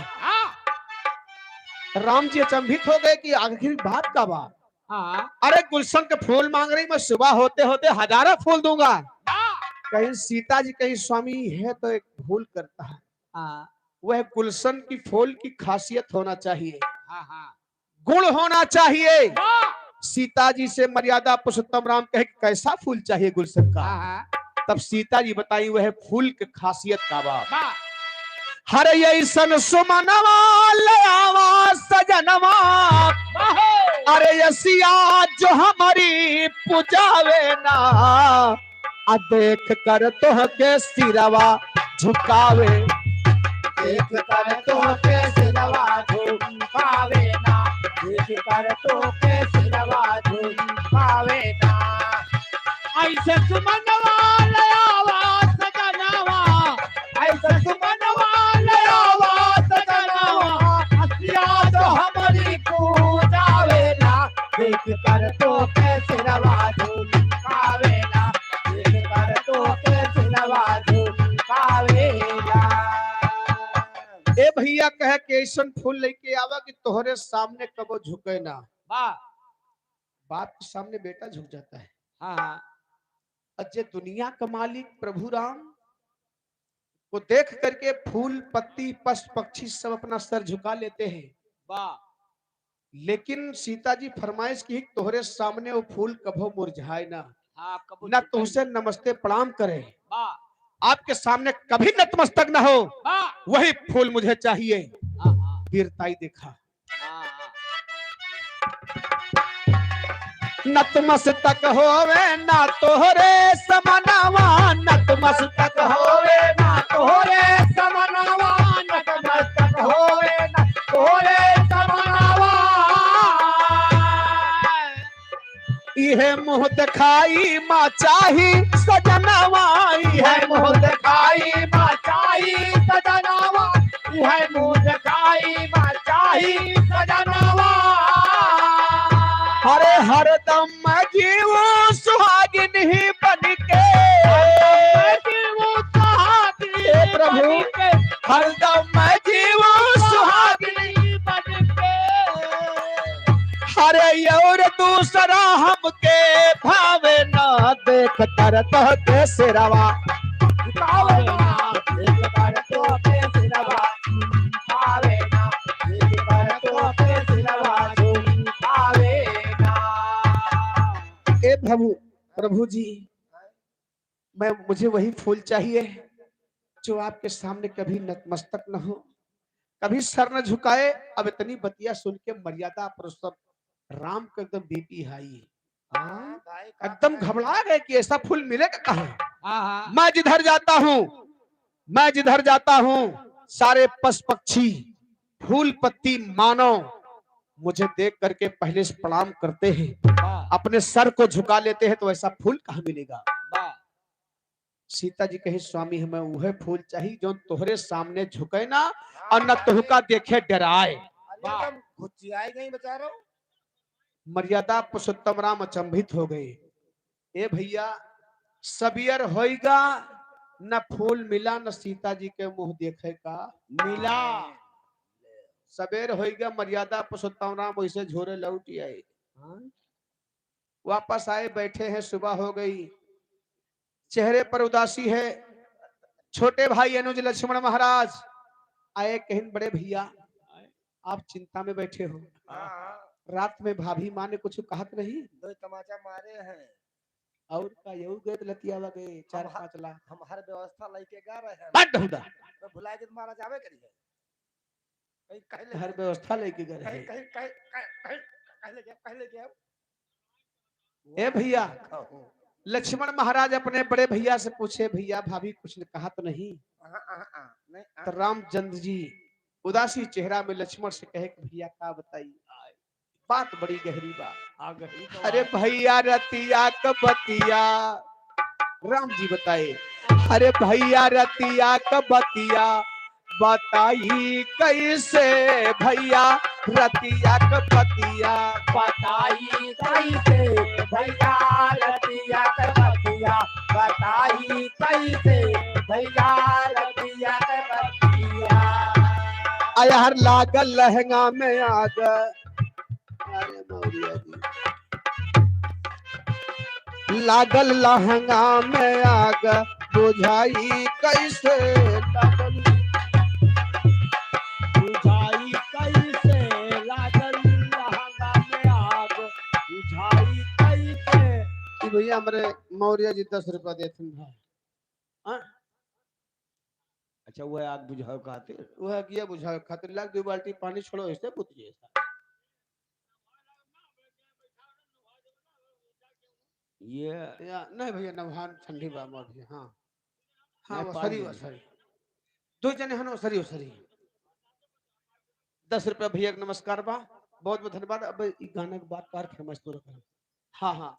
राम जी अचंभित हो गए कि आखिर बात का बात। अरे गुलशन के फूल मांग रही, मैं सुबह होते होते हजारों फूल दूंगा। कहीं सीता जी कहीं स्वामी है तो एक भूल करता है, वह गुलशन की फूल की खासियत होना चाहिए, गुण होना चाहिए। सीता जी से मर्यादा पुरुषोत्तम राम कहे कैसा फूल चाहिए गुलशन का, तब सीता जी बताई वह फूल की खासियत का बात। हर ऐसन सुमनवा लयावा सजनवा, अरे यसिया जो हमारी पुजावे ना, आ देख कर तो के सिरवा झुकावे, देख कर तो के सिरवा झुकावे ना, देख कर तो के सिरवा झुकावे ना। ऐसे सुमनवा लयावा सजनवा, ऐसे सुमनवा लयावा सजनवा, हसिया तो हमारी पूजावे ना, देख कर तो के सिरवा झुकावे ना, देख कर तो के सिरवा झुकावे ना। ए भैया कहे कि ऐसन फूल लेके आवा कि तोहरे सामने कबो झुके ना। बाप के सामने बेटा झुक जाता है। अजय दुनिया का मालिक प्रभु राम को देख करके फूल पत्ती पशु पक्षी सब अपना सर झुका लेते हैं। वाह लेकिन सीता जी फरमाइश की तोहरे सामने वो फूल कभो मुरझाए ना, हाँ कबूल न तुमसे नमस्ते प्रणाम करे, वाह आपके सामने कभी नतमस्तक न हो, वाह वही फूल मुझे चाहिए। हाँ हाँ वीरताई देखा। हाँ हाँ नतमस्तक होवे ना तोहरे समनवा, नतमस्तक होवे ना तोहरे समनवा, नतमस्तक होवे ना तोहरे समनवा। इहे मुँह दिखाई माँ चाही सजनवा, इहे मुँह दिखाई माँ चाही सजनवा, इहे मुँह दिखाई माँ चाही सजनवा। हरे हरदम जीव सुहागिन ही बनके, प्रभु हरदम जीव सुहागिन ही बनके, हरे और दूसरा हमके भावे ना, देख तरत के सिरवा भावे ना, देख तरत के सिरवा भावे ना, देख तरत के सिरवा भावे ना। ए प्रभु जी, मुझे वही फूल चाहिए जो आपके सामने कभी नतमस्तक न हो, कभी सर न झुकाए। अब इतनी बतिया सुन के मर्यादा पुरुषोत्तम राम का एकदम बीपी हाई, एकदम घबरा गए कि ऐसा फूल मिलेगा कहाँ। हाँ हाँ मैं जिधर जाता हूँ सारे पशु पक्षी फूल पत्ती मानव मुझे देख करके पहले से प्रणाम करते हैं, वाह अपने सर को झुका लेते हैं, तो ऐसा फूल कहाँ मिलेगा। वाह सीता जी कहे स्वामी हमें वह फूल चाहिए जो तोहरे सामने झुके ना और न तुहका देखे डराए। घुचियाई गई बेचारो। मर्यादा पुरुषोत्तम राम अचंभित हो गए। ए भैया सबियर होएगा, न फूल मिला न सीता जी के मुंह देखे का मिला। सबेर होएगा, मर्यादा पुरुषोत्तम राम वैसे झोरे लौट आए, वापस आए, बैठे हैं, सुबह हो गई, चेहरे पर उदासी है। छोटे भाई अनुज लक्ष्मण महाराज आए, कहें बड़े भैया आप चिंता में बैठे हो, रात में भाभी माँ ने कुछ कहत नहीं, दो तमाचा मारे हैं और का यू गए लतियावा गए 4-5 लाख हम हर व्यवस्था लेके गा रहे हैं। बट हुदा तो भुलाए के मारा जावे करी है, कहीं कहले हर व्यवस्था लेके गए कहीं हैं। कहीं कहले गया ए भैया लक्ष्मण महाराज अपने बड़े भैया से पूछे, भैया भाभी कुछ ने कहा तो नहीं। नहीं तो रामचंद्र जी उदासी चेहरा में लक्ष्मण से कहे कि भैया क्या बताइए, बात बड़ी गहरी बात आ गई। अरे भैया रतिया क बतिया, राम जी बताए, अरे भैया रतिया क बतिया बताई कैसे, भैया रतिया क बतिया बताई कैसे, भैया रतिया क बतिया बताई कैसे, भैया रतिया क बतिया। अयार लागल लहंगा में आग, अरे मौरिया जी लागल लहंगा में आग बुझाई कैसे, बुझाई कैसे, लागल लहंगा में आग बुझाई कैसे। भैया हमारे मौर्य जी 10 रुपया देते हैं। अच्छा वो आग बुझाओ खातिर, वह किया बुझाओ खातिर लाग 2 बाल्टी पानी छोड़ो इससे पुतिए। ये नहीं भैया नवहान ठंडी बा मोर। हाँ हाँ नहीं, वसरी वसरी 2 जने हन वसरी वसरी 10 रुपया भैया नमस्कार बा, बहुत बहुत धन्यवाद। अब गाना के बात पार फेमस तो रखा। हाँ हाँ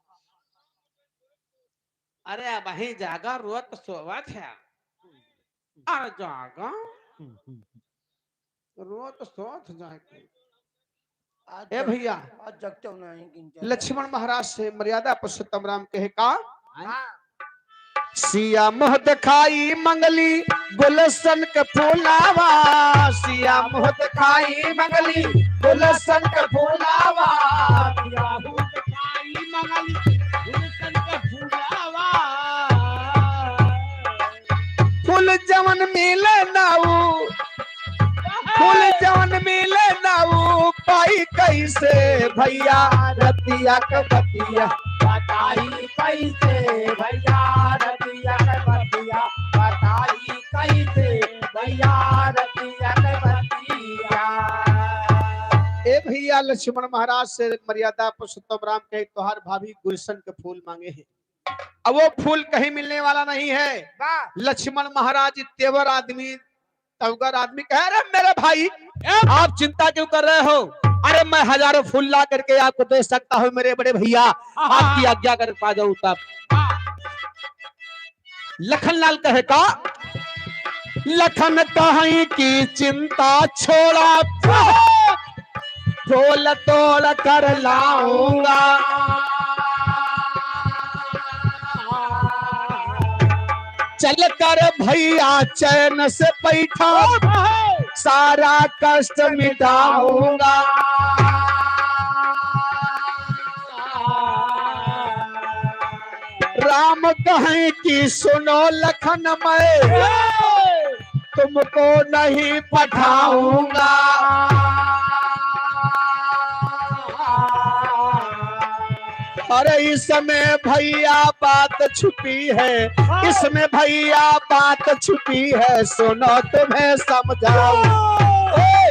अरे वही जागा रोत सोवत है, अरे जागा रोत सोत जाके। ए भैया आज जगते नहीं लक्ष्मण महाराज से मर्यादा पुरुषोत्तम राम कहे का, सिया मुह दिखाई मंगली गुलशन के फूलावा, सिया मुह दिखाई मंगली गुलशन के फूलावा, सिया मुह दिखाई मंगली गुलशन के फूलावा। फूल जवन मिले नाऊ, फूल जवन मिले नाऊ पाई कैसे भैया रतिया के बतिया बताई कैसे भैया रतिया के बतिया, बताई कैसे भैया रतिया के बतिया। ए भैया लक्ष्मण महाराज से मर्यादा पुरुषोत्तम राम कहे तोहार भाभी गुलशन के फूल मांगे हैं। अब वो फूल कहीं मिलने वाला नहीं है। लक्ष्मण महाराज तेवर आदमी तवगर आदमी कह रहे मेरे भाई आप चिंता क्यों कर रहे हो? अरे मैं हजारों फूल ला करके आपको दे सकता हूँ मेरे बड़े भैया, आपकी आज्ञा कर पा जाऊं तब। लखनलाल कहे का लखन कहीं की चिंता छोड़ा, फूल तोड़ कर लाऊंगा। चल कर भैया चैन से बैठा, सारा कष्ट मिटाऊंगा। राम कहें कि सुनो लखन मैं तुमको नहीं पठाऊंगा। अरे इसमें भैया बात छुपी है, इसमें भैया बात छुपी है, सुनो तुम्हें समझाऊं।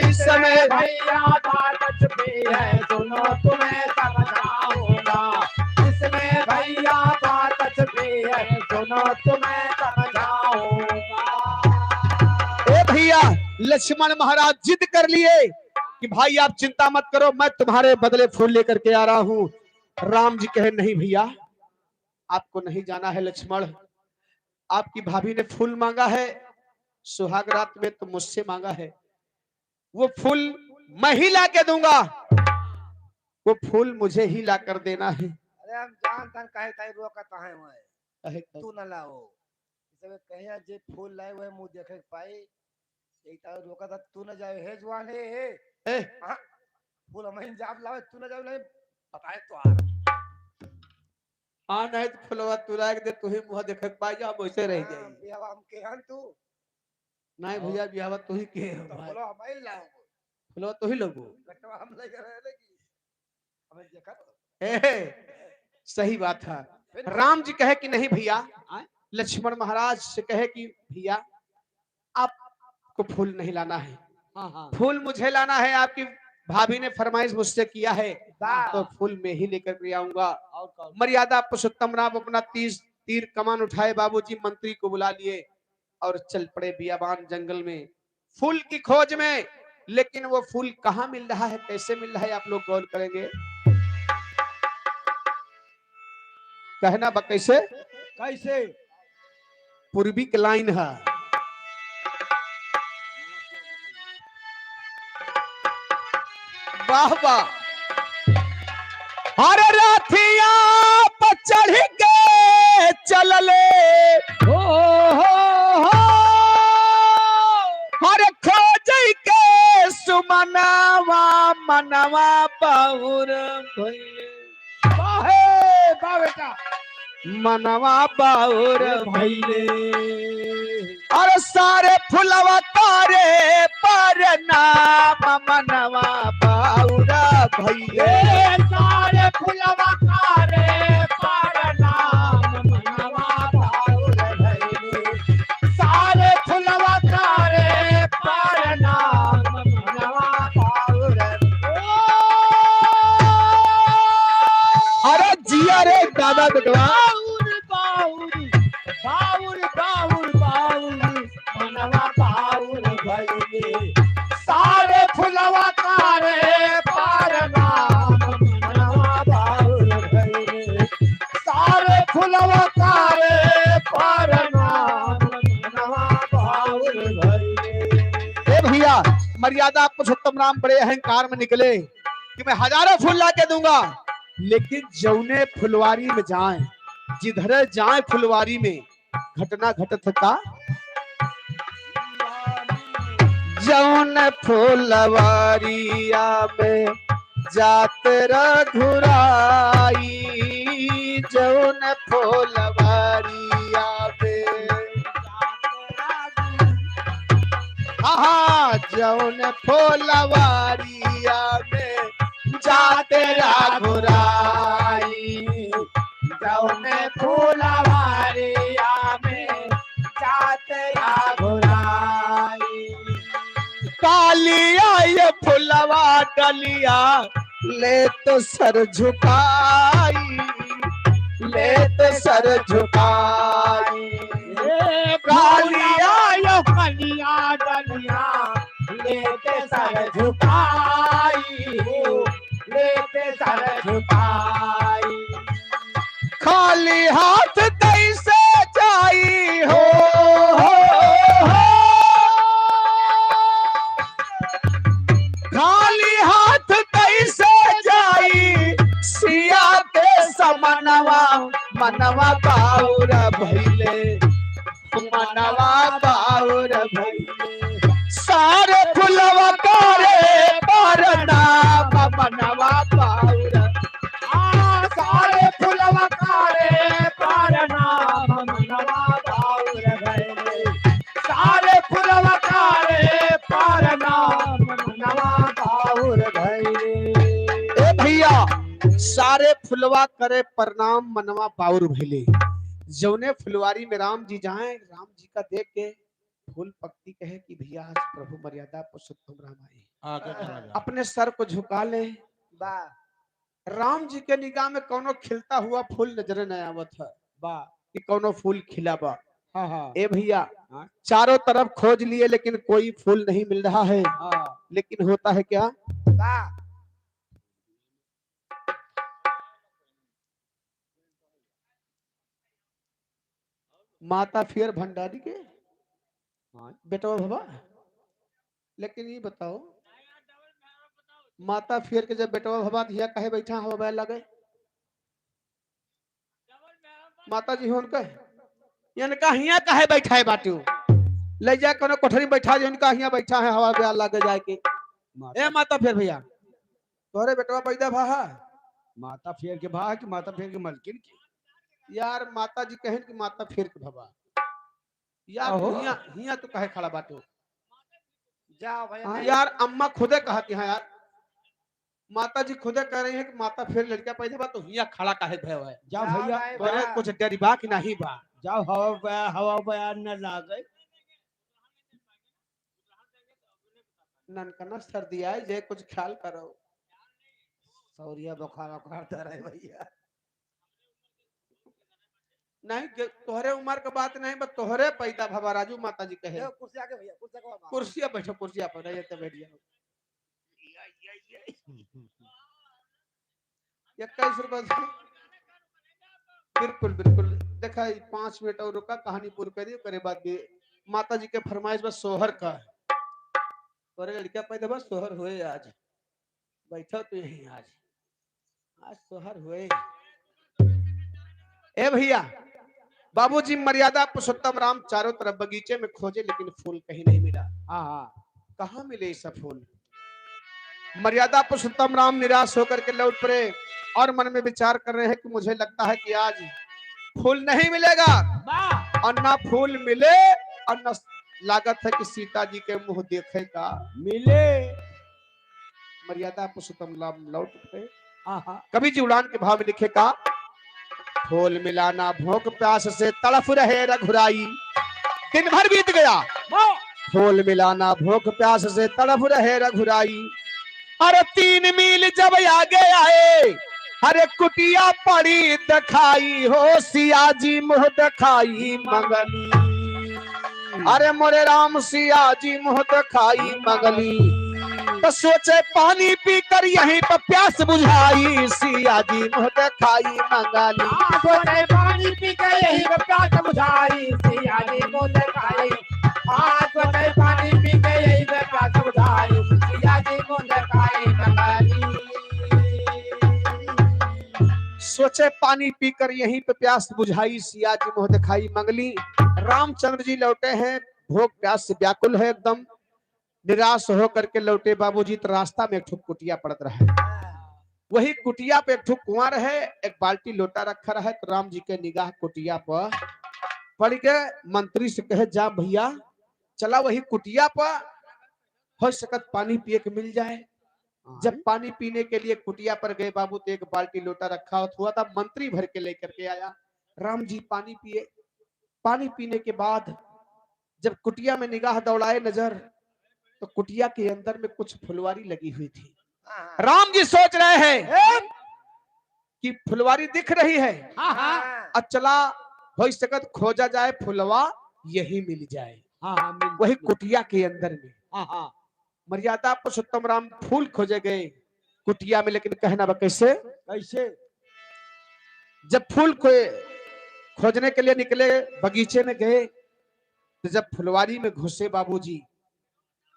इसमें भैया बात छुपी है, सुनो तुम्हें समझाऊंगा। इसमें भैया बात छुपी है, सुनो तुम्हें समझाऊंगा। ए भैया लक्ष्मण महाराज जिद कर लिए कि भाई आप चिंता मत करो, मैं तुम्हारे बदले फूल लेकर के आ रहा हूँ। राम जी कहे नहीं भैया आपको नहीं जाना है लक्ष्मण, आपकी भाभी ने फूल मांगा है, सुहाग रात में तो मुझसे मांगा है, वो फूल मैं ही ला के दूंगा, वो फूल मुझे ही ला कर देना है। अरे हम जानता कहे ताई रोकता है वह तू न लाओ, इसे कहिया जे फूल लाए वह मुंह देखे पाई, यही ताई रोकता तू न जाए हे जवान हे हां फूल हम जाब लावे तू न जाओ नहीं बताए तो आ हाँ नहीं तो फुलवा तुरा के दे तू ही मुंह देखे पाई जा वैसे रह जाई। बियाह हम के हन तू नहीं भैया बियाह तू ही के तो बोलो हम ही लाओ फुलवा तू ही लगो लटवा हम ले रहे लगी हमें देखा ए सही बात है। राम जी कहे कि नहीं भैया, लक्ष्मण महाराज से कहे कि भैया आपको फूल नहीं लाना है, फूल मुझे लाना है, आपकी भाभी ने फरमाइश मुझसे किया है तो फूल में ही लेकर के आऊंगा। मर्यादा पुरुषोत्तम राम अपना तीर कमान उठाए, बाबूजी मंत्री को बुला लिए और चल पड़े बियाबान जंगल में फूल की खोज में। लेकिन वो फूल कहाँ मिल रहा है, कैसे मिल रहा है, आप लोग गौर करेंगे। कहना बा कैसे कैसे पूर्वी की लाइन है, वाह वाह। हर राथिया पर चढ़ के चलले हर खोज के सुमनवा मनवा बहुर बाहे बा बेटा मनवा बाउर भैले और सारे फुलवा तारे पर नाम मनवा बाउर भैले सारे फुलवा तारे पर नाम मनवा बाउर भैले सारे फुलवा तारे पर नाम मनवा बाउर अरे जिया रे दादा बेटवा बाउर बाउर बाउर मनवा बाउर भैले सारे फुलवा तारे पर नाम मनवा बाउर भैले सारे फुलवा तारे पर नाम मनवा बाउर भैले। ए भैया मर्यादा पुरुषोत्तम राम बड़े अहंकार में निकले कि मैं हजारों फूल ला के दूंगा, लेकिन जौने फुलवारी में जाएं, जिधर जाएं फुलवारी में घटना घटत का जौन फुलवारिया में जात रघुराई जौन फुलवारिया में हाँ जौन फुलवारिया में जाते रघुराई जौन फूलवारिया में जाते रघुराई कालिया ये फुलवा डलिया ले तो सर झुकाई ले तो सर झुकाई कालिया यो कलिया डलिया लेते सर झुकाई लेते सर झुकाई खाली हाथ कैसे जाई हो खाली हाथ कैसे जाई सिया के समनवा मनवा बाउर भइले मनवा बाउर भइले सारे फुलवा करे परना मनवा बाउर सारे फुलवा कारे पारनाम मनवा बाउर भैले सारे फुलवा कारे पारनाम मनवा बाउर भैले ए भैया सारे फुलवा करे प्रणाम मनवा बाउर भइले जौने फुलवारी में राम जी जाए राम जी का देख के फूल पत्ती कहे कि भैया आज प्रभु मर्यादा पुरुषोत्तम राम आए अपने सर को झुका ले राम जी के निगाह में कोनो खिलता हुआ फूल नजर न आवत है कि कोनो फूल खिला बा ए भैया चारों तरफ खोज लिए लेकिन कोई फूल नहीं मिल रहा है लेकिन होता है क्या माता फिर भंडारी के बेटा बाबा लेकिन ये बताओ माता फिर के जब बेटवा भवा धिया कहे बैठा हवा बैल लगे माता जी होन कहे इनका हिया कहे बैठा है बाटू ले जा कोनो कोठरी बैठा जे इनका हिया बैठा है हवा बैल लगे जाए के ए माता फिर भैया तोरे बेटवा पैदा भा माता फेर के भा कि माता फेर के मलकिन की यार माता जी कहेन कि माता फिर के भवा यार हिया हिया तो कहे खड़ा बाटू जाओ भैया यार अम्मा खुदे कहती है यार माता जी खुदे कह रही है कि माता फिर लड़का पैदा बा तो हिया खड़ा काहे भय है जाओ भैया तोरे कुछ डरी बा कि नहीं बा जाओ हवा बयान न लागे ननकना सर्दी आए जे कुछ ख्याल करो सौरिया बुखार बुखार दे रहे भैया नहीं तोहरे उम्र के बात नहीं बस तोहरे पैदा भवा राजू माता जी कहे कुर्सी आके भैया कुर्सिया बैठो कुर्सिया पर रहिए तो बैठ जाओ 21 रुपए बिल्कुल बिल्कुल देखा 5 मिनट और रुका कहानी पूरी करिए करे बाद भी माता जी के फरमाइश बस सोहर का तोरे लड़का पैदा बस सोहर हुए आज बैठो तो यहीं आज सोहर हुए ए भैया बाबूजी मर्यादा पुरुषोत्तम राम चारों तरफ बगीचे में खोजे लेकिन फूल कहीं नहीं मिला कहाँ मिले सब फूल मर्यादा पुरुषोत्तम राम निराश होकर के लौट पड़े और मन में विचार कर रहे हैं कि मुझे लगता है कि आज फूल नहीं मिलेगा और ना फूल मिले और न लागत है कि सीता जी के मुंह देखेगा मिले मर्यादा पुरुषोत्तम राम लौट पड़े कवि जी उड़ान के भाव में लिखेगा फूल मिलाना भूख प्यास से तड़फ रहे रघुराई दिन भर बीत गया फूल मिलाना भूख प्यास से तड़फ रहे रघुराई अरे 3 मील जब आगे आए अरे कुटिया पड़ी दिखाई हो सिया जी मुँह दिखाई मंगली अरे मोरे राम सिया जी मुँह दिखाई मंगली तो सोचे पानी पीकर यहीं पर प्यास बुझाई सिया जी मुँह दिखाई मंगली सोचे पानी पी के यही प्यास बुझाई सिया जी मुँह दिखाई सोचे पानी पी के यही प्यास बुझाई सिया जी मुँह दिखाई मंगली सोचे पानी पीकर यहीं पे प्यास बुझाई सिया जी मुँह दिखाई मंगली रामचंद्र जी लौटे हैं भूख प्यास से व्याकुल है एकदम निराश होकर के लौटे बाबूजी तो रास्ता में एक ठुक कुटिया पड़त रहा है वही कुटिया पे एक ठुक कुआं है एक बाल्टी लोटा रखा रहा है तो राम जी के निगाह कुटिया पर पड़ गए मंत्री से कहे जा भैया चला वही कुटिया पर हो सकत पानी पिए के मिल जाए। जब पानी पीने के लिए कुटिया पर गए बाबू तो एक बाल्टी लोटा रखा हुआ था, मंत्री भर के लेकर के आया। राम जी पानी पिए। पानी पीने के बाद जब कुटिया में निगाह दौड़ाए नजर, तो कुटिया के अंदर में कुछ फुलवारी लगी हुई थी। राम जी सोच रहे हैं कि फुलवारी दिख रही है, अब चला हो सकत खोजा जाए फुलवा यही मिल जाए। वही कुटिया के अंदर में मर्यादा पुरुषोत्तम राम फूल खोजे गए कुटिया में, लेकिन कहना बा कैसे कैसे? जब फूल को खोजने के लिए निकले बगीचे में गए, तो जब फुलवारी में घुसे बाबूजी,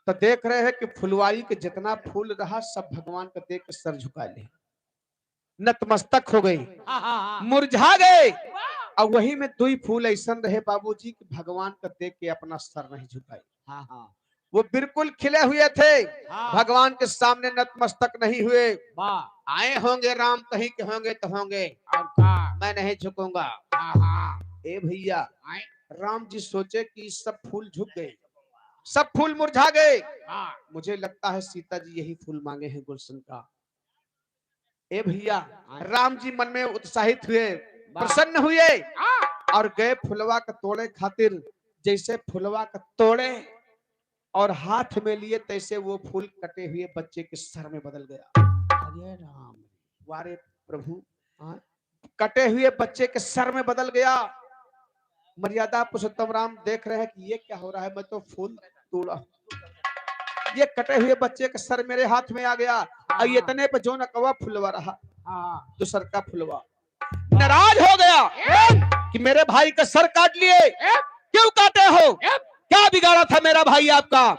तो देख रहे हैं कि फुलवारी के जितना फूल रहा सब भगवान को देख के सर झुका ले, नतमस्तक हो गए, मुरझा गए। और वही में दुई फूल ऐसा रहे बाबूजी कि भगवान को देख के अपना सर नहीं झुकाए। वो बिल्कुल खिले हुए थे, भगवान के सामने नतमस्तक नहीं हुए। आए होंगे राम कहीं के होंगे तो होंगे, मैं नहीं झुकूंगा। ए भैया, राम जी सोचे कि सब फूल झुक गए, सब फूल मुरझा गए। मुझे लगता है सीता जी यही फूल मांगे हैं गुलशन का। ए भैया, राम जी मन में उत्साहित हुए, प्रसन्न हुए और गए फुलवा का तोड़े खातिर। जैसे फुलवा का तोड़े और हाथ में लिए, तैसे वो फूल कटे हुए बच्चे के सर में बदल गया। अरे राम, वारे प्रभु, कटे हुए बच्चे के सर में बदल गया। मर्यादा पुरुषोत्तम राम देख रहे हैं कि ये क्या हो रहा है, मैं तो फूल तोड़ा, ये कटे हुए बच्चे का सर मेरे हाथ में आ गया। और इतने पे जो नकवा फुलवा रहा, जो सर का फुलवा, नाराज हो गया कि मेरे भाई का सर काट लिए, क्यों काटे हो, क्या बिगाड़ा था मेरा भाई आपका।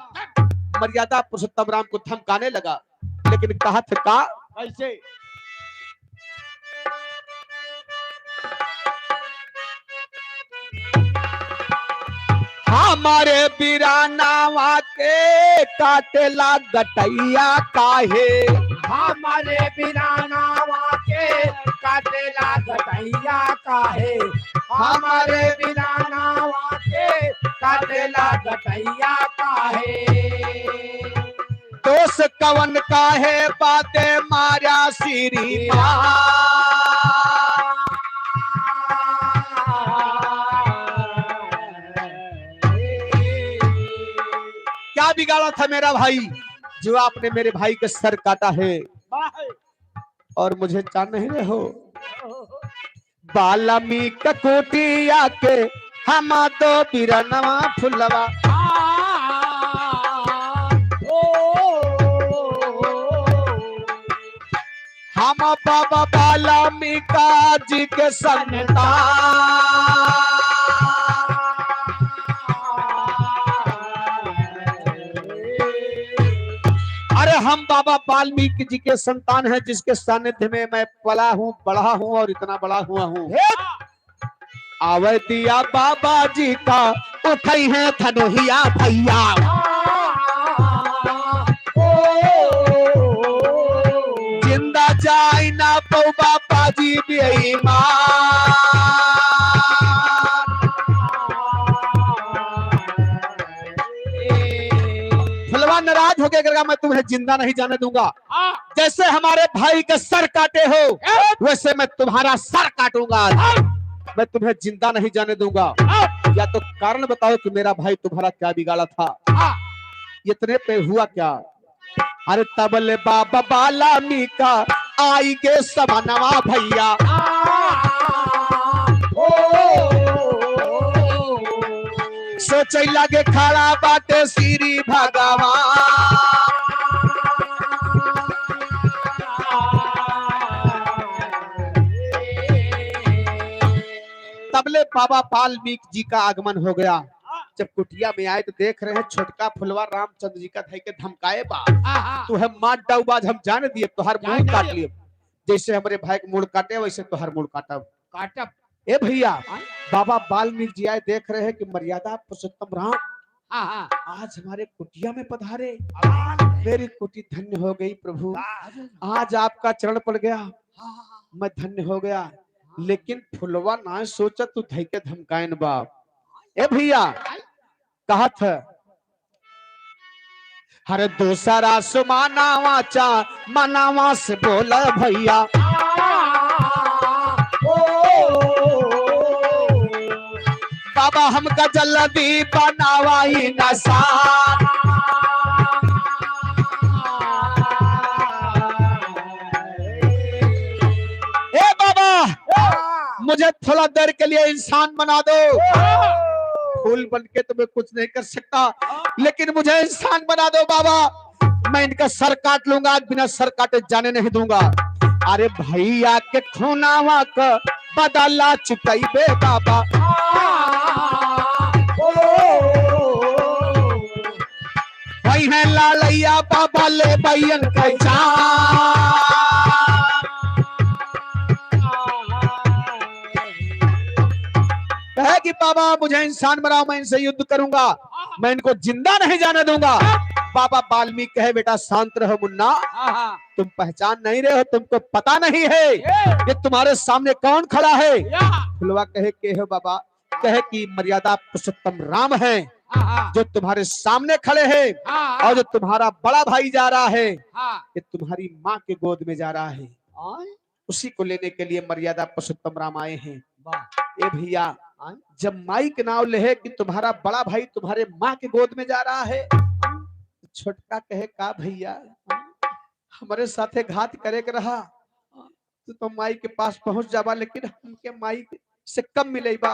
मर्यादा पुरुषोत्तम राम को धमकाने लगा, लेकिन कहा था का कैसे? हमारे बिरानावा के काटेला गटैया काहे, हमारे बिरानावा के काटेला गटैया काहे, हमारे बिरानावा के काटेला गटैया काहे। दोष कवन काहे बाते मारा सीरी क्या बिगाड़ा था मेरा भाई, जो आपने मेरे भाई का सर काटा है और मुझे जान नहीं रहे हो। बाल्मीकि कुटिया के हम दो बिरनवा फुलवा, हम बाबा बाल्मीकि जी के संतान। हम बाबा वाल्मीकि जी के संतान हैं, जिसके सानिध्य में मैं पला हूँ, बढ़ा हूँ और इतना बड़ा हुआ हूँ। आवे दिया बाबा जी का उठाई है धनोहिया भैया, जिंदा जाए ना पो बाबा जी बेईमान। नाराज हो गया, मैं तुम्हें जिंदा नहीं जाने दूंगा। जैसे हमारे भाई का सर काटे हो, वैसे मैं तुम्हारा सर काटूंगा। मैं तुम्हें जिंदा नहीं जाने दूंगा। या तो कारण बताओ कि मेरा भाई तुम्हारा क्या बिगाड़ा था। इतने पे हुआ क्या, अरे तबले बाबा वाल्मीकि आई के समानवा भैया, सोचे लगे खड़ा बाटे श्री भगवान। तबले बाबा वाल्मीकि जी का आगमन हो गया। जब कुटिया में आए तो देख रहे हैं छोटका फुलवा रामचंद्र जी का धई के धमकाए बा, तू है मार डाउबाज, हम जाने दिए तुहार मुंह काट लिए। जैसे हमारे भाई का मुड़ काटे वैसे तुहार मुड़ काटब। ए भैया, बाबा वाल्मीकि जी आए, देख रहे हैं कि मर्यादा पुरुषोत्तम राम आज हमारे कुटिया में पधारे। मेरी कुटी धन्य हो गई प्रभु, आज आपका चरण पड़ गया, मैं धन्य हो गया। लेकिन फुलवा ना सोचा तू धई के धमकायन बा। ए भैया, कहा था हर दूसरा सुमानावा चा मनावा से बोला भैया बाबा हमका जल्दी बनावाई नशा ए बाबा मुझे थोड़ा देर के लिए इंसान बना दो फूल बन के तो मैं कुछ नहीं कर सकता लेकिन मुझे इंसान बना दो बाबा मैं इनका सर काट लूंगा बिना सर काटे जाने नहीं दूंगा अरे भैया के खूनावा का बदला चुकाइबे बाबा भाई है लालैया बाबा ले बैन का कहे कि बाबा मुझे इंसान बनाओ मैं इनसे युद्ध करूंगा मैं इनको जिंदा नहीं जाने दूंगा बाबा वाल्मीकि कहे बेटा शांत रहो मुन्ना तुम पहचान नहीं रहे हो तुमको पता नहीं है ये तुम्हारे सामने कौन खड़ा है फुलवा कहे के हो बाबा कहे कि मर्यादा पुरुषोत्तम राम है जो तुम्हारे सामने खड़े हैं और जो तुम्हारा बड़ा भाई जा रहा है ये तुम्हारी माँ के गोद में जा रहा है उसी को लेने के लिए मर्यादा पुरुषोत्तम राम आए हैं ए भैया जब माई के नाम ले कि तुम्हारा बड़ा भाई तुम्हारे माँ के गोद में जा रहा है छोटका कहे का भैया हमारे साथे घात करे के रहा तो माई के पास पहुंच जावा लेकिन हमके माई से कम मिले बा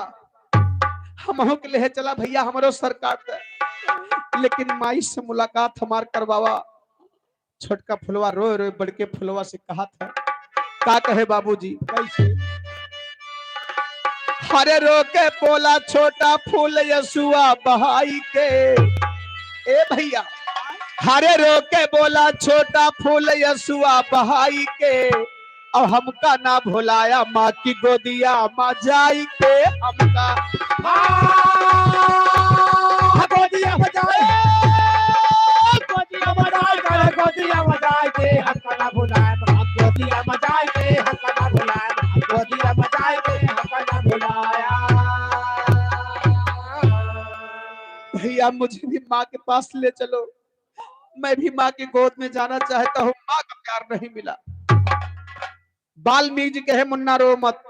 हम के लिए चला भैया हमारो सर काट दे लेकिन माई से मुलाकात हमार करवावा छोटका फुलवा रोए रोए बड़के फुलवा से कहा था का कहे बाबूजी कैसे हरे रोके बोला छोटा फूल यसुआ बहाई के ए भैया हरे रोके बोला छोटा फूल यसुआ बहाई के और हमका ना भुलाया माँ की गोदिया माँ जाई के हमका गोदिया बजाए गोदिया बजाए के हमका ना भुलाए गोदिया बजाए के हमका ना भुलाए गोदिया बजाए के हमका ना भुलाया भैया मुझे भी माँ के पास ले चलो मैं भी माँ की गोद में जाना चाहता हूँ माँ का प्यार नहीं मिला वाल्मीकि जी कहे मुन्ना रो मत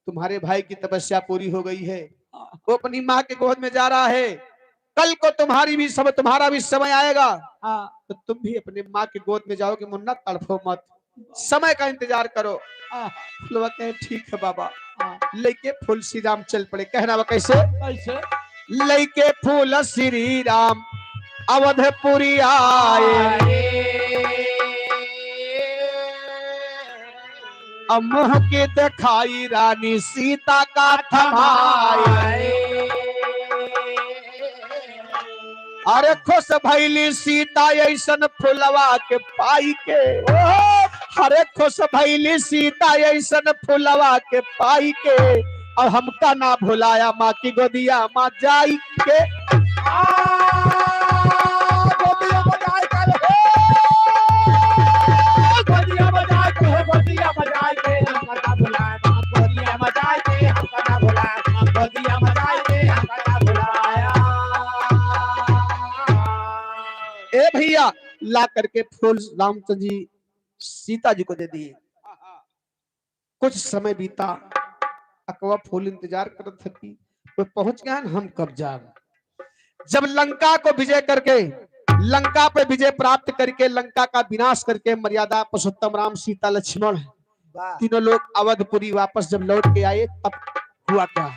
तुम्हारे भाई की तपस्या पूरी हो गई है वो अपनी माँ के गोद में जा रहा है कल को तुम्हारा भी समय आएगा तो तुम भी अपने माँ की गोद में जाओगे मुन्ना तड़फो मत समय का इंतजार करो फुलवा कहे ठीक है बाबा लेके फूल श्री राम चल पड़े कहना वो कैसे लेके फूल श्री राम अवधपुरी आए अम्मह के दिखाई रानी सीता का थमाए अरे खुश भैली सीता ऐसन फुलवा के पाई के अरे खुश भैली सीता ऐसन फुलवा के पाई के और हमका ना भुलाया माँ की गोदिया माँ जाई के गोदिया बजाए कर गोदिया बजाए के गोदिया बजाए के हमका ना भुलाए गोदिया बजाए के हमका ना भुलाए गोदिया बजाए के हमका ना भुलाया ए भैया ला करके फूल रामचंद्र जी सीता जी को दे दिए कुछ समय बीता अकवा फूल इंतजार कर थकी वो पहुंच गया हम कब जाए जब लंका को विजय करके लंका पे विजय प्राप्त करके लंका का विनाश करके मर्यादा पुरुषोत्तम राम सीता लक्ष्मण तीनों लोग अवधपुरी वापस जब लौट के आए तब हुआ क्या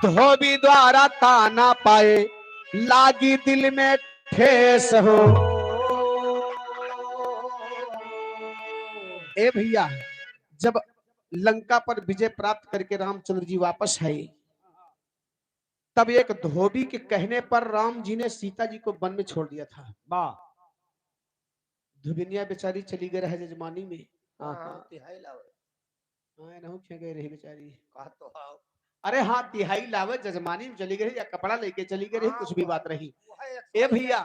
धोबी द्वारा ताना पाए लागी दिल में ठेस हो ए भैया जब लंका पर विजय प्राप्त करके रामचंद्र जी वापस आए तब एक धोबी के कहने पर राम जी ने सीता जी को वन में छोड़ दिया था वाह धुबिनिया बेचारी चली गई है जजमानी में गए रही बेचारी अरे हाँ तिहाई लावे जजमानी में चली गई या कपड़ा लेके चली गई रही कुछ भी बात रही ए भैया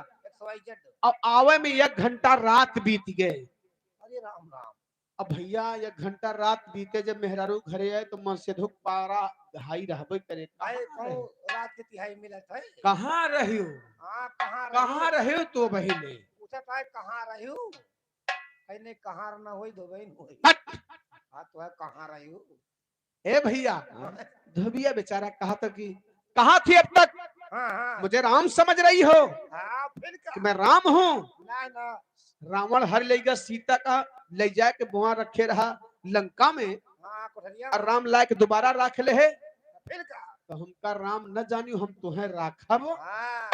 अब आवे में 1 घंटा रात बीत गए अरे राम राम अब भैया ये घंटा रात बीते जब मेहरारू घरे आए तो मन से धुक पारा हाई रहबे करे। आए कहो रात के तिहाई मिलत है। कहाँ रही हो? हाँ कहाँ कहाँ रहे हो तो बहिले? पूछत है कहाँ रही हूँ? कहने कहाँ न होई दो बहन होई। हट! हाँ तो है कहाँ रही हूँ? ए भैया धोबिया बेचारा कहा था कि कहाँ थी अब तक? हाँ हाँ मुझे राम समझ रही हो हाँ फिर कि का मैं राम हूँ? ना ना रावण हर ले गया सीता का, ले जाए के बुआ रखे रहा लंका में, हाँ कोठरिया और राम लाए के दोबारा राख ले है। फिर का तो हमका राम न जानियो, हम तुम्हें राखब। हाँ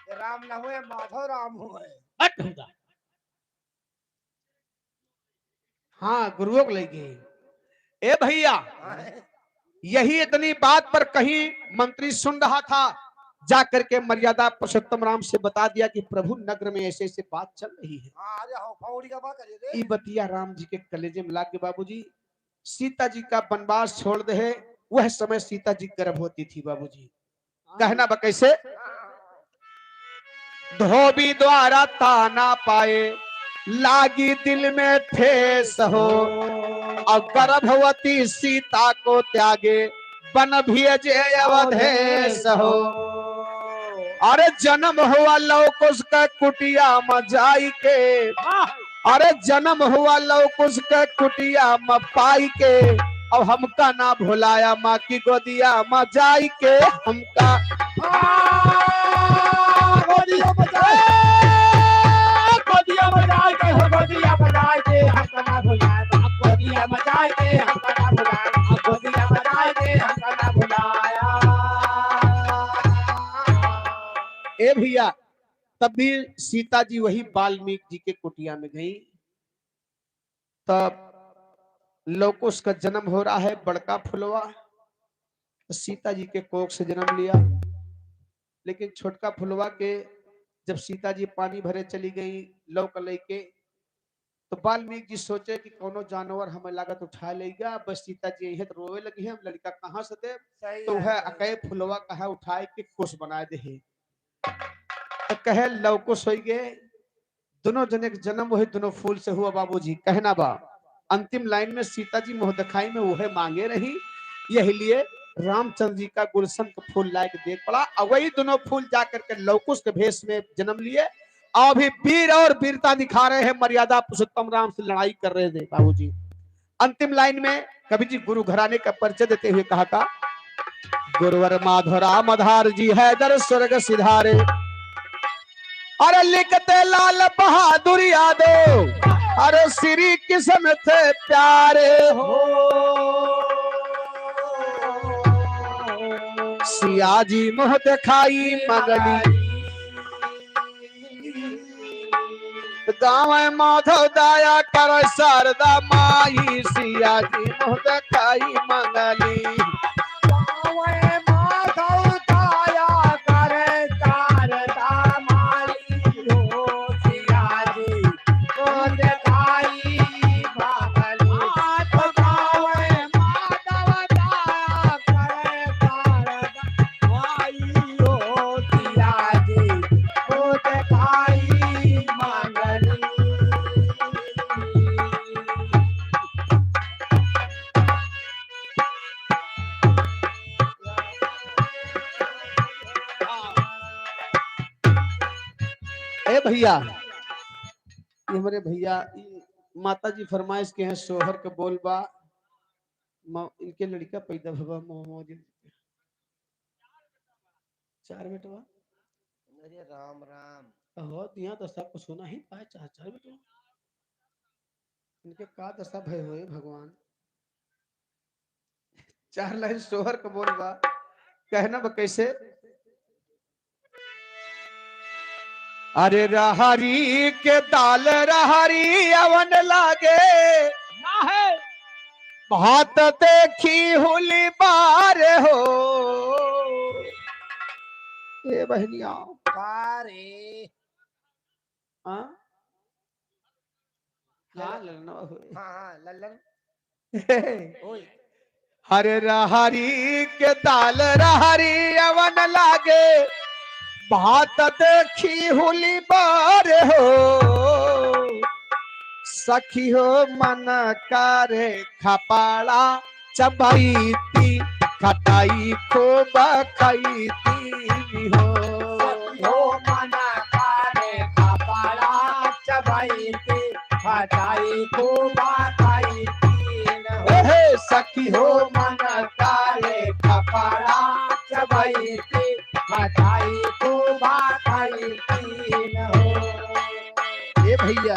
ये राम न हुए माधव राम हुए। हट होगा। हाँ गुरुओं को ले गए। ए भैया हाँ, यही इतनी बात पर कहीं मंत्री सुन रहा था, जाकर के मर्यादा पुरुषोत्तम राम से बता दिया कि प्रभु नगर में ऐसे ऐसे बात चल रही है। हाँ अरे हाँ फौड़ी का बात करे रे। ई बतिया राम जी के कलेजे मिला के बाबूजी सीता जी का वनवास छोड़ दे। वह समय सीता जी गर्भवती थी बाबूजी। कहना बा कैसे? धोबी द्वारा ताना पाए लागी दिल में ठेस हो, और गर्भवती सीता को त्यागे बन भेजे अवधेश हो। अरे जन्म हुआ लवकुश का कुटिया में जाई के, अरे जन्म हुआ लवकुश का कुटिया में पाई के, अब हमका ना भुलाया माँ की गोदिया में जाई के हमका। गोदिया बजाए गोदिया बजाए के हो गोदिया बजाए के हमका ना भुलाए गोदिया बजाए के हमका ना भुलाए गोदिया बजाए के हमका ना भुलाया। ए भैया तब भी सीता जी वही वाल्मीकि जी के कुटिया में गई। तब लवकुश का जन्म हो रहा है, बड़का फुलवा सीता जी के कोख से जन्म लिया। लेकिन छोटका फुलवा के जब सीता जी पानी भरे चली गई लौक लेके, तो वाल्मीकि जी सोचे कि कोनो जानवर हमें लागत उठा लेगा, बस सीता जी यही तो रोवे लगी है, हम लड़का कहाँ से दे? तो वह अकय फुलवा कहा उठाए के कुश बना दे। तो कहे लवकुश हो गए। दोनों जने के जन्म वही दोनों फूल से हुआ बाबूजी। कहना बा अंतिम लाइन में सीता जी मुंह दिखाई में वह मांगे रही, यही लिए रामचंद्र जी का गुलशन का फूल लायक देख पड़ा, और वही दोनों फूल जाकर के लवकुश के भेष में जन्म लिए, और अभी वीर और वीरता दिखा रहे हैं, मर्यादा पुरुषोत्तम राम से लड़ाई कर रहे थे बाबूजी। अंतिम लाइन में कवि जी गुरु घराने का परिचय देते हुए कहा था, गुरुवर माधव राम आधार जी है दर स्वर्ग सिधारे, अरे लिखते लाल बहादुर यादव, अरे श्री किशन थे प्यारे हो। सिया जी मुँह दिखाई मंगली, गाँव माधव दया कर शारदा माई, सिया जी मुँह दिखाई मंगली। ए भैया ये हमारे भैया माता जी फरमाइश के हैं सोहर के बोल बा, इनके लड़का पैदा भवा मोहम्मद 4 बेटवा। अरे राम राम हो यहाँ तो सबको सुना ही पाए 4 बेटवा, इनके का दशा भय हुए भगवान। 4 लाइन सोहर के बोल बा। कहना बा कैसे? अरे रहरी के दाल रहरी अवन लागे, भात देखी हुली बार हो। ए बहनिया कारे हाँ ललना हुए। हाँ लल्लन ओए हरे रहरी के दाल रहरी अवन लागे, भात देखी हुली बार हो। सखी हो मन करे खपाड़ा चबाईती खटाई खूब खाईती हो। हो मना कारे कपाड़ा चबाईती खटाई खूबा खाईती हो। हे सखी हो हो मन कारे कपाड़ा चबाईती खटाई खूबा खाईती हो। ए भैया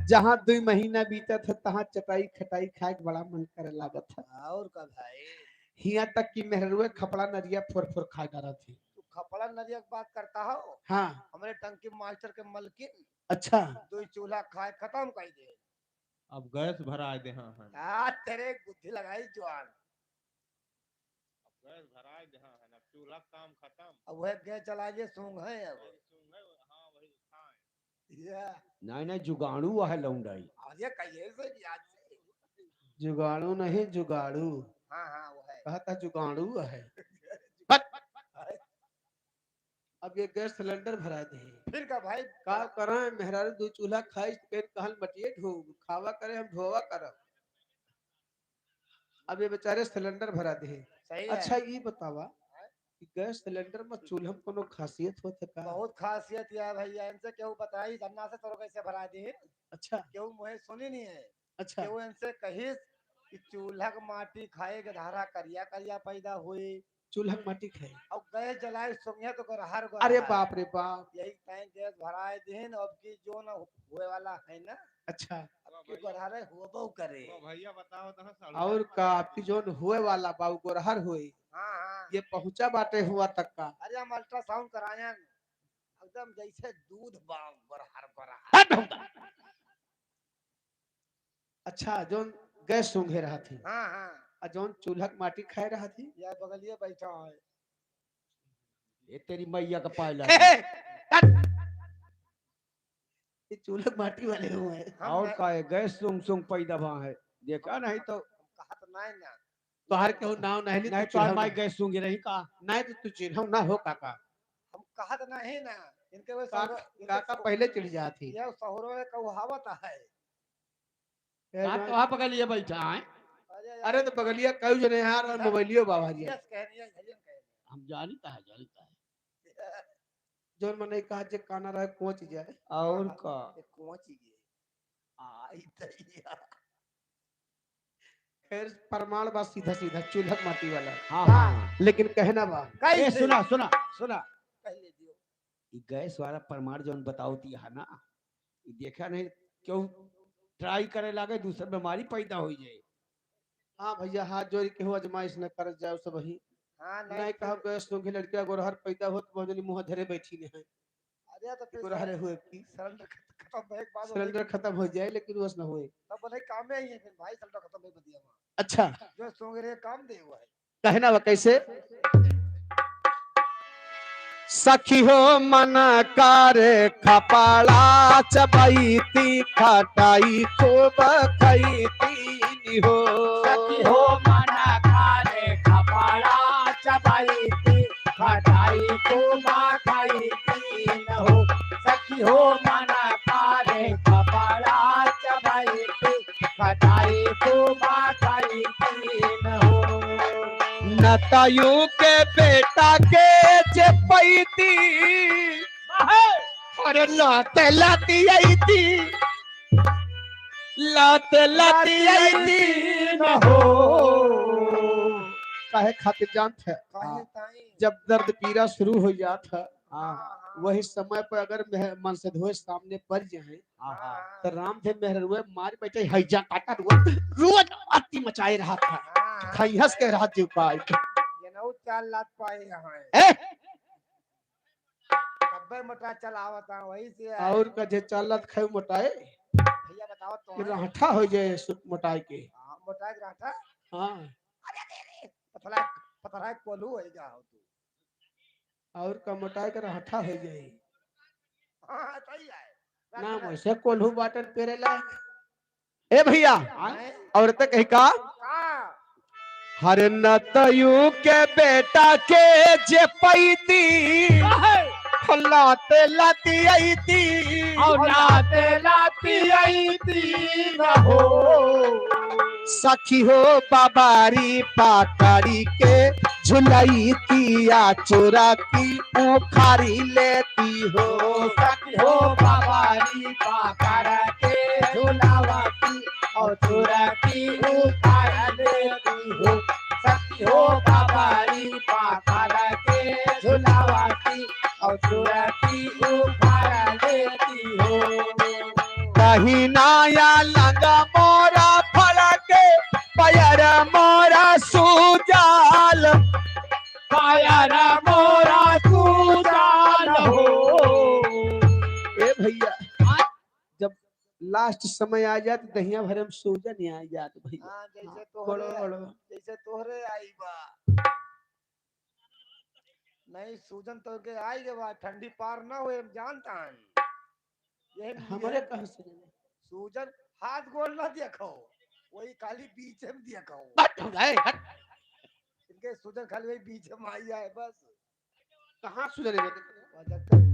जहाँ 2 महीना बीता था तहाँ चटाई खटाई खाए के बड़ा मन करे लागत था। और का भाई हिया तक कि मेहरुए खपड़ा नरिया फोर फोर खा डरा थी। तू खपड़ा नदिया की बात करता हो। हाँ हमारे टंकी मास्टर के मलकिन अच्छा 2 चूल्हा खाए खत्म कर दे। अब गैस भरा दे। हाँ आ तेरे बुद्धि लगाई जवान। गैस भरा दे। हाँ ना चूल्हा काम खत्म। अब वह गैस चला जे सूंघ है अब। हाँ वही खाए। ये नहीं जुगाड़ू है लौंडाई। आज ये कहिए से याद से। जुगाड़ू नहीं जुगाड़ू हाँ वो है। कहता जुगाड़ू है। अब ये गैस सिलेंडर भरा दे फिर का भाई का करा मेहरारू 2 चूल्हा खाई पेट कहल मटिए ढो खावा करे हम धोवा करब। अब ये बेचारे सिलेंडर भरा दे। सही है। अच्छा ये बतावा कि गैस सिलेंडर में चूल्हा में कोनो खासियत होत है का? बहुत खासियत है भैया इनसे क्यों बताई धन्ना से तोरो कैसे भरा दी। अच्छा क्यों मुझे सुनी नहीं है। अच्छा क्यों इनसे कहिस कि चूल्हा के माटी खाए के धारा करिया करिया पैदा हुई चूल्हा में माटी खाए। और गैस जलाए सुनिया तो गरहर अरे गरहर। बाप रे बाप। यही टाइम गैस भराए दिन अब की जो न हुए वाला है ना अच्छा अब की गरहरे होबो करे। भैया बताओ तो और का आपकी जोन हुए वाला बाबू गोरहर हुई हाँ ये पहुंचा बाटे हुआ तक का। अरे हम अल्ट्रासाउंड करायन एकदम जैसे दूध बाम गरहर गरहर। अच्छा जोन गैस सूंघे रहा थी हाँ और जोन चूल्हा के माटी खाए रहा थी। यह बगलिए बैठा है। ये तेरी मैया का पायला। ये चूल्हा के माटी वाले हुए हैं। हम और नहीं- का है गैस सुंग सुंग पैदा वहाँ है। देखा नहीं तो कहा तो नहीं ना। तोहार केहू नाव नहीं ली नहीं तू तो चिन्हौ माई ना। गैस सूंगी रही का। नहीं तो तू चिन्हौ ना हो काका। हम कहा तो नहीं ना इनके वे काका पहले चिढ़ जाती। यह शहरों में कहावत है। का तो आप बगल ये बैठा है। अरे तो बगलिया कई जने यार और मोबाइलियो बाबा जी यस कहनी है घलियन कहनी हम जानता है है। जोन मने कहा जे काना रहे पहुंच जाए। और का ये कौन चीज है आई दैया। खैर प्रमाण बा सीधा सीधा चूल्हा के माटी वाला। हाँ हाँ। लेकिन कहना बा ए कैसे सुना सुना सुना पहले दियो। ये गैस वाला प्रमाण जो बताओ ती है ना ये देखा नहीं क्यों ट्राई करे लागे दूसरा बीमारी पैदा हो जाए। हाँ भैया हाथ जोड़ के हो अजमाइश न कर जाओ सब ही। हाँ नहीं कहा गैस सूंघे लड़कियां गोरहर पैदा होत बहुत मुंह धरे बैठी ने है। अरे तो फिर गोरहर हुए की सिलेंडर खत्म होने के बाद सिलेंडर खत्म हो जाए लेकिन वस न हुए। तब बोले काम में ही है फिर भाई सिलेंडर खत्म हो बदिया में अच्छा जो सोंग रहे काम दे हुआ है। कहना बा कैसे सखी हो मन करे खपाड़ा चबाईती खटाई खूब खाईती हो। सखी हो मना कारे कपाड़ा चबाईती खटाई खूबा खाईती न हो। सखी हो मना कारे कपाड़ा चबाईती खटाई खूबा खाईती न हो। नतायु के बेटा के चपैती अरे लाते लाती आई थी लाते लाती आई थी न हो। काहे खातिर जानत है काहे ताई जब दर्द पीड़ा शुरू हो जात है हाँ वही समय पर अगर मन से धोए सामने पड़ जाए तो राम थे मेहरुए मार बैठे हैजा काटा रोज अति मचाए रहा था खाई हंस के रहा जी पाए ये नौ 4 लाख पाए यहाँ ए कब्बे मोटा चलावता वही से है। और का जे चालत खाए मोटाए भैया बताओ तो कि राठा हो जाए मोटाए के। हाँ, मोटा के रहता हाँ पतला पतला कोलू है जा हो तू। और का मोटाए के राठा हो जाए हाँ सही है नाम वैसे कोल्हू बाटन पेरे लायक। ए भैया और तक कही का हर नतयु के बेटा के जे पैती लाते लाती आई थी और लाते लाती आई थी न हो सखी हो बाबारी पाकड़ी के झुलाई तिया चोरा की उखारी लेती हो सखी हो बाबारी पाकर के झुलावाती और चुराती उखाड़ लेती हो सखी हो बाबारी पाकर के झुलावाती और चुराती उखाड़ लेती हो कहीं नाया लंगा मोरा फड़के पैर मोरा सुजाल पायर मोरा सूजाल हो ए भैया जब लास्ट समय आ जाए तो दहिया भरे में सूजन आ जात भैया हाँ, जैसे बड़ो तोहरे बड़ो जैसे तोहरे आई बा नहीं सूजन तो के आई के बा ठंडी पार ना हुए जानता है हमारे कहाँ से सूजन हाथ गोल ना देखो वही खाली बीच में देखो हट हो गए हट इनके सूजन खाली वही बीच में आई है बस कहाँ सुधरे और जब तक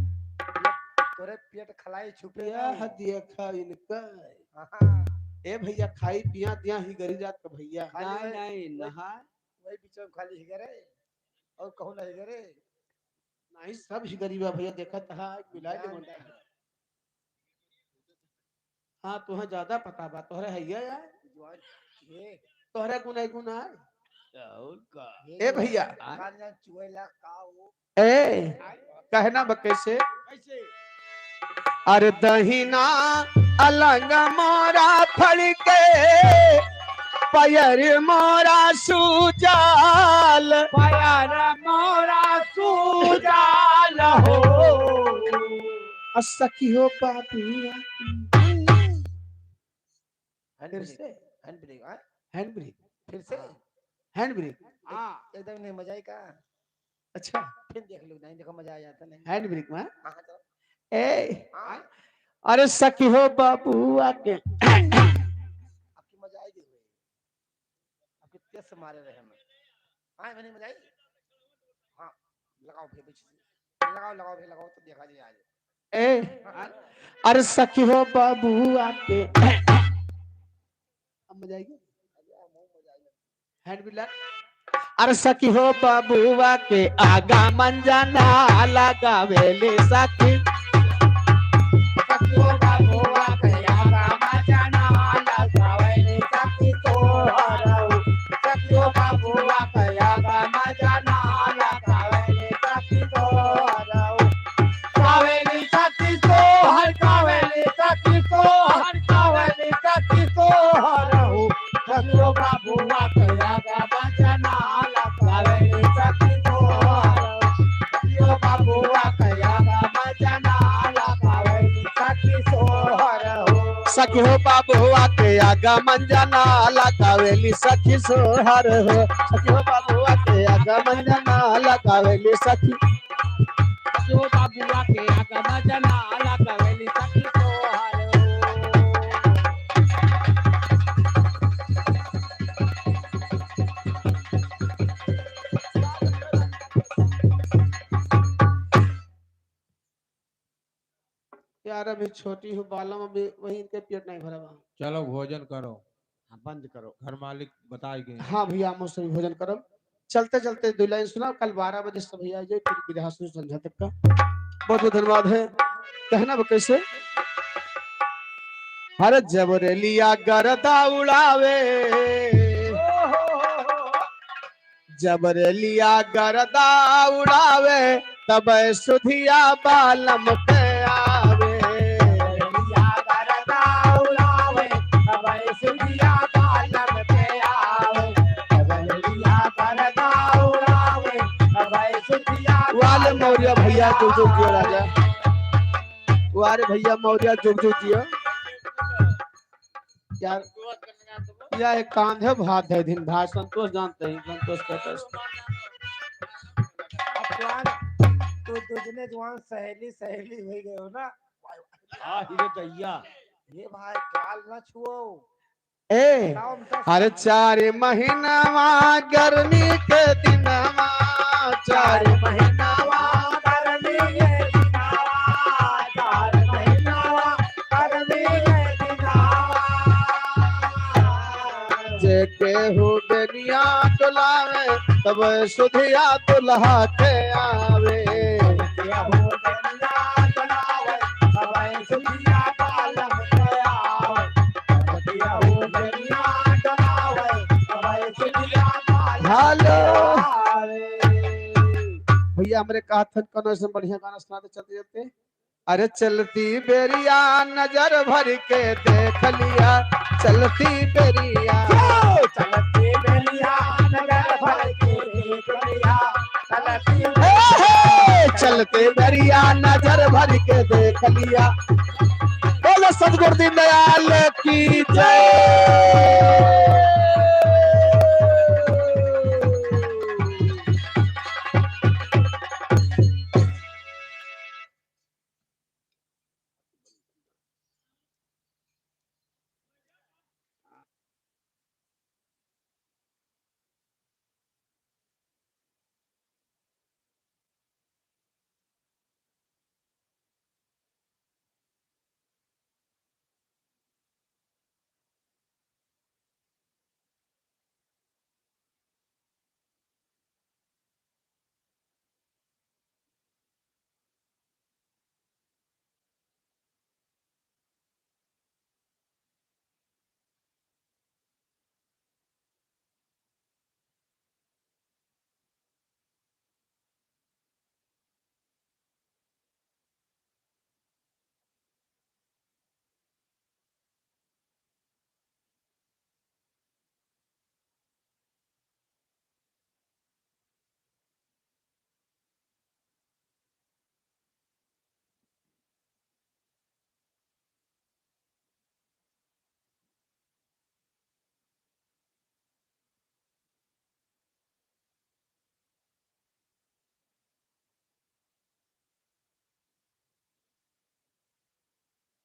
तोरे पेट खलाई छुपे यह देखा इनका हाँ, ए भैया खाई पिया दिया ही गरी जात का भैया नहीं, नहीं नहा वही बीच में खाली ही करे और कहूँ नहीं करे नहीं सब ही गरीबा भैया देखा था मिला के मन हाँ तुहे ज्यादा पता बा तोहरे हैया यार जवान ये तोहरे गुना गुना और का ए भैया खान जान चुएला का वो ए कहना बा कैसे कैसे अरे दहिना अलग मोरा फड़के पैर मोरा सुजाल पायर मोरा सूजाल हो सखी हो पापिया फिर से हैंड ब्रेक हाँ हैंड ब्रेक फिर से हैंड ब्रेक हाँ एकदम नहीं मजा ही का अच्छा फिर देख लो नहीं देखो मजा आ जाता नहीं हैंड ब्रेक में हाँ तो ए हाँ अरे सखी हो बाबू आके आपकी मजा आएगी हुई आपके तेज से मारे रहे हमें हाँ मैंने मजा आई हाँ लगाओ फिर पीछे से लगाओ फिर लगाओ तो देखा जाए आज ए अरे सखी हो बाबू आके अब मजा आएगी हैंड बिल अरे सखी हो बाबूआ के आगा मंजना लगावेले सखी सखी हो बाबुआ कया रामा जाना लगावे सखी तो हरऊ सखी हो बाबुआ कया रामा जाना लगावे सखी तो हरऊ कावेली सखी तो हर कावेली सखी तो हर कावेली सखी तो हरऊ सखी हो बाबुआ कया रामा जाना लगावे सखी तो हरऊ सखी हो बाबुआ कया रामा जाना लगावे सखी तो हरऊ सखी हो बाबूआ के आगा मंजना लगावेली सखी सोहर हो सखी हो बाबूआ के आगा मंजना लगावेली सखी जो बाबुआ के आगमा जना लगावेली सखी तो हरऊ यार अभी छोटी हूँ बालम अभी वही इनके पेट नहीं भरा हुआ। चलो भोजन करो हाँ, बंद करो घर मालिक बताए गए हाँ भैया हम उससे भोजन करो चलते चलते दो लाइन सुना कल 12 बजे सब भैया जाए फिर विधा सुन संध्या तक का बहुत बहुत धन्यवाद है कहना वो कैसे हर जबरेलिया गरदा उड़ावे जबरेलिया गरदा उड़ावे तब सुधिया बालम पे आवे लिया करता उड़ावे तब सुनिया बालम पे आवे तब लिया करता उड़ावे तब सुनिया वाले मौर्य भैया जुग जुग जियो राजा वारे भैया मौर्य जुग जुग जियो यार यह एक कांध है भात है दिन भात संतोष जानते हैं संतोष कहता जवान तो दुजने जवान सहेली सहेली हो गए हो ना हाँ हीरे दैया ये भाई गाल ना छुओ ए बताओ हम तो हर 4 महीनावा गर्मी के दिनवा 4 महीनावा करनी ये केहू बेनिया डोलावे तब सुधिया दुल्हा के आवे केहू बेनिया डोलावे तब सुधिया पालम के आवे केहू बेनिया डोलावे तब सुधिया पालम हेलो आवे। भैया हमरे कहत कोनो से बढ़िया गाना सुनाते चलते चलते। अरे चलती बेरिया नजर भर के देख लिया चलती बेरिया चलती बेलिया नगर भर के देख लिया चलती चलते बेरिया नजर भर के देख लिया। बोलो सतगुरु दीनदयाल की जय।